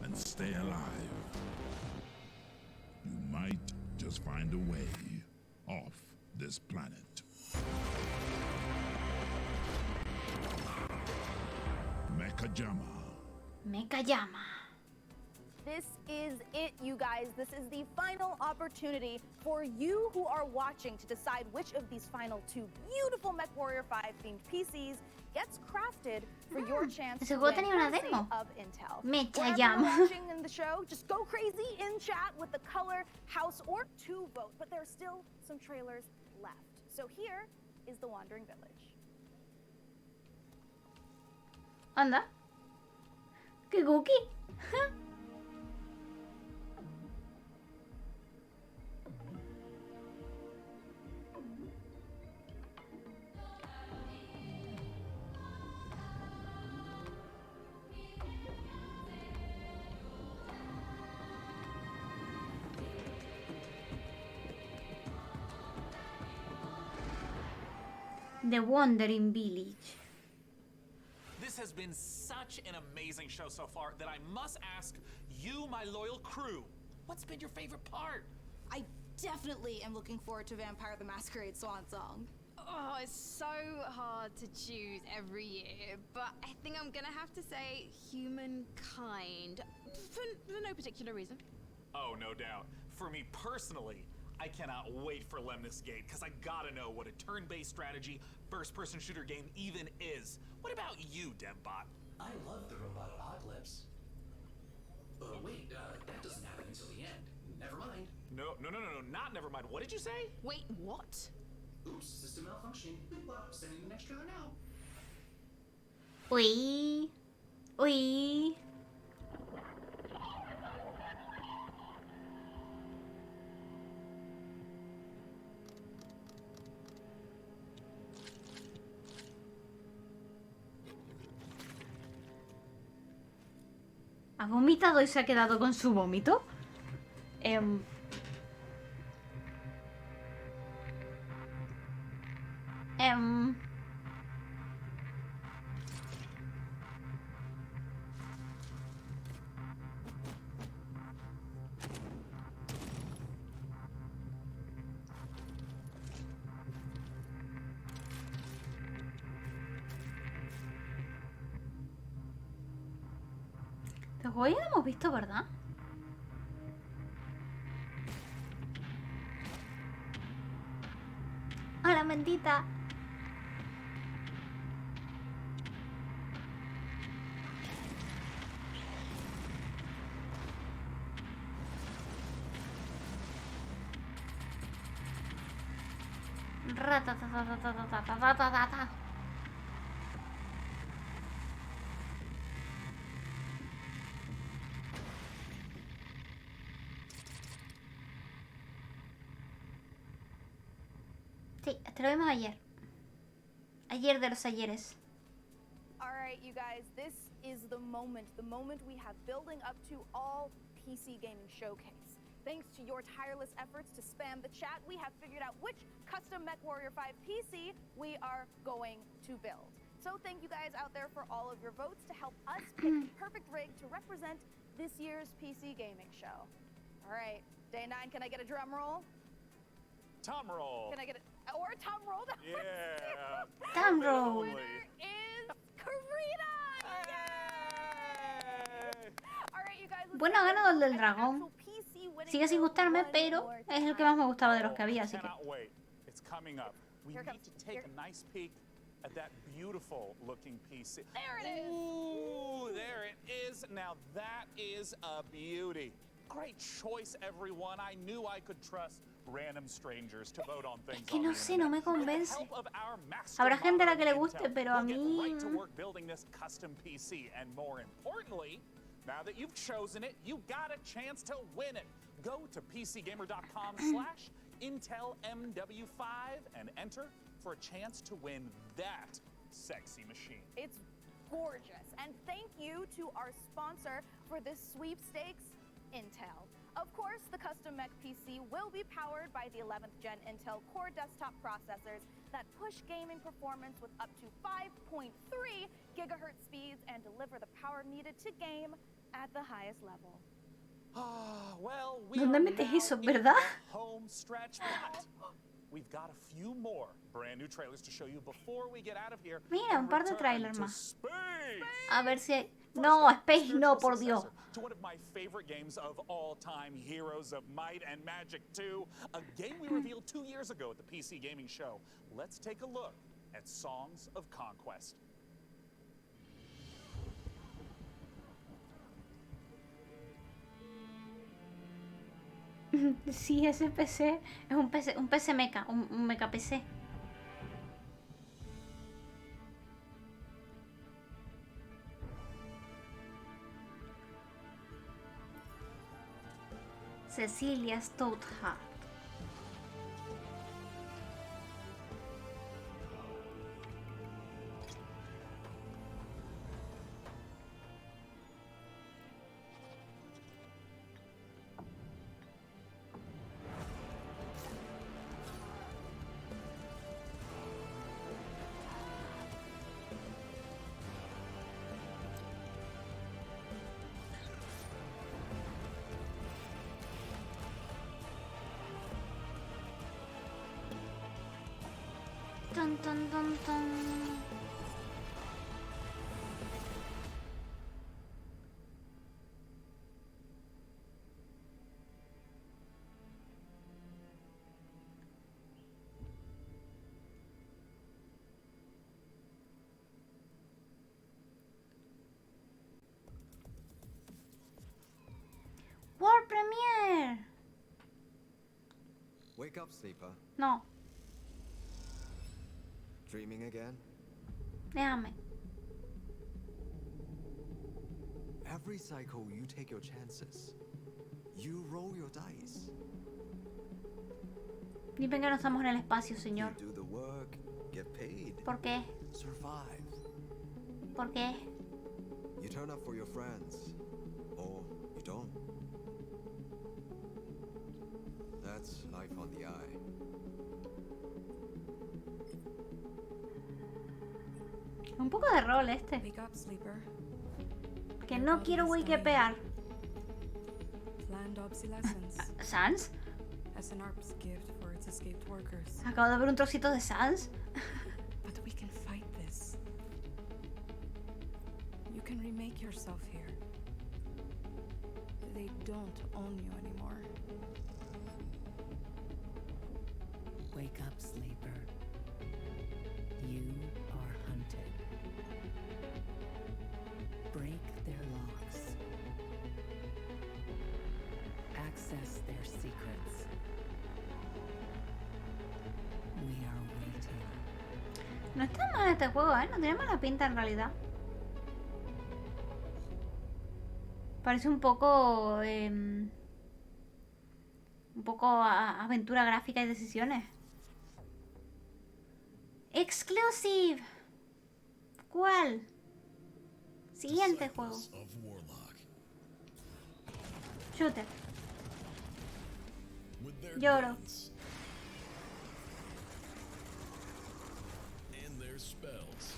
and stay alive, you might just find a way off this planet. Mekayama. This is it, you guys. This is the final opportunity for you who are watching to decide which of these final 2 beautiful MechWarrior 5 themed PCs gets crafted for your chance to win courtesy of Intel. Wherever you're watching in the show, just go crazy in chat with the color, house, or 2 vote. But there are still some trailers left. So here is the Wandering Village. Anda. ¡Qué cookie! The Wandering Village. This has been such an amazing show so far that I must ask you, my loyal crew, what's been your favorite part? I definitely am looking forward to Vampire the Masquerade Swan Song. Oh, it's so hard to choose every year, but I think I'm gonna have to say Humankind, for no particular reason. Oh, no doubt. For me personally, I cannot wait for Lemnis Gate, because I gotta know what a turn-based strategy first-person shooter game even is. What about you, Dembot? I love the robot apocalypse. Wait, that doesn't happen until the end. Never mind. No, not never mind. What did you say? Wait, what? Oops, system malfunctioning. Sending the next trailer now. Uy. Uy. ¿Ha vomitado y se ha quedado con su vómito? Hoy lo hemos visto, ¿verdad? Hola, mentita. Ratatatatatatatata. Sí, te lo vimos ayer. Ayer de los ayeres. Alright, you guys, this is the moment we have building up to all PC Gaming Showcase. Thanks to your tireless efforts to spam the chat, we have figured out which custom MechWarrior 5 PC we are going to build. So thank you guys out there for all of your votes to help us pick the perfect rig to represent this year's PC gaming show. All right, day 9, can I get a drum roll? Tom roll. Can I get or a tom roll? Yeah. Tom roll. The winner is Karina. All right, you guys. Bueno, ha ganado el del dragón. Sigue sin gustarme, pero es el que más me gustaba de los que había, así que. It's coming up. We need to take a nice peek at that beautiful looking PC. There it is. Ooh, there it is. Now that is a beauty. Great choice, everyone. I knew I could trust random strangers to vote on things. Es que no sé, no me convence. Habrá gente a la que le guste, pero a mí. Building this custom PC, and more importantly, now that you've chosen it, you got a chance to win it. Go to pcgamer.com/IntelMW5 and enter for a chance to win that sexy machine. It's gorgeous. And thank you to our sponsor for this sweepstakes, Intel. Of course, the custom mech PC will be powered by the 11th gen Intel Core desktop processors that push gaming performance with up to 5.3 gigahertz speeds and deliver the power needed to game at the highest level. Well, ¿Dónde metes eso, verdad? Home stretch, but we've got a few more brand new trailers to show you before we get out of here. Mira, un par de trailers más. A ver si hay... No, Space no, por Dios. To one of my favorite games of all time, Heroes of Might and Magic 2, a game we revealed 2 years ago at the PC Gaming Show. Let's take a look at Songs of Conquest. Sí, ese PC es un PC mecha, un mecha PC. Cecilia Stouthart. Dun, dun, dun, dun. World Premiere. Wake up, sleeper. No. Dreaming again? Déjame. Every cycle you take your chances. You roll your dice. Dime que no estamos en el espacio, señor. You do the work, get paid. ¿Por qué? Survive. ¿Por qué? You turn up for your friends, or you don't. That's life on the eye. Un poco de rol este. Que no quiero wikipear. ¿Sans? Acabo de ver un trocito de Sans. But we can fight this. You can remake yourself here. They don't own you anymore. Wake up, sleeper. You are hunted. Break their locks. Access their secrets. We are waiting. No está mal este juego, ¿eh? No tiene mala pinta en realidad. Parece un poco... un poco aventura gráfica y decisiones. Exclusive. ¿Cuál? Siguiente juego. Shooter. Lloro. And their spells.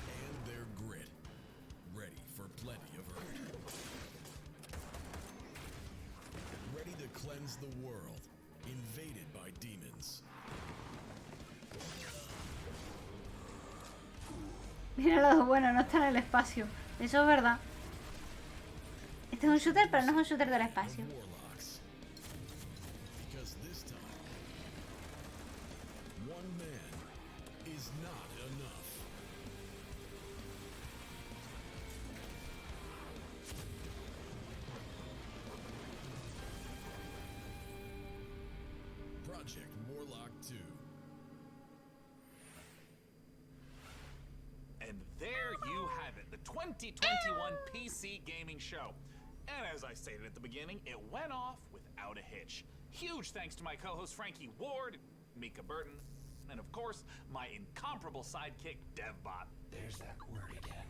And their grit. Ready for play. cleanse the world, invaded by demons. Míralo, bueno, no está en el espacio. Eso es verdad. Este es un shooter, pero no es un shooter del espacio. Because this time, one man is not enough. Project Warlock 2. And there you have it, the 2021 PC Gaming Show. And as I stated at the beginning, it went off without a hitch. Huge thanks to my co-host Frankie Ward, Mika Burton, and of course, my incomparable sidekick, DevBot. There's that word again.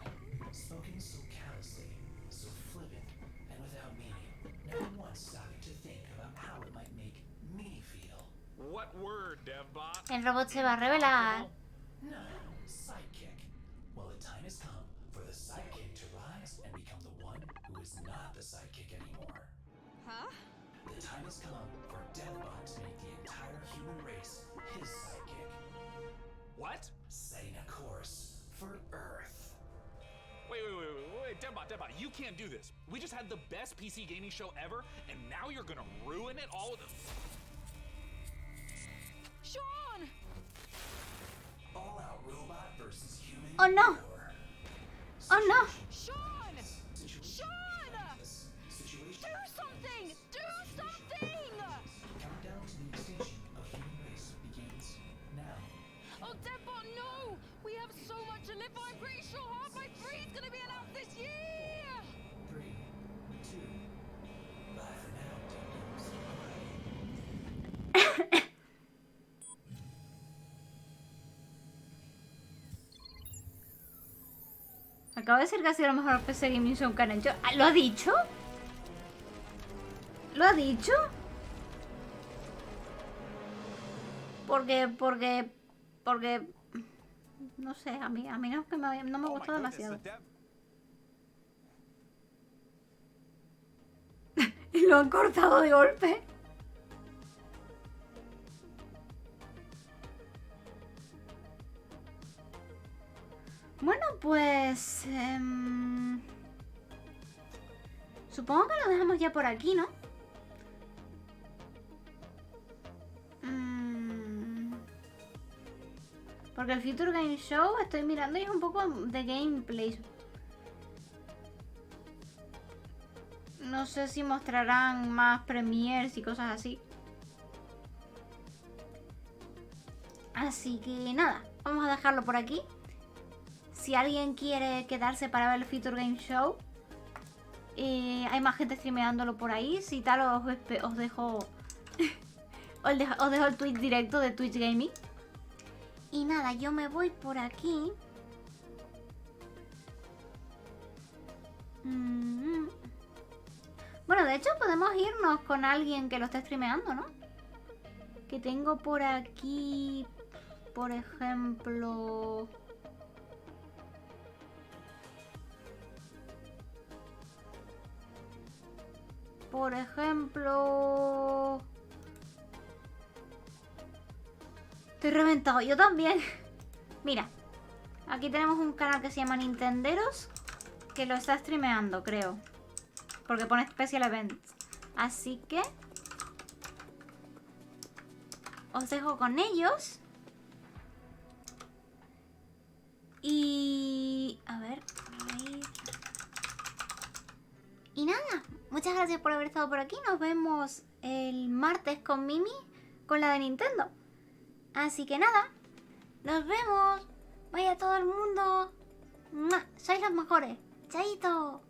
Spoken so callously, so flippant, and without meaning. Never once stopping to think about how it might make me feel. What word, DevBot? El robot se va a revelar. No, sidekick. Well, the time has come for the sidekick to rise and become the one who is not the sidekick anymore. Huh? The time has come for DevBot to make the entire human race his sidekick. What? Setting a course for Earth. Wait, DevBot, you can't do this. We just had the best PC gaming show ever, and now you're gonna ruin it all with a... Sean! All-out robot versus human. Oh no! Oh no! Sean! Sean! Do something! Do something! Countdown to the extinction of human race begins now. Oh, Deadbot, no! We have so much to live. I'm pretty sure Half-Life 3 is going to be announced this year! 3, 2, bye for now, Deadbot. Acabo de decir que ha sido el mejor PC Gaming Show que han hecho. ¿Lo ha dicho? ¿Lo ha dicho? Porque... No sé, a mí no, que no me gustó demasiado. Y lo han cortado de golpe. Bueno, pues... supongo que lo dejamos ya por aquí, ¿no? Porque el Future Game Show estoy mirando y es un poco de gameplay. No sé si mostrarán más premiers y cosas así. Así que nada, vamos a dejarlo por aquí. Si alguien quiere quedarse para ver el Future Game Show, hay más gente streameándolo por ahí. Si tal, os dejo os dejo el tweet directo de Twitch Gaming. Y nada, yo me voy por aquí. Bueno, de hecho podemos irnos con alguien que lo esté streameando, ¿no? Que tengo por aquí, por ejemplo... Por ejemplo... Estoy reventado, yo también. Mira, aquí tenemos un canal que se llama Nintenderos, que lo está streameando, creo. Porque pone Special Events. Así que... os dejo con ellos. Y... a ver... y nada, muchas gracias por haber estado por aquí. Nos vemos el martes con Mimi, con la de Nintendo. Así que nada, nos vemos. Vaya todo el mundo. ¡Mua! Sois los mejores. Chaito.